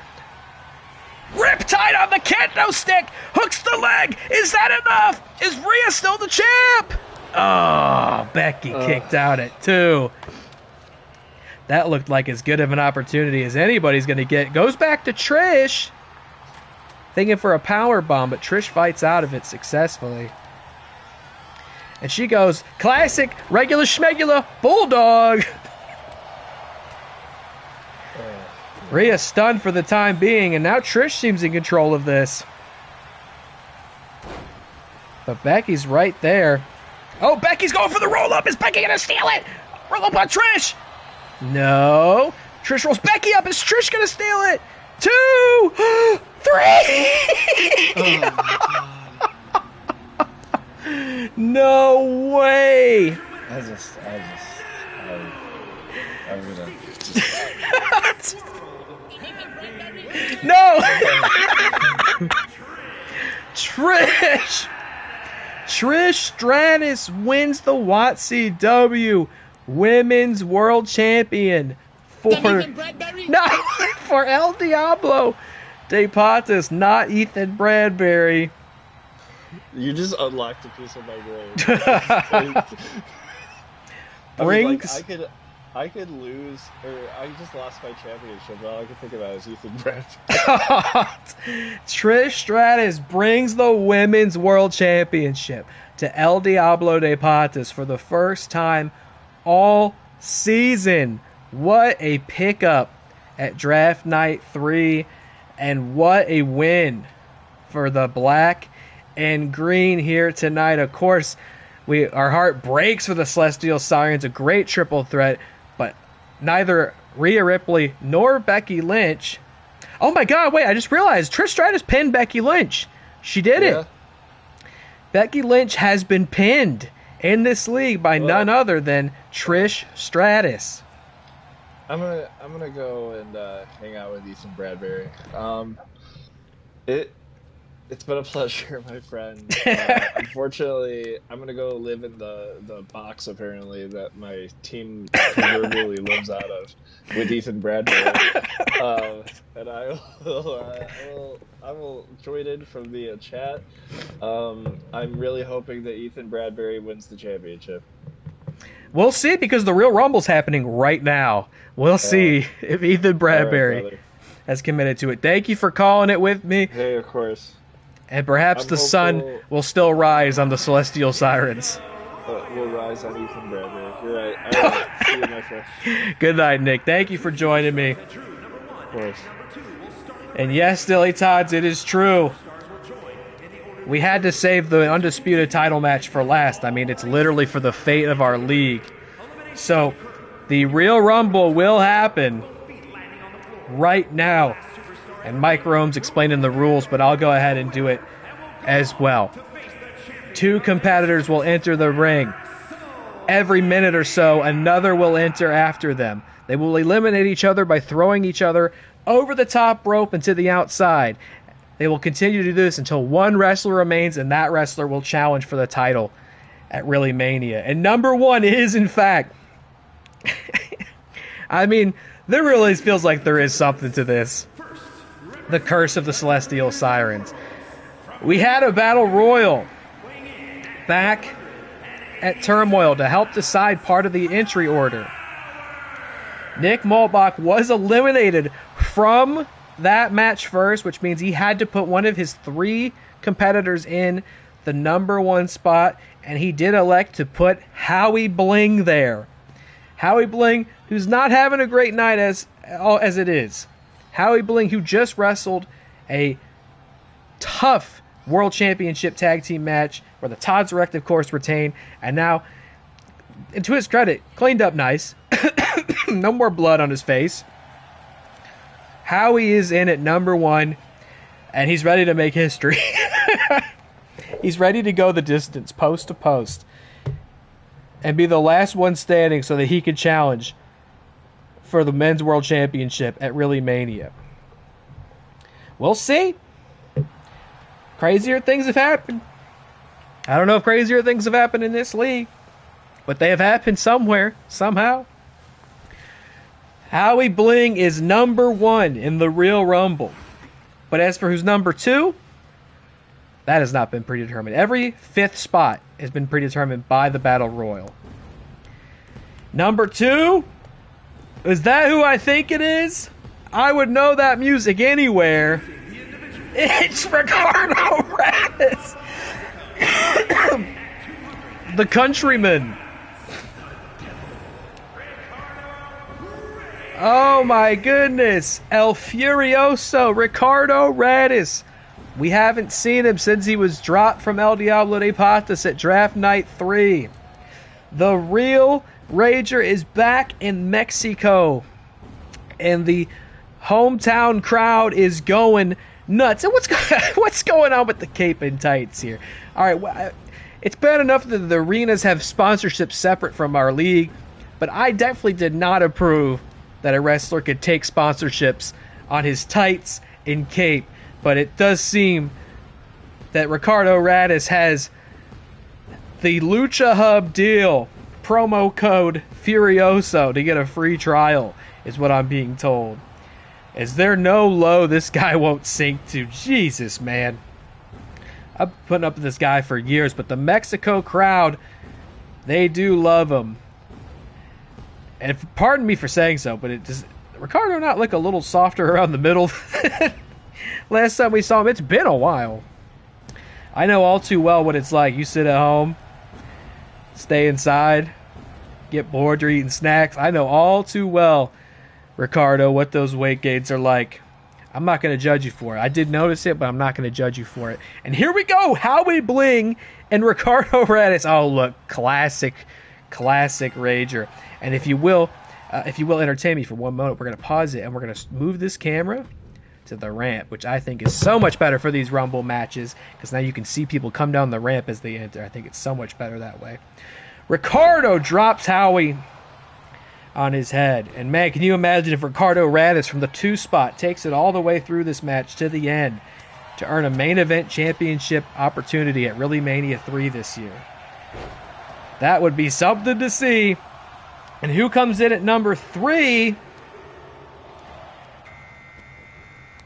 Riptide on the kendo stick. Hooks the leg. Is that enough? Is Rhea still the champ? Oh, Becky kicked out at 2. That looked like as good of an opportunity as anybody's going to get. Goes back to Trish. Thinking for a power bomb, but Trish fights out of it successfully. And she goes, classic, regular schmegula, bulldog. Rhea stunned for the time being, and now Trish seems in control of this. But Becky's right there. Oh, Becky's going for the roll-up. Is Becky going to steal it? Roll-up on Trish. No. Trish rolls Becky up. Is Trish going to steal it? 2, 3. No way. I'm gonna just... No. Trish Stratus wins the WATCW Women's World Champion for El Diablo de Patas, not Ethan Bradbury. You just unlocked a piece of my brain. I could lose, or I just lost my championship, but all I can think about is Ethan Bradbury. Trish Stratus brings the Women's World Championship to El Diablo de Patas for the first time all season. What a pickup at Draft Night 3, and what a win for the black and green here tonight. Of course, our heart breaks for the Celestial Sirens, a great triple threat, but neither Rhea Ripley nor Becky Lynch. Oh my God, wait, I just realized Trish Stratus pinned Becky Lynch. She did it. Becky Lynch has been pinned in this league by none other than Trish Stratus. I'm gonna go and hang out with Ethan Bradbury. It's been a pleasure, my friend. Unfortunately, I'm gonna go live in the box apparently that my team proverbially lives out of with Ethan Bradbury, and I will join in from the chat. I'm really hoping that Ethan Bradbury wins the championship. We'll see, because the Real Rumble's happening right now. We'll see if Ethan Bradbury has committed to it. Thank you for calling it with me. Hey, of course. And perhaps the sun will still rise on the Celestial Sirens. Will rise on Ethan Bradbury. You're right. All right. See you, my friend. Good night, Nick. Thank you for joining me. Of course. And yes, DillyTodds, it is true. We had to save the Undisputed title match for last. I mean, it's literally for the fate of our league. So, the Real Rumble will happen right now. And Mike Rome's explaining the rules, but I'll go ahead and do it as well. 2 competitors will enter the ring. Every minute or so, another will enter after them. They will eliminate each other by throwing each other over the top rope and to the outside. They will continue to do this until one wrestler remains, and that wrestler will challenge for the title at ReelyMania. And number 1 is, in fact... I mean, there really feels like there is something to this. The curse of the Celestial Sirens. We had a battle royal back at Turmoil to help decide part of the entry order. Nick Muhlbach was eliminated from that match first, which means he had to put one of his 3 competitors in the number 1 spot, and he did elect to put Howie Bling there. Howie Bling, who's not having a great night as it is. Howie Bling, who just wrestled a tough World Championship Tag Team match where the Todd's Direct, of course, retained, and now, and to his credit, cleaned up nice. No more blood on his face. Howie is in at number 1, and he's ready to make history. He's ready to go the distance, post to post, and be the last one standing so that he can challenge for the Men's World Championship at ReelyMania. We'll see. crazier things have happened. I don't know if crazier things have happened in this league, but they have happened somewhere, somehow. Howie Bling is number 1 in the Real Rumble. But as for who's number 2, that has not been predetermined. Every 5th spot has been predetermined by the Battle Royal. Number 2, is that who I think it is? I would know that music anywhere. It's Ricardo Radis, the countryman. Oh my goodness, El Furioso, Ricardo Radis. We haven't seen him since he was dropped from El Diablo de Patas at Draft Night 3. The Real Rager is back in Mexico, and the hometown crowd is going nuts. And what's going on with the cape and tights here? All right, well, it's bad enough that the arenas have sponsorships separate from our league, but I definitely did not approve that a wrestler could take sponsorships on his tights and cape. But it does seem that Ricardo Radis has the Lucha Hub deal, promo code Furioso, to get a free trial, is what I'm being told. Is there no low this guy won't sink to? Jesus, man. I've been putting up with this guy for years, but the Mexico crowd, they do love him. And pardon me for saying so, but does Ricardo not look a little softer around the middle? Last time we saw him, it's been a while. I know all too well what it's like. You sit at home, stay inside, get bored, you're eating snacks. I know all too well, Ricardo, what those weight gains are like. I'm not going to judge you for it. I did notice it, but I'm not going to judge you for it. And here we go, Howie Bling and Ricardo Radis. Oh, look, classic Rager. And if you will entertain me for one moment, we're going to pause it and we're going to move this camera to the ramp, which I think is so much better for these Rumble matches, because now you can see people come down the ramp as they enter. I think it's so much better that way. Ricardo drops Howie on his head. And man, can you imagine if Ricardo Radis from the 2 spot takes it all the way through this match to the end to earn a main event championship opportunity at ReelyMania 3 this year? That would be something to see. And who comes in at number 3?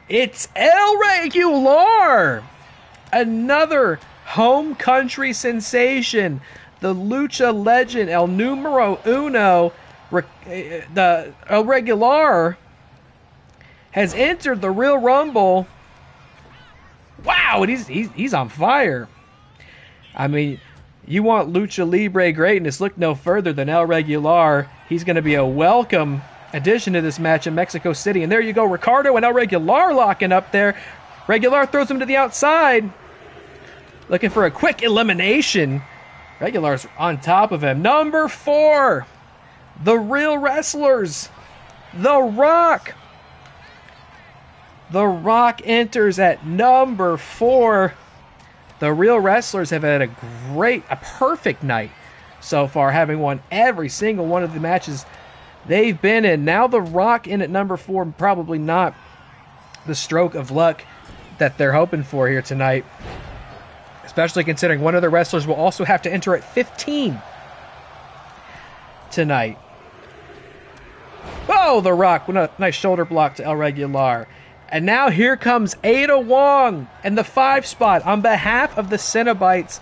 It's El Regular, another home country sensation. The Lucha legend, El Numero Uno, the El Regular, has entered the Real Rumble. Wow, and he's on fire. I mean, you want Lucha Libre greatness, look no further than El Regular. He's going to be a welcome addition to this match in Mexico City. And there you go, Ricardo and El Regular locking up there. Regular throws him to the outside, looking for a quick elimination. Regular's on top of him. Number 4, the Real Wrestlers, The Rock. The Rock enters at number 4. The Real Wrestlers have had a perfect night so far, having won every single one of the matches they've been in. Now The Rock in at number 4, probably not the stroke of luck that they're hoping for here tonight, especially considering one of the wrestlers will also have to enter at 15 tonight. Oh, The Rock with a nice shoulder block to El Regular. And now here comes Ada Wong and the 5 spot on behalf of the Cenobites.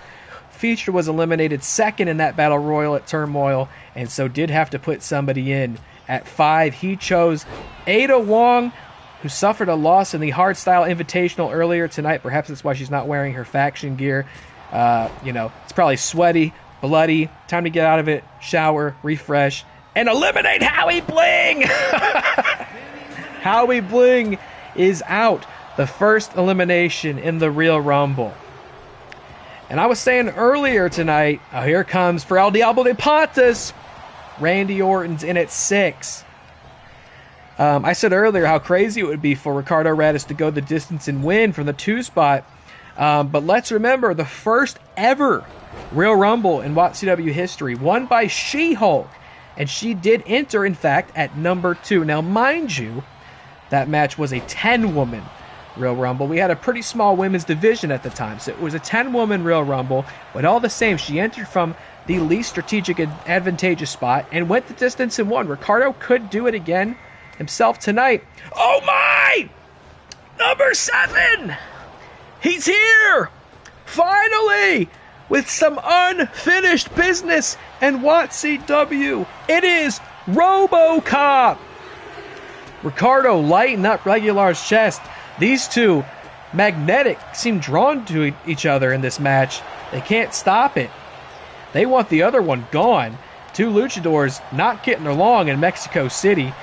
Featured was eliminated second in that battle royal at Turmoil, and so did have to put somebody in at 5. He chose Ada Wong, who suffered a loss in the Hardstyle Invitational earlier tonight. Perhaps that's why she's not wearing her faction gear. It's probably sweaty, bloody. Time to get out of it, shower, refresh, and eliminate Howie Bling! Howie Bling is out. The first elimination in the Real Rumble. And I was saying earlier tonight, here comes for El Diablo de Patas, Randy Orton's in at 6. I said earlier how crazy it would be for Ricardo Radis to go the distance and win from the 2 spot. But let's remember, the first ever Real Rumble in WATCW history, won by She-Hulk. And she did enter, in fact, at number 2. Now, mind you, that match was a 10-woman Real Rumble. We had a pretty small women's division at the time, so it was a 10-woman Real Rumble, but all the same, she entered from the least strategic and advantageous spot and went the distance and won. Ricardo could do it again himself tonight. Oh my! Number 7! He's here! Finally! With some unfinished business and WATCW. It is RoboCop! Ricardo lighting up Regular's chest. These two, magnetic, seem drawn to each other in this match. They can't stop it. They want the other one gone. Two luchadors not getting along in Mexico City.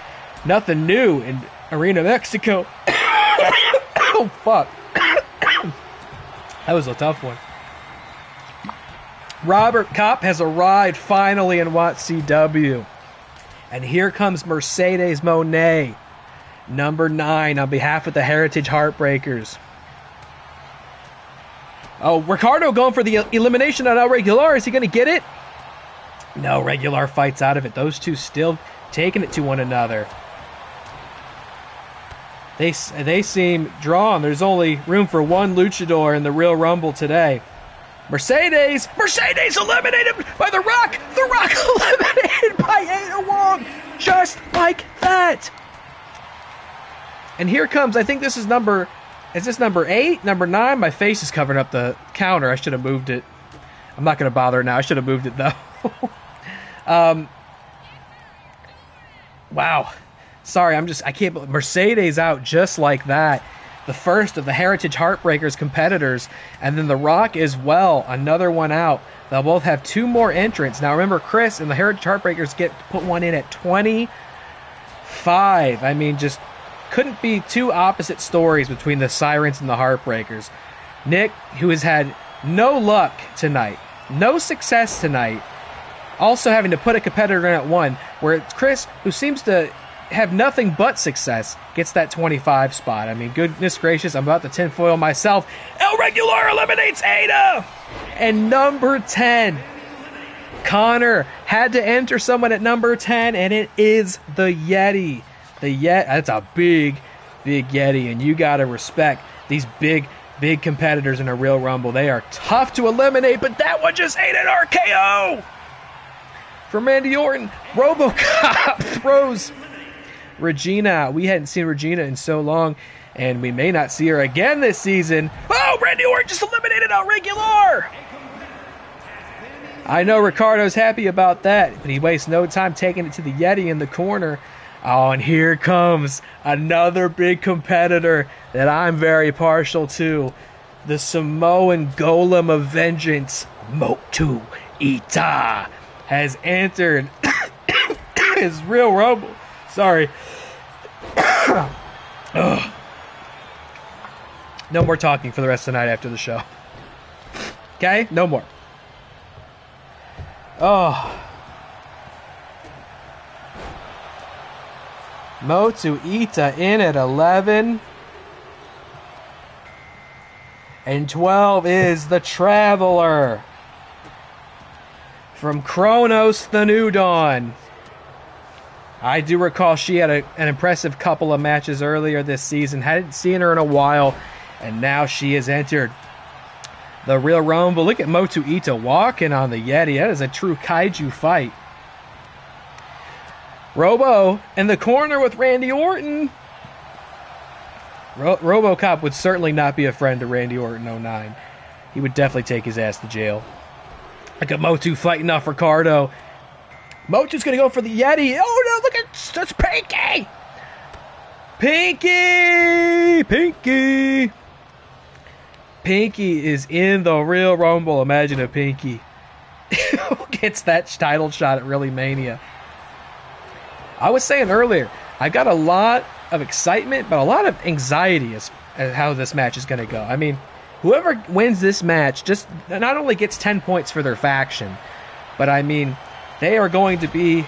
Nothing new in Arena Mexico. Oh, fuck. That was a tough one. Robert Kopp has arrived finally in WATCW. And here comes Mercedes Moné, number 9, on behalf of the Heritage Heartbreakers. Oh, Ricardo going for the elimination on El Regular. Is he going to get it? No, Regular fights out of it. Those two still taking it to one another. They seem drawn. There's only room for one luchador in the Real Rumble today. Mercedes eliminated by The Rock. The Rock eliminated by Ada Wong. Just like that. And here comes, I think this is number 8? Number 9? My face is covering up the counter. I should have moved it. I'm not going to bother now. I should have moved it, though. Wow. Sorry, I can't believe Mercedes out just like that. The first of the Heritage Heartbreakers competitors. And then The Rock as well. Another one out. They'll both have 2 more entrants. Now remember, Chris and the Heritage Heartbreakers get to put one in at 25. I mean, just couldn't be two opposite stories between the Sirens and the Heartbreakers. Nick, who has had no luck tonight, no success tonight, also having to put a competitor in at 1, where Chris, who seems to have nothing but success, gets that 25 spot. I mean, goodness gracious, I'm about to tinfoil myself. El Regular eliminates Ada! And number 10, Connor had to enter someone at number 10, and it is the Yeti. That's a big Yeti, and you gotta respect these big competitors in a Real Rumble. They are tough to eliminate, but that one just ate an RKO! From Randy Orton, RoboCop throws Regina. We hadn't seen Regina in so long, and we may not see her again this season. Oh, Randy Orton just eliminated El Regular! I know Ricardo's happy about that, but he wastes no time taking it to the Yeti in the corner. Oh, and here comes another big competitor that I'm very partial to. The Samoan Golem of Vengeance, Motu Ita, has entered his Real Rumble. Sorry. No more talking for the rest of the night after the show. Okay? No more. Oh. Motu Ita in at 11. And 12 is the Traveler. From Kronos the New Dawn. I do recall she had an impressive couple of matches earlier this season. Hadn't seen her in a while. And now she has entered the Real Rumble. Look at Motu Ita walking on the Yeti. That is a true kaiju fight. Robo in the corner with Randy Orton. RoboCop would certainly not be a friend to Randy Orton 09. He would definitely take his ass to jail. Look at Motu fighting off Ricardo. Motu's going to go for the Yeti. Oh, no, look at that's Pinky. Pinky is in the Real Rumble. Imagine a Pinky gets that title shot at ReelyMania. I was saying earlier, I got a lot of excitement, but a lot of anxiety as how this match is going to go. I mean, whoever wins this match just not only gets 10 points for their faction, but I mean, they are going to be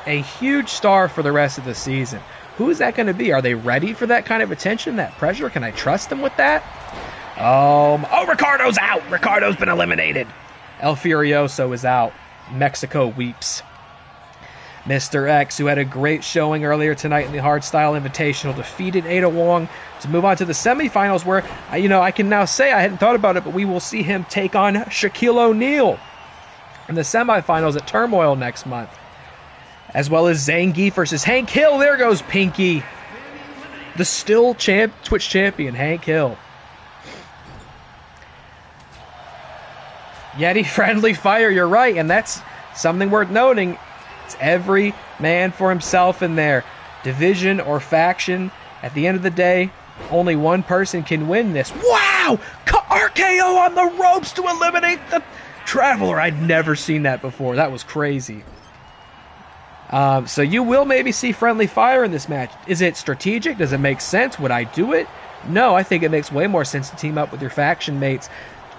a huge star for the rest of the season. Who is that going to be? Are they ready for that kind of attention, that pressure? Can I trust them with that? Oh, Ricardo's out. Ricardo's been eliminated. El Furioso is out. Mexico weeps. Mr. X, who had a great showing earlier tonight in the Hardstyle Invitational, defeated Ada Wong to move on to the semifinals where, I can now say, I hadn't thought about it, but we will see him take on Shaquille O'Neal in the semifinals at Turmoil next month. As well as Zangief versus Hank Hill. There goes Pinky. The still Twitch champion, Hank Hill. Yeti friendly fire, you're right, and that's something worth noting. It's every man for himself in there. Division or faction, at the end of the day, only one person can win this. Wow! RKO on the ropes to eliminate the Traveler. I'd never seen that before. That was crazy. So you will maybe see friendly fire in this match. Is it strategic? Does it make sense? Would I do it? No, I think it makes way more sense to team up with your faction mates,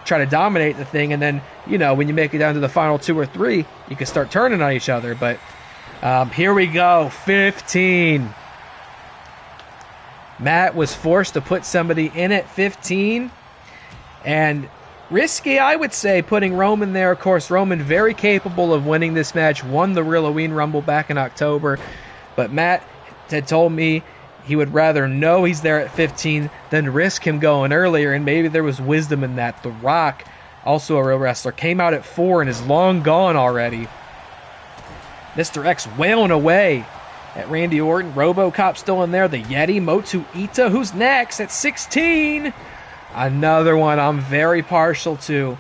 try to dominate the thing, and then, when you make it down to the final 2 or 3, you can start turning on each other. But here we go, 15. Matt was forced to put somebody in at 15, and risky, I would say, putting Roman there. Of course, Roman very capable of winning this match, won the Halloween Rumble back in October, but Matt had told me he would rather know he's there at 15 than risk him going earlier, and maybe there was wisdom in that. The Rock, also a real wrestler, came out at 4 and is long gone already. Mr. X wailing away at Randy Orton. RoboCop still in there. The Yeti, Motu Ita, who's next at 16. Another one I'm very partial to.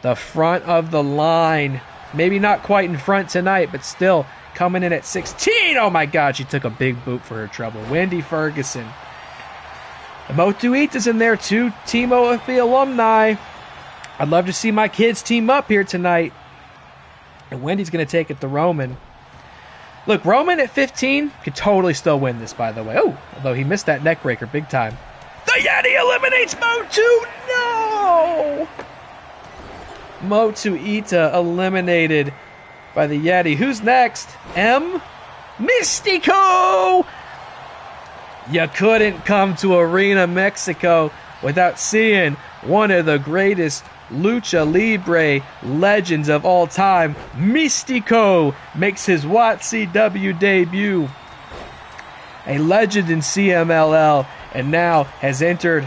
The front of the line. Maybe not quite in front tonight, but still coming in at 16. Oh my God, she took a big boot for her trouble. Wendy Ferguson. The Motu Ita's in there too. Team OFB alumni. I'd love to see my kids team up here tonight. And Wendy's going to take it to Roman. Look, Roman at 15 could totally still win this, by the way. Oh, although he missed that neck breaker big time. The Yeti eliminates Motu. No! Motu Ita eliminated by the Yeti. Who's next? Mystico! You couldn't come to Arena Mexico without seeing one of the greatest Lucha Libre legends of all time. Mystico makes his WATCW debut. A legend in CMLL, and now has entered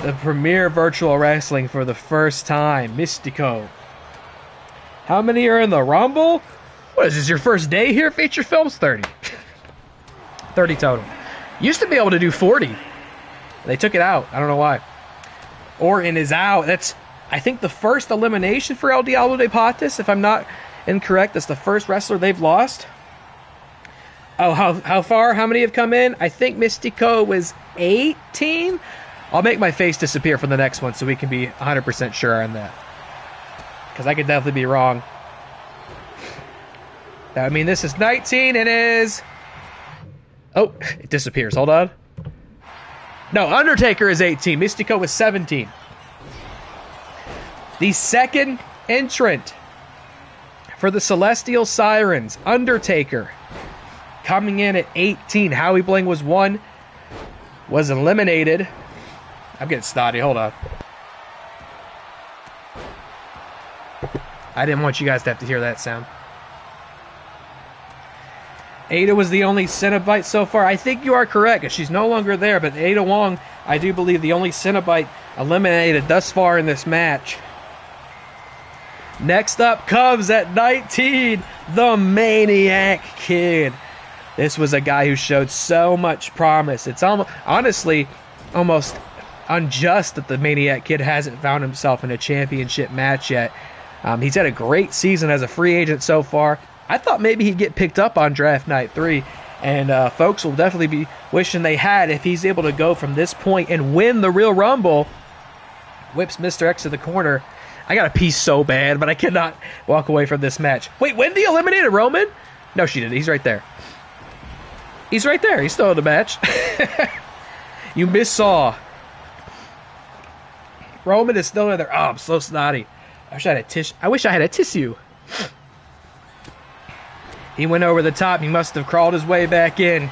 the Premier Virtual Wrestling for the first time. Mystico. How many are in the Rumble? What is this, your first day here, FeaturedFilms? 30. 30 total. Used to be able to do 40. They took it out. I don't know why. Orton is out. That's, I think, the first elimination for El Diablo de Patas, if I'm not incorrect. That's the first wrestler they've lost. Oh, how far? How many have come in? I think Mystico was 18. I'll make my face disappear for the next one so we can be 100% sure on that. Because I could definitely be wrong. I mean, this is 19. It is... Oh, it disappears. Hold on. No, Undertaker is 18. Mystico is 17. The second entrant for the Celestial Sirens, Undertaker, coming in at 18. Howie Bling was 1. Was eliminated. I'm getting snotty. Hold on. I didn't want you guys to have to hear that sound. Ada was the only Cenobite so far. I think you are correct. She's no longer there, but Ada Wong, I do believe, the only Cenobite eliminated thus far in this match. Next up comes at 19, the Maniac Kid. This was a guy who showed so much promise. It's honestly almost unjust that the Maniac Kid hasn't found himself in a championship match yet. He's had a great season as a free agent so far. I thought maybe he'd get picked up on draft night 3, and folks will definitely be wishing they had if he's able to go from this point and win the Real Rumble. Whips Mr. X to the corner. I got to pee so bad, but I cannot walk away from this match. Wait, Wendy eliminated Roman? No, she didn't. He's right there. He's right there. He's still in the match. You missaw. Roman is still in there. Oh, I'm so snotty. I wish I had a tissue. He went over the top. He must have crawled his way back in.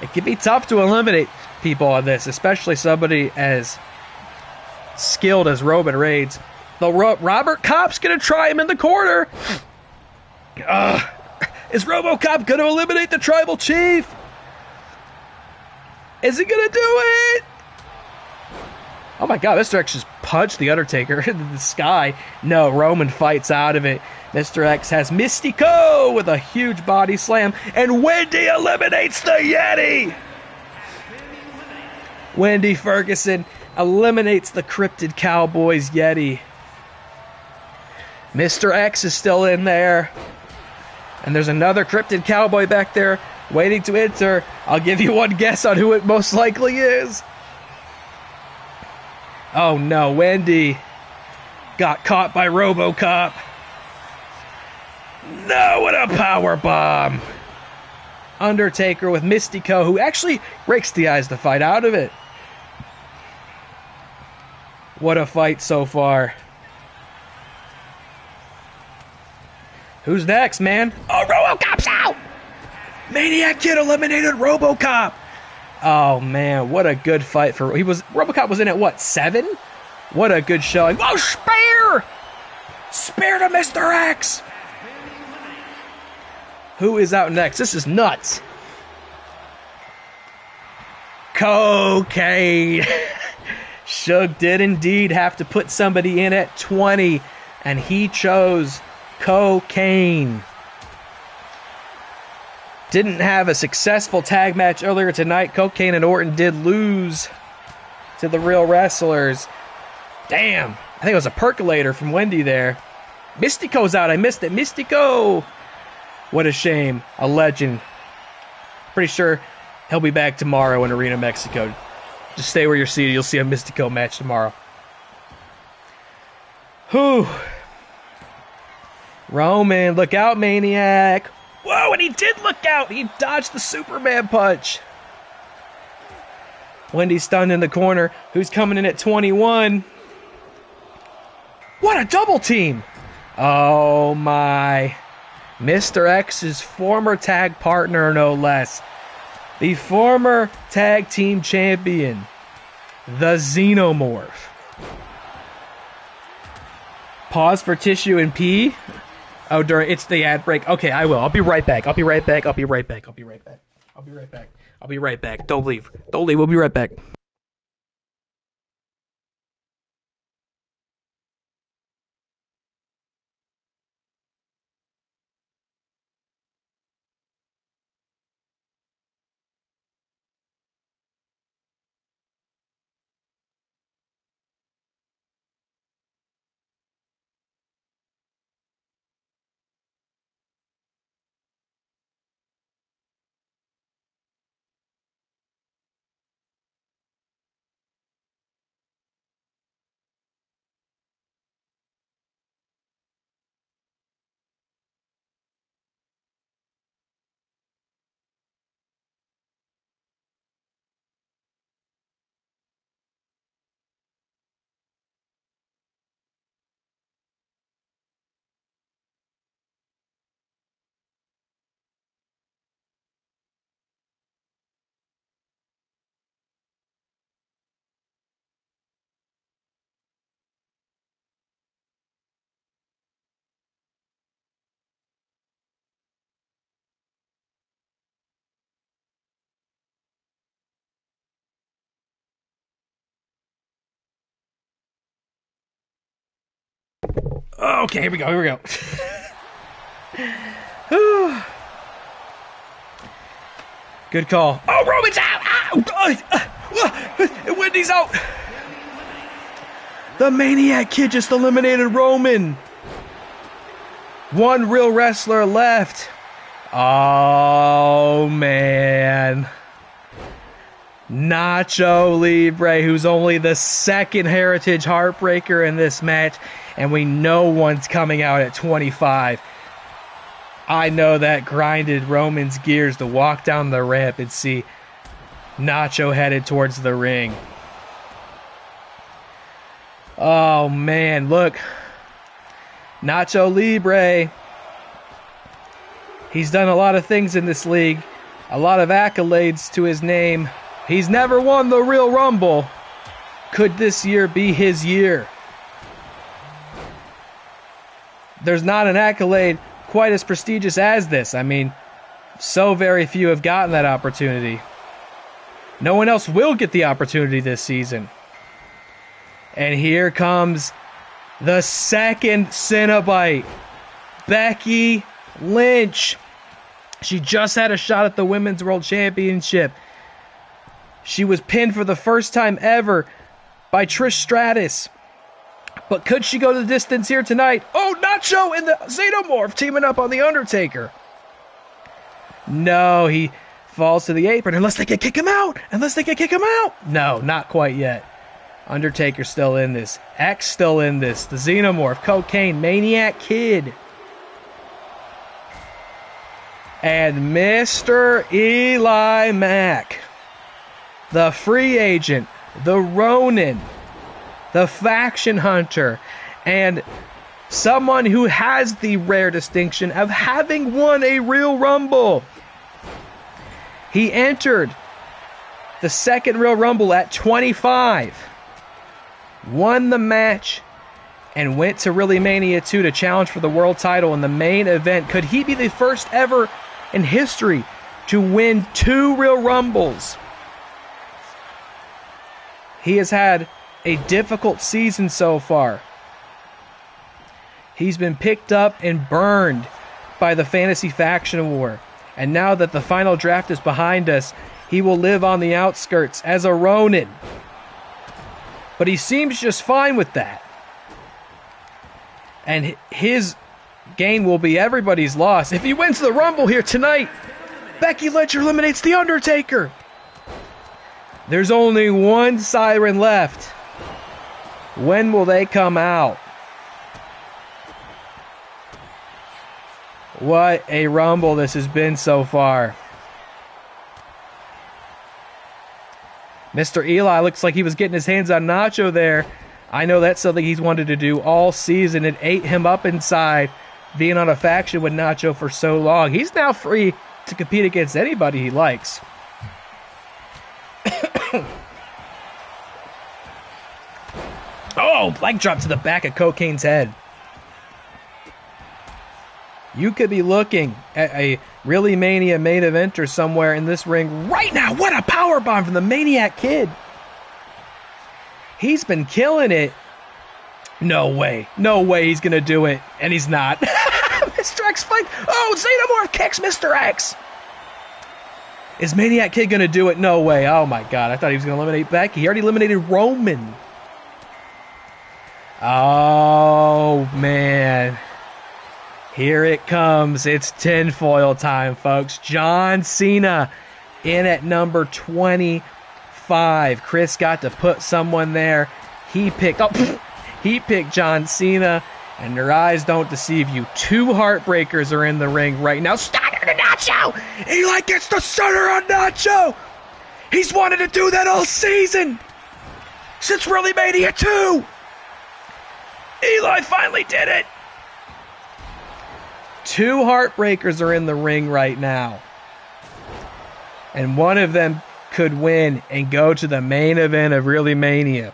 It can be tough to eliminate people on this, especially somebody as skilled as Roman Reigns. Robert Kopp's going to try him in the corner. Is RoboCop going to eliminate the Tribal Chief? Is he going to do it? Oh my God, Mr. X just punched the Undertaker into the sky. No, Roman fights out of it. Mr. X has Mystico with a huge body slam, and Wendy eliminates the Yeti. Wendy Ferguson eliminates the Cryptid Cowboys Yeti. Mr. X is still in there. And there's another Cryptid Cowboy back there waiting to enter. I'll give you one guess on who it most likely is. Oh no, Wendy got caught by RoboCop. No, what a power bomb. Undertaker with Mystico, who actually rakes the eyes to fight out of it. What a fight so far. Who's next, man? Oh, RoboCop's out! Maniac Kid eliminated RoboCop. Oh man, what a good fight for RoboCop was in at what, 7? What a good showing. Oh, spear! Spear to Mr. X! Who is out next? This is nuts. Cocaine. Suge did indeed have to put somebody in at 20, and he chose Cocaine. Didn't have a successful tag match earlier tonight. Cocaine and Orton did lose to the Real Wrestlers. Damn. I think it was a percolator from Wendy there. Mystico's out. I missed it. Mystico. What a shame. A legend. Pretty sure he'll be back tomorrow in Arena Mexico. Just stay where you're seated. You'll see a Mystico match tomorrow. Whew. Roman, look out, Maniac. Whoa, and he did look out. He dodged the Superman punch. Wendy stunned in the corner. Who's coming in at 21? What a double team. Oh, my. Mr. X's former tag partner, no less. The former tag team champion, the Xenomorph. Pause for tissue and pee. Oh, it's the ad break. Okay, I will. I'll be right back. I'll be right back. Don't leave. We'll be right back. Okay, here we go. Good call. Oh, Roman's out! Wendy's out! The Maniac Kid just eliminated Roman. One real wrestler left. Oh, man. Nacho Libre, who's only the second Heritage Heartbreaker in this match, and we know one's coming out at 25. I know that grinded Roman's gears to walk down the ramp and see Nacho headed towards the ring. Oh, man, look. Nacho Libre. He's done a lot of things in this league. A lot of accolades to his name. He's never won the Real Rumble. Could this year be his year? There's not an accolade quite as prestigious as this. I mean, so very few have gotten that opportunity. No one else will get the opportunity this season. And here comes the second Cenobite, Becky Lynch. She just had a shot at the Women's World Championship. She was pinned for the first time ever by Trish Stratus. But could she go the distance here tonight? Oh, Nacho and the Xenomorph teaming up on The Undertaker. No, he falls to the apron unless they can kick him out. No, not quite yet. Undertaker's still in this. X still in this. The Xenomorph, Cocaine, Maniac Kid. And Mr. EliMac, the free agent, the Ronin, the faction hunter, and someone who has the rare distinction of having won a Real Rumble. He entered the second Real Rumble at 25, won the match, and went to ReelyMania 2 to challenge for the world title in the main event. Could he be the first ever in history to win 2 Real Rumbles? He has had a difficult season so far. He's been picked up and burned by the Fantasy Faction War. And now that the final draft is behind us, he will live on the outskirts as a Ronin. But he seems just fine with that. And his gain will be everybody's loss. If he wins the Rumble here tonight, Becky Lynch eliminates The Undertaker. There's only one siren left. When will they come out? What a Rumble this has been so far. Mr. Eli looks like he was getting his hands on Nacho there. I know that's something he's wanted to do all season. It ate him up inside, being on a faction with Nacho for so long. He's now free to compete against anybody he likes. Oh, leg drop to the back of Cocaine's head. You could be looking at a ReelyMania main eventer somewhere in this ring right now. What a powerbomb from the Maniac Kid. He's been killing it. No way. No way he's going to do it. And he's not. Mr. X fight. Oh, Xenomorph kicks Mr. X. Is Maniac Kid going to do it? No way. Oh, my God. I thought he was going to eliminate Becky. He already eliminated Roman. Oh, man. Here it comes. It's tinfoil time, folks. John Cena in at number 25. Chris got to put someone there. He picked John Cena, and their eyes don't deceive you. 2 heartbreakers are in the ring right now. Stunner to Nacho! Eli gets the stunner on Nacho! He's wanted to do that all season! Since ReelyMania 2! Eli finally did it! 2 heartbreakers are in the ring right now. And one of them could win and go to the main event of ReelyMania.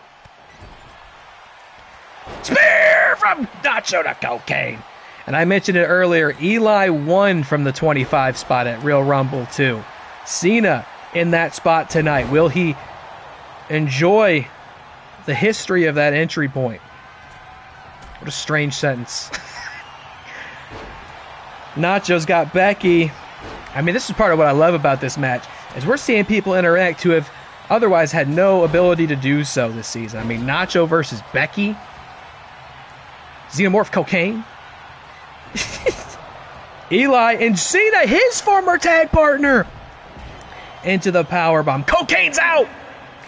Spear from Nacho to Cocaine. And I mentioned it earlier, Eli won from the 25 spot at Real Rumble 2. Cena in that spot tonight. Will he enjoy the history of that entry point? What a strange sentence. Nacho's got Becky. I mean, this is part of what I love about this match, is we're seeing people interact who have otherwise had no ability to do so this season. I mean, Nacho versus Becky. Xenomorph Cocaine. Eli and Cena, his former tag partner, into the powerbomb. Cocaine's out!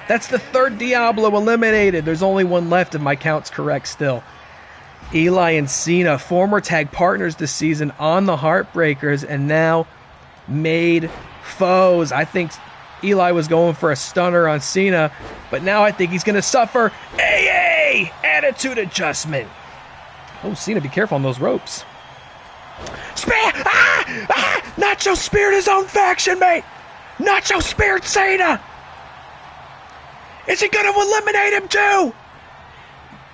That's the 3rd Diablo eliminated. There's only one left if my count's correct still. Eli and Cena, former tag partners this season on the Heartbreakers, and now made foes. I think Eli was going for a stunner on Cena, but now I think he's going to suffer AA attitude adjustment. Oh, Cena, be careful on those ropes. Spear! Nacho speared his own faction mate! Nacho speared Cena! Is he going to eliminate him too?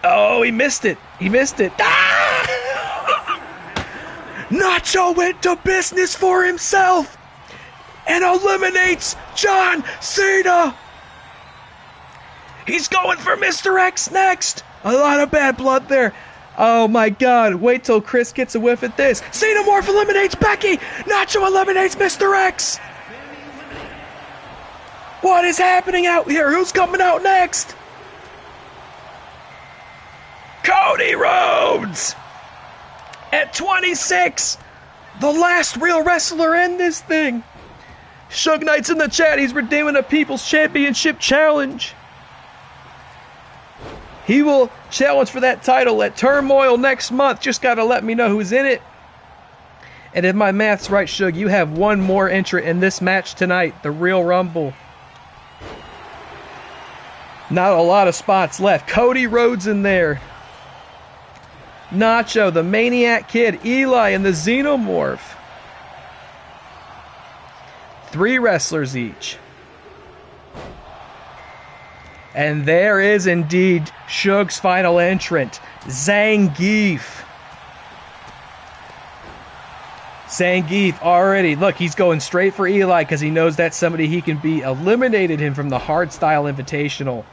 Oh, he missed it. He missed it. Nacho went to business for himself and eliminates John Cena. He's going for Mr. X next. A lot of bad blood there. Oh my God, wait till Chris gets a whiff at this. Xenomorph eliminates Becky. Nacho eliminates Mr. X. What is happening out here? Who's coming out next? Cody Rhodes at 26. The last real wrestler in this thing. Suge Knight's in the chat. He's redeeming a People's Championship challenge. He will challenge for that title at Turmoil next month. Just got to let me know who's in it. And if my math's right, Suge, you have one more entrant in this match tonight, the Real Rumble. Not a lot of spots left. Cody Rhodes in there. Nacho, the Maniac Kid, Eli, and the Xenomorph. 3 wrestlers each. And there is indeed Suge's final entrant, Zangief. Zangief already, look, he's going straight for Eli because he knows that's somebody he can beat. Eliminated him from the Hardstyle Invitational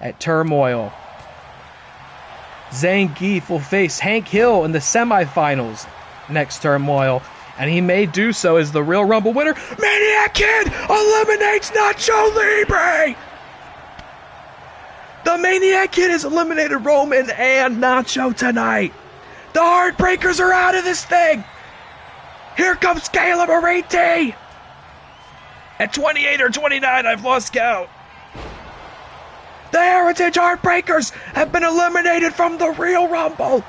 at Turmoil. Zangief will face Hank Hill in the semifinals next Turmoil, and he may do so as the Real Rumble winner. Maniac Kid eliminates Nacho Libre! The Maniac Kid has eliminated Roman and Nacho tonight. The Heartbreakers are out of this thing. Here comes KaylaMarieTea. At 28 or 29, I've lost count. The Heritage Heartbreakers have been eliminated from the Real Rumble.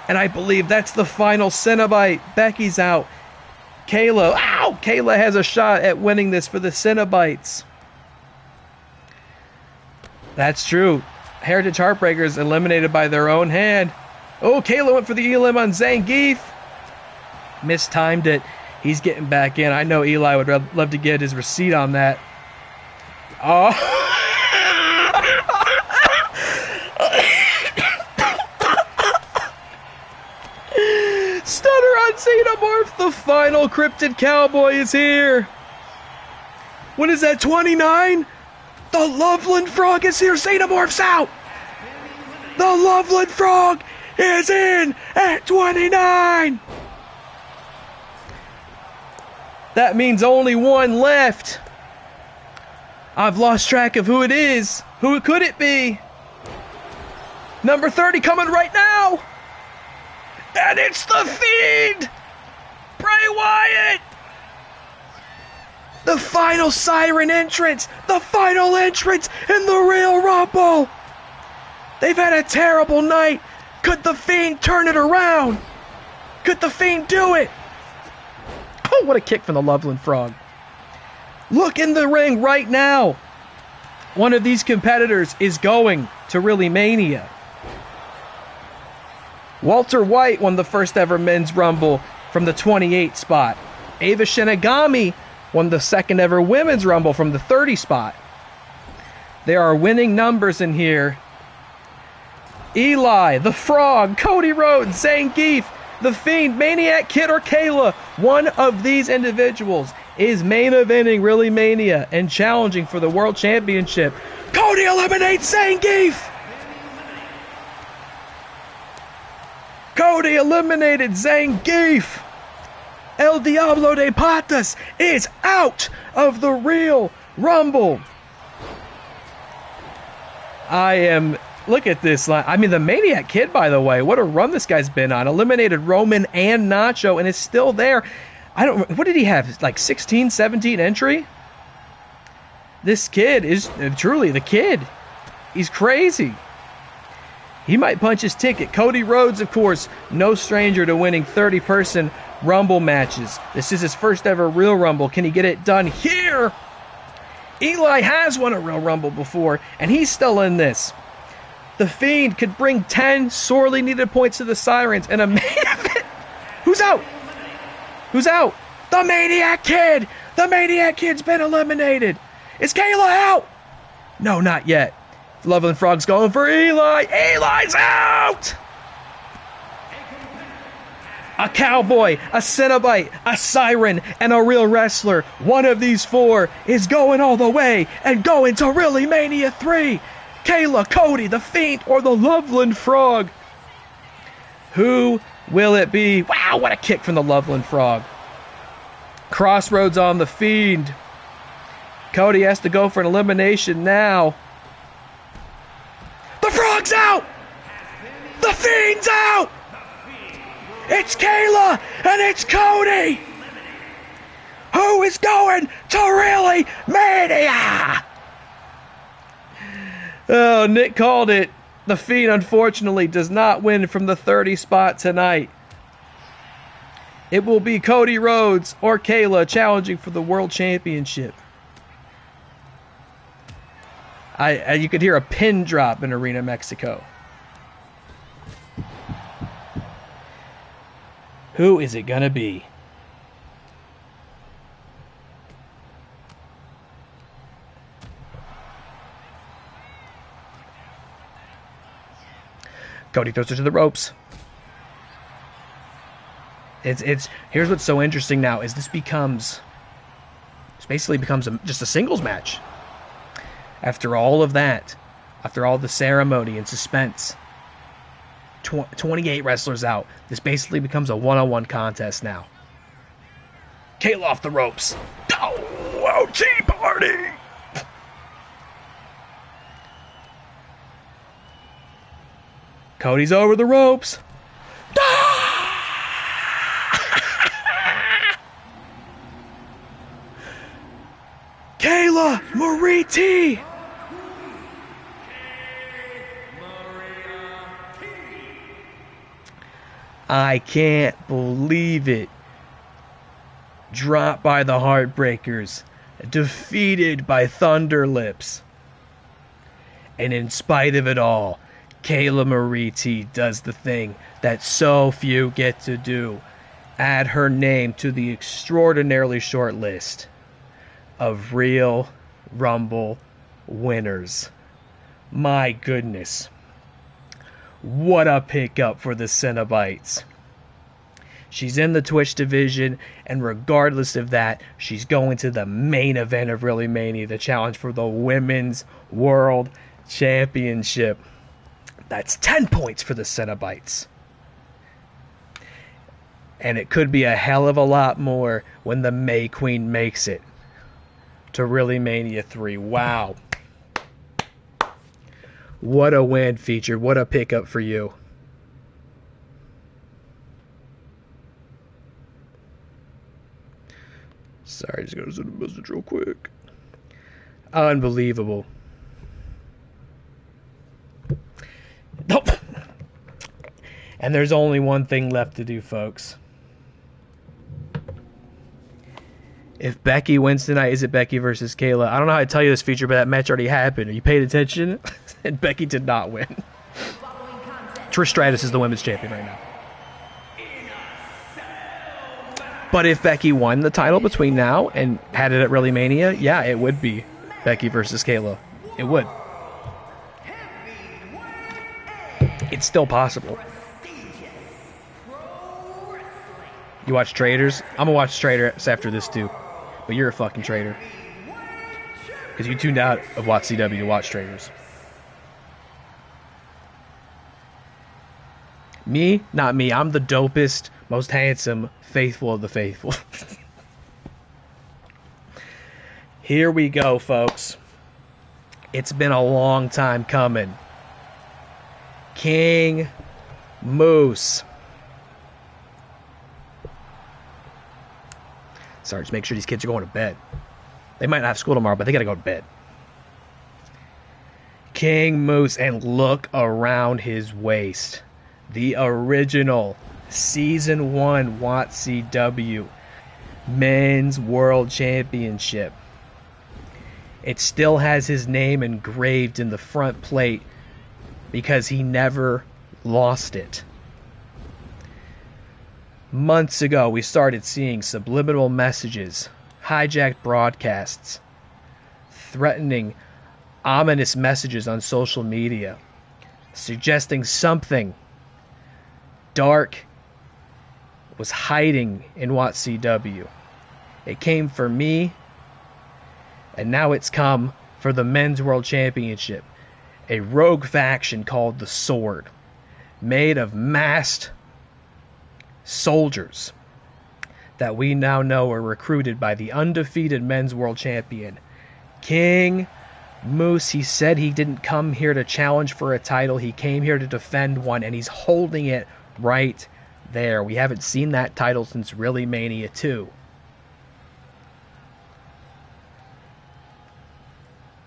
And I believe that's the final Cenobite. Becky's out. Kayla has a shot at winning this for the Cenobites. That's true. Heritage Heartbreakers eliminated by their own hand. Oh, Kayla went for the Elim on Zangief. Mistimed it. He's getting back in. I know Eli would love to get his receipt on that. Oh. Stunner on Xenomorph. The final Cryptid Cowboy is here. What is that, 29? The Loveland Frog is here. Xenomorph's out. The Loveland Frog is in at 29. That means only one left. I've lost track of who it is. Who could it be? Number 30 coming right now. And it's the Fiend. Bray Wyatt. The final Siren entrance. The final entrance in the Real Rumble. They've had a terrible night. Could the Fiend turn it around? Could the Fiend do it? Oh, what a kick from the Loveland Frog. Look in the ring right now. One of these competitors is going to ReelyMania. Walter White won the first ever Men's Rumble from the 28 spot. Ava Shinigami won the second ever Women's Rumble from the 30 spot. There are winning numbers in here. Eli, the Frog, Cody Rhodes, Zangief, the Fiend, Maniac Kid, or Kayla. One of these individuals is main eventing ReelyMania and challenging for the World Championship. Cody eliminates Zangief! Cody eliminated Zangief! El Diablo de Patas is out of the Real Rumble. Look at this line. I mean, the Maniac Kid, by the way, what a run this guy's been on. Eliminated Roman and Nacho and is still there. What did he have? Like 16, 17 entry? This kid is truly the kid. He's crazy. He might punch his ticket. Cody Rhodes, of course, no stranger to winning 30-person Rumble matches. This is his first ever Real Rumble. Can he get it done here? Eli has won a Real Rumble before, and he's still in this. The Fiend could bring 10 sorely needed points to the Sirens and a main event. Who's out? Who's out? The Maniac Kid! The Maniac Kid's been eliminated. Is Kayla out? No, not yet. Loveland Frog's going for Eli. Eli's out! a cowboy, a Cenobite, a siren, and a real wrestler. One of these four is going all the way and going to ReelyMania 3. Kayla, Cody, The Fiend, or the Loveland Frog? Who will it be? Wow, what a kick from the Loveland Frog. Crossroads on The Fiend. Cody has to go for an elimination now. The Frog's out! The Fiend's out! It's Kayla and it's Cody! Who is going to ReelyMania? Oh, Nick called it. The Fiend, unfortunately, does not win from the 30 spot tonight. It will be Cody Rhodes or Kayla challenging for the World Championship. You could hear a pin drop in Arena Mexico. Who is it gonna be? Cody throws her to the ropes. It's here's what's so interesting now is this basically becomes just a singles match. After all of that, after all the ceremony and suspense, 28 wrestlers out. This basically becomes a one-on-one contest now. Kayla off the ropes. Oh, Tea Party! Cody's over the ropes. KaylaMarieTea! I can't believe it. Dropped by the Heartbreakers. Defeated by Thunderlips. And in spite of it all, KaylaMarieTea does the thing that so few get to do. Add her name to the extraordinarily short list of Real Rumble winners. My goodness. What a pickup for the Cenobites. She's in the Twitch division, and regardless of that, she's going to the main event of ReelyMania, the challenge for the Women's World Championship. That's 10 points for the Cenobites. And it could be a hell of a lot more when the May Queen makes it to ReelyMania 3. Wow. What a win, Featured. What a pickup for you. Sorry, just going to send a message real quick. Unbelievable. Nope. And there's only one thing left to do, folks. If Becky wins tonight, is it Becky versus Kayla? I don't know how to tell you this, Feature, but that match already happened. Are you paying attention? And Becky did not win. Trish Stratus is the women's champion right now. But if Becky won the title between now and had it at ReelyMania, yeah, it would be Becky versus Kayla. It would. It's still possible. You watch Traders? I'm going to watch Traders after this too. But you're a fucking traitor. Because you tuned out of WATCW to watch Traders. Me? Not me. I'm the dopest, most handsome, faithful of the faithful. Here we go, folks. It's been a long time coming. King Moose. Sorry, just make sure these kids are going to bed. They might not have school tomorrow, but they got to go to bed. King Moose, and look around his waist. The original Season 1 WATCW Men's World Championship. It still has his name engraved in the front plate because he never lost it. Months ago, we started seeing subliminal messages, hijacked broadcasts, threatening, ominous messages on social media, suggesting something dark was hiding in WATCW. It came for me, and now it's come for the Men's World Championship. A rogue faction called the Sword, made of masked soldiers that we now know are recruited by the undefeated Men's World Champion, King Moose. He said he didn't come here to challenge for a title. He came here to defend one, and he's holding it right there. We haven't seen that title since ReelyMania 2.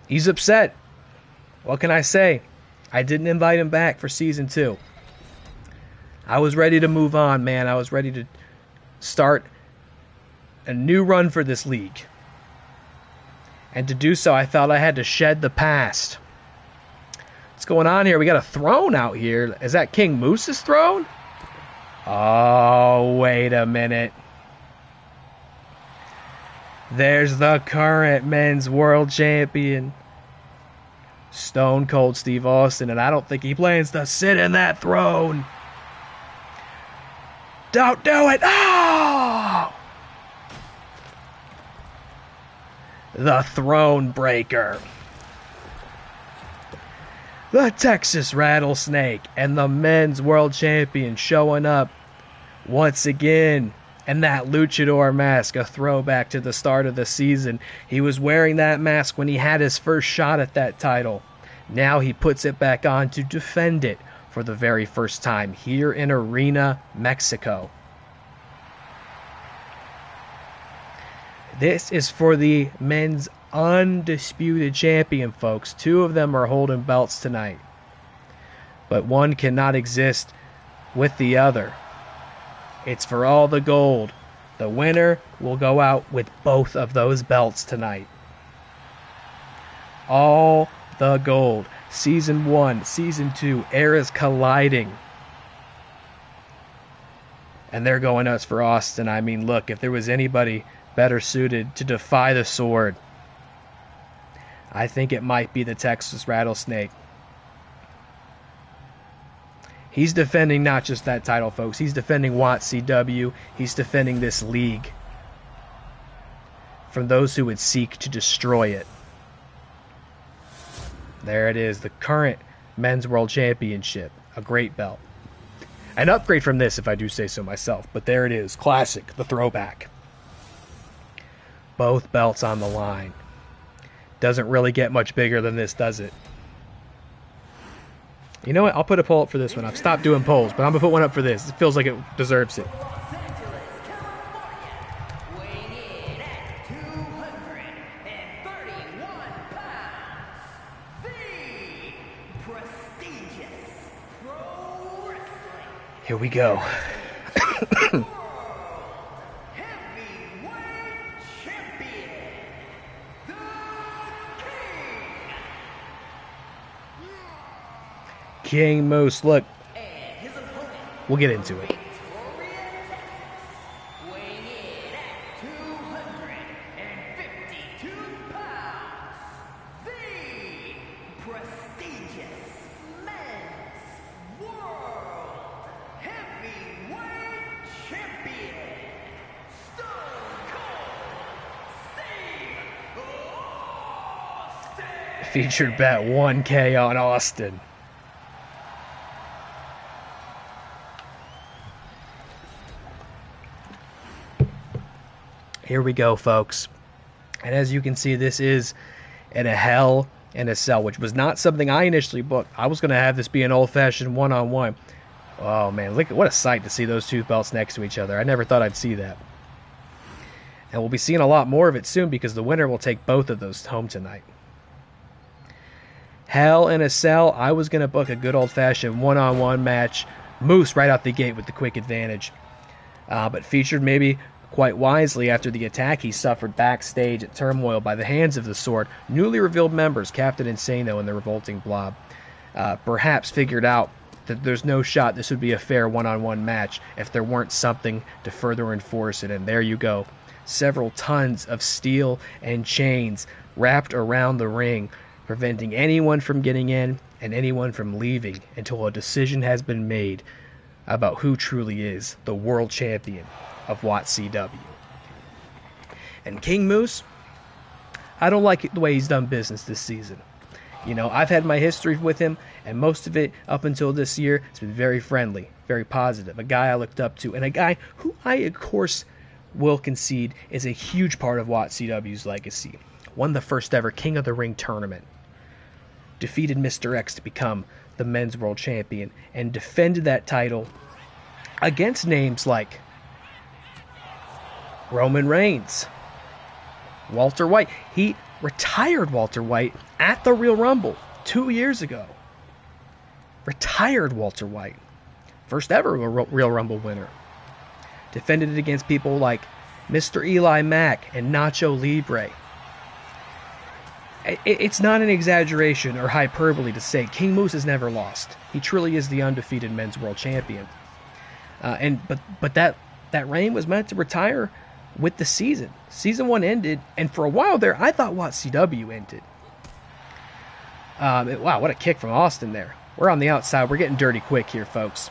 He's upset. What can I say? I didn't invite him back for Season 2. I was ready to move on, man. I was ready to start a new run for this league. And to do so, I felt I had to shed the past. What's going on here? We got a throne out here. Is that King Moose's throne? Oh, wait a minute. There's the current Men's World Champion, Stone Cold Steve Austin, and I don't think he plans to sit in that throne. Don't do it! Oh! The Throne Breaker. The Texas Rattlesnake and the Men's World Champion showing up once again. And that luchador mask, a throwback to the start of the season. He was wearing that mask when he had his first shot at that title. Now he puts it back on to defend it for the very first time here in Arena, Mexico. This is for the men's undisputed champion, folks. Two of them are holding belts tonight, but one cannot exist with the other. It's for all the gold. The winner will go out with both of those belts tonight. All the gold. Season 1, Season 2, eras colliding. And they're going nuts for Austin. I mean, look, if there was anybody better suited to defy the Sword, I think it might be the Texas Rattlesnake. He's defending not just that title, folks. He's defending WATCW. He's defending this league from those who would seek to destroy it. There it is, the current Men's World Championship. A great belt. An upgrade from this, if I do say so myself. But there it is, classic, the throwback. Both belts on the line. Doesn't really get much bigger than this, does it? You know what? I'll put a poll up for this one. I've stopped doing polls, but I'm going to put one up for this. It feels like it deserves it. Here we go. King Moose, look, we'll get into it. Featured bet 1K on Austin. Here we go, folks. And as you can see, this is in a Hell in a Cell, which was not something I initially booked. I was going to have this be an old-fashioned one-on-one. Oh, man, look, what a sight to see those two belts next to each other. I never thought I'd see that. And we'll be seeing a lot more of it soon because the winner will take both of those home tonight. Hell in a Cell, I was going to book a good old-fashioned one-on-one match. Moose right out the gate with the quick advantage. But featured maybe quite wisely after the attack he suffered backstage at Turmoil by the hands of the Sword. Newly revealed members, Captain Insano and the Revolting Blob, perhaps figured out that there's no shot this would be a fair one-on-one match if there weren't something to further enforce it. And there you go. Several tons of steel and chains wrapped around the ring, preventing anyone from getting in and anyone from leaving until a decision has been made about who truly is the world champion of WATCW. And King Moose, I don't like the way he's done business this season. You know, I've had my history with him, and most of it up until this year has been very friendly, very positive. A guy I looked up to, and a guy who I, of course, will concede is a huge part of WATCW's legacy. Won the first ever King of the Ring tournament. Defeated Mr. X to become the men's world champion, and defended that title against names like Roman Reigns, Walter White. He retired Walter White at the Real Rumble 2 years ago. Retired Walter White. First ever Real Rumble winner. Defended it against people like MrEliMac and Nacho Libre. It's not an exaggeration or hyperbole to say King Moose has never lost. He truly is the undefeated men's world champion. But that reign was meant to retire with the season. Season 1 ended, and for a while there, I thought WATCW ended. Wow, what a kick from Austin there. We're on the outside. We're getting dirty quick here, folks.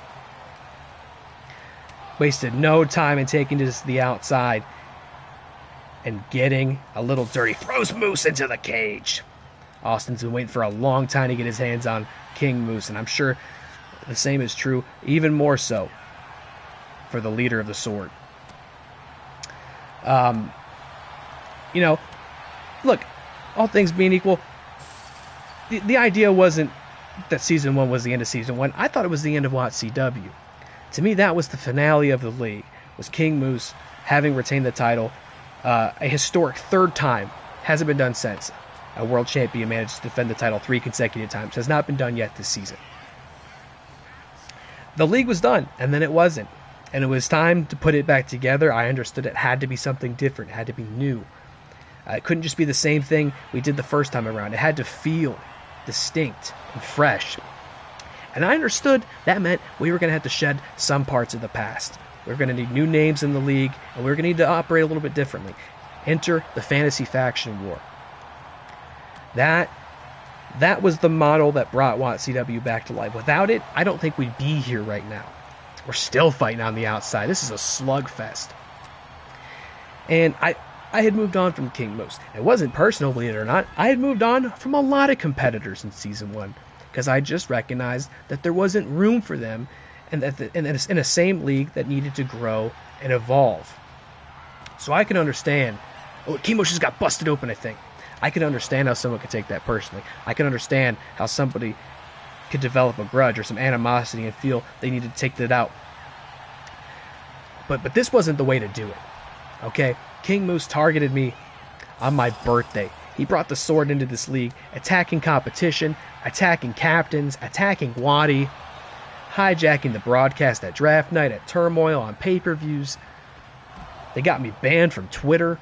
Wasted no time in taking this to the outside and getting a little dirty. Throws Moose into the cage. Austin's been waiting for a long time to get his hands on King Moose, and I'm sure the same is true, even more so, for the leader of the Sword. You know, look, all things being equal, the idea wasn't that Season 1 was the end of Season 1. I thought it was the end of WATCW. To me, that was the finale of the league, was King Moose having retained the title, a historic third time. Hasn't been done since. A world champion managed to defend the title 3 consecutive times. Has not been done yet this season. The league was done, and then it wasn't. And it was time to put it back together. I understood it had to be something different. It had to be new. It couldn't just be the same thing we did the first time around. It had to feel distinct and fresh. And I understood that meant we were going to have to shed some parts of the past. We were going to need new names in the league, and we were going to need to operate a little bit differently. Enter the fantasy faction war. That was the model that brought WATCW back to life. Without it, I don't think we'd be here right now. We're still fighting on the outside. This is a slugfest. And I had moved on from King Moose. It wasn't personal, believe it or not. I had moved on from a lot of competitors in Season 1 because I just recognized that there wasn't room for them and that in a same league that needed to grow and evolve. So I can understand. Oh, King Moose just got busted open, I think. I can understand how someone could take that personally. I can understand how somebody could develop a grudge or some animosity and feel they needed to take that out. But this wasn't the way to do it. Okay? King Moose targeted me on my birthday. He brought the Sword into this league, attacking competition, attacking captains, attacking Waddy, hijacking the broadcast at draft night, at Turmoil, on pay-per-views. They got me banned from Twitter.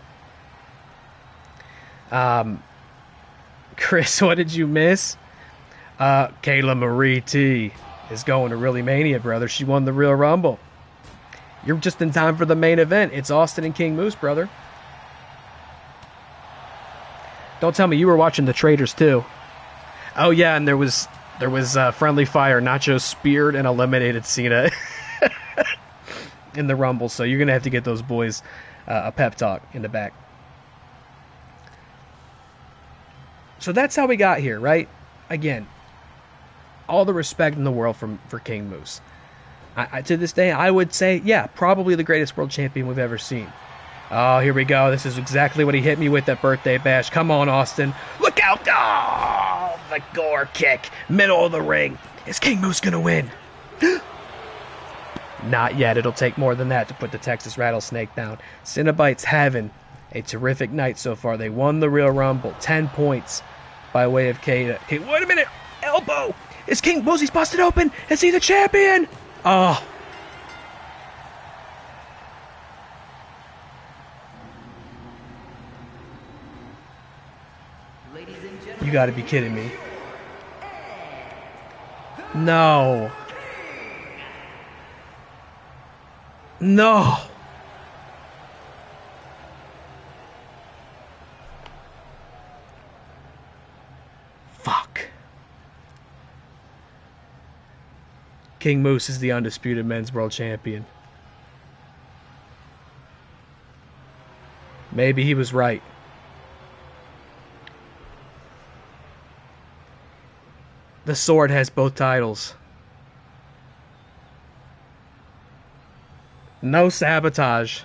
Chris, what did you miss? KaylaMarieTea is going to ReelyMania, brother. She won the Real Rumble. You're just in time for the main event. It's Austin and King Moose, brother. Don't tell me you were watching the Traders too. Oh yeah, and there was friendly fire. Nacho speared and eliminated Cena in the Rumble. So you're gonna have to get those boys a pep talk in the back. So that's how we got here, right? Again, all the respect in the world for King Moose. To this day, I would say, yeah, probably the greatest world champion we've ever seen. Oh, here we go. This is exactly what he hit me with at Birthday Bash. Come on, Austin. Look out. Oh, the gore kick. Middle of the ring. Is King Moose going to win? Not yet. It'll take more than that to put the Texas Rattlesnake down. Cinnabite's having a terrific night so far. They won the Real Rumble. 10 points by way of Kata. Hey, wait a minute. Elbow. Is King Moose? He's busted open. Is he the champion? Oh. You gotta be kidding me. No. No. Fuck. King Moose is the undisputed men's world champion. Maybe he was right. The Sword has both titles. No sabotage.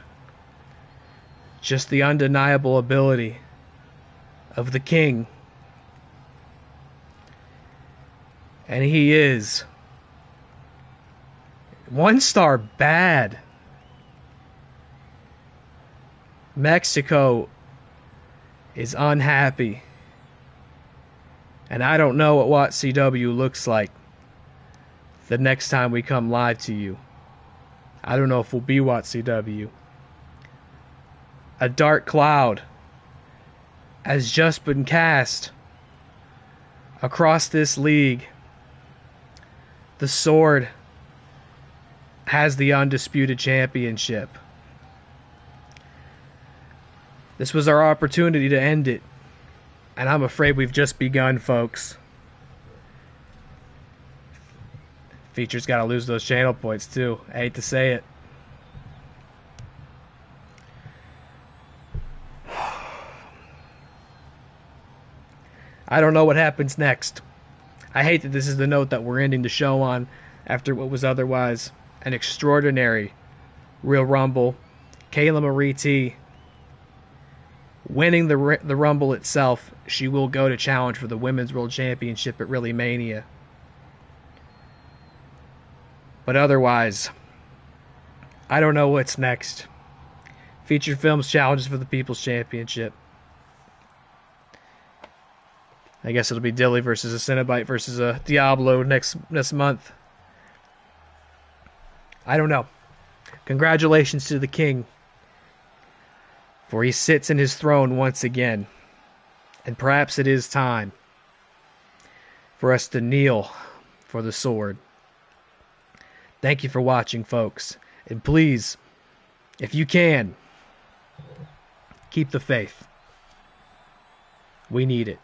Just the undeniable ability of the King. And he is 1-star bad. Mexico is unhappy. And I don't know what WATCW looks like the next time we come live to you. I don't know if we'll be WATCW. A dark cloud has just been cast across this league. The Sword has the undisputed championship. This was our opportunity to end it. And I'm afraid we've just begun, folks. Feature's got to lose those channel points, too. I hate to say it. I don't know what happens next. I hate that this is the note that we're ending the show on after what was otherwise an extraordinary Real Rumble. KaylaMarieTea winning the Rumble itself. She will go to challenge for the Women's World Championship at ReelyMania. But otherwise, I don't know what's next. FeaturedFilms challenges for the People's Championship. I guess it'll be Dilly versus a Cenobite versus a Diablo next month. I don't know. Congratulations to the King, for he sits in his throne once again. And perhaps it is time for us to kneel for the Sword. Thank you for watching, folks. And please, if you can, keep the faith. We need it.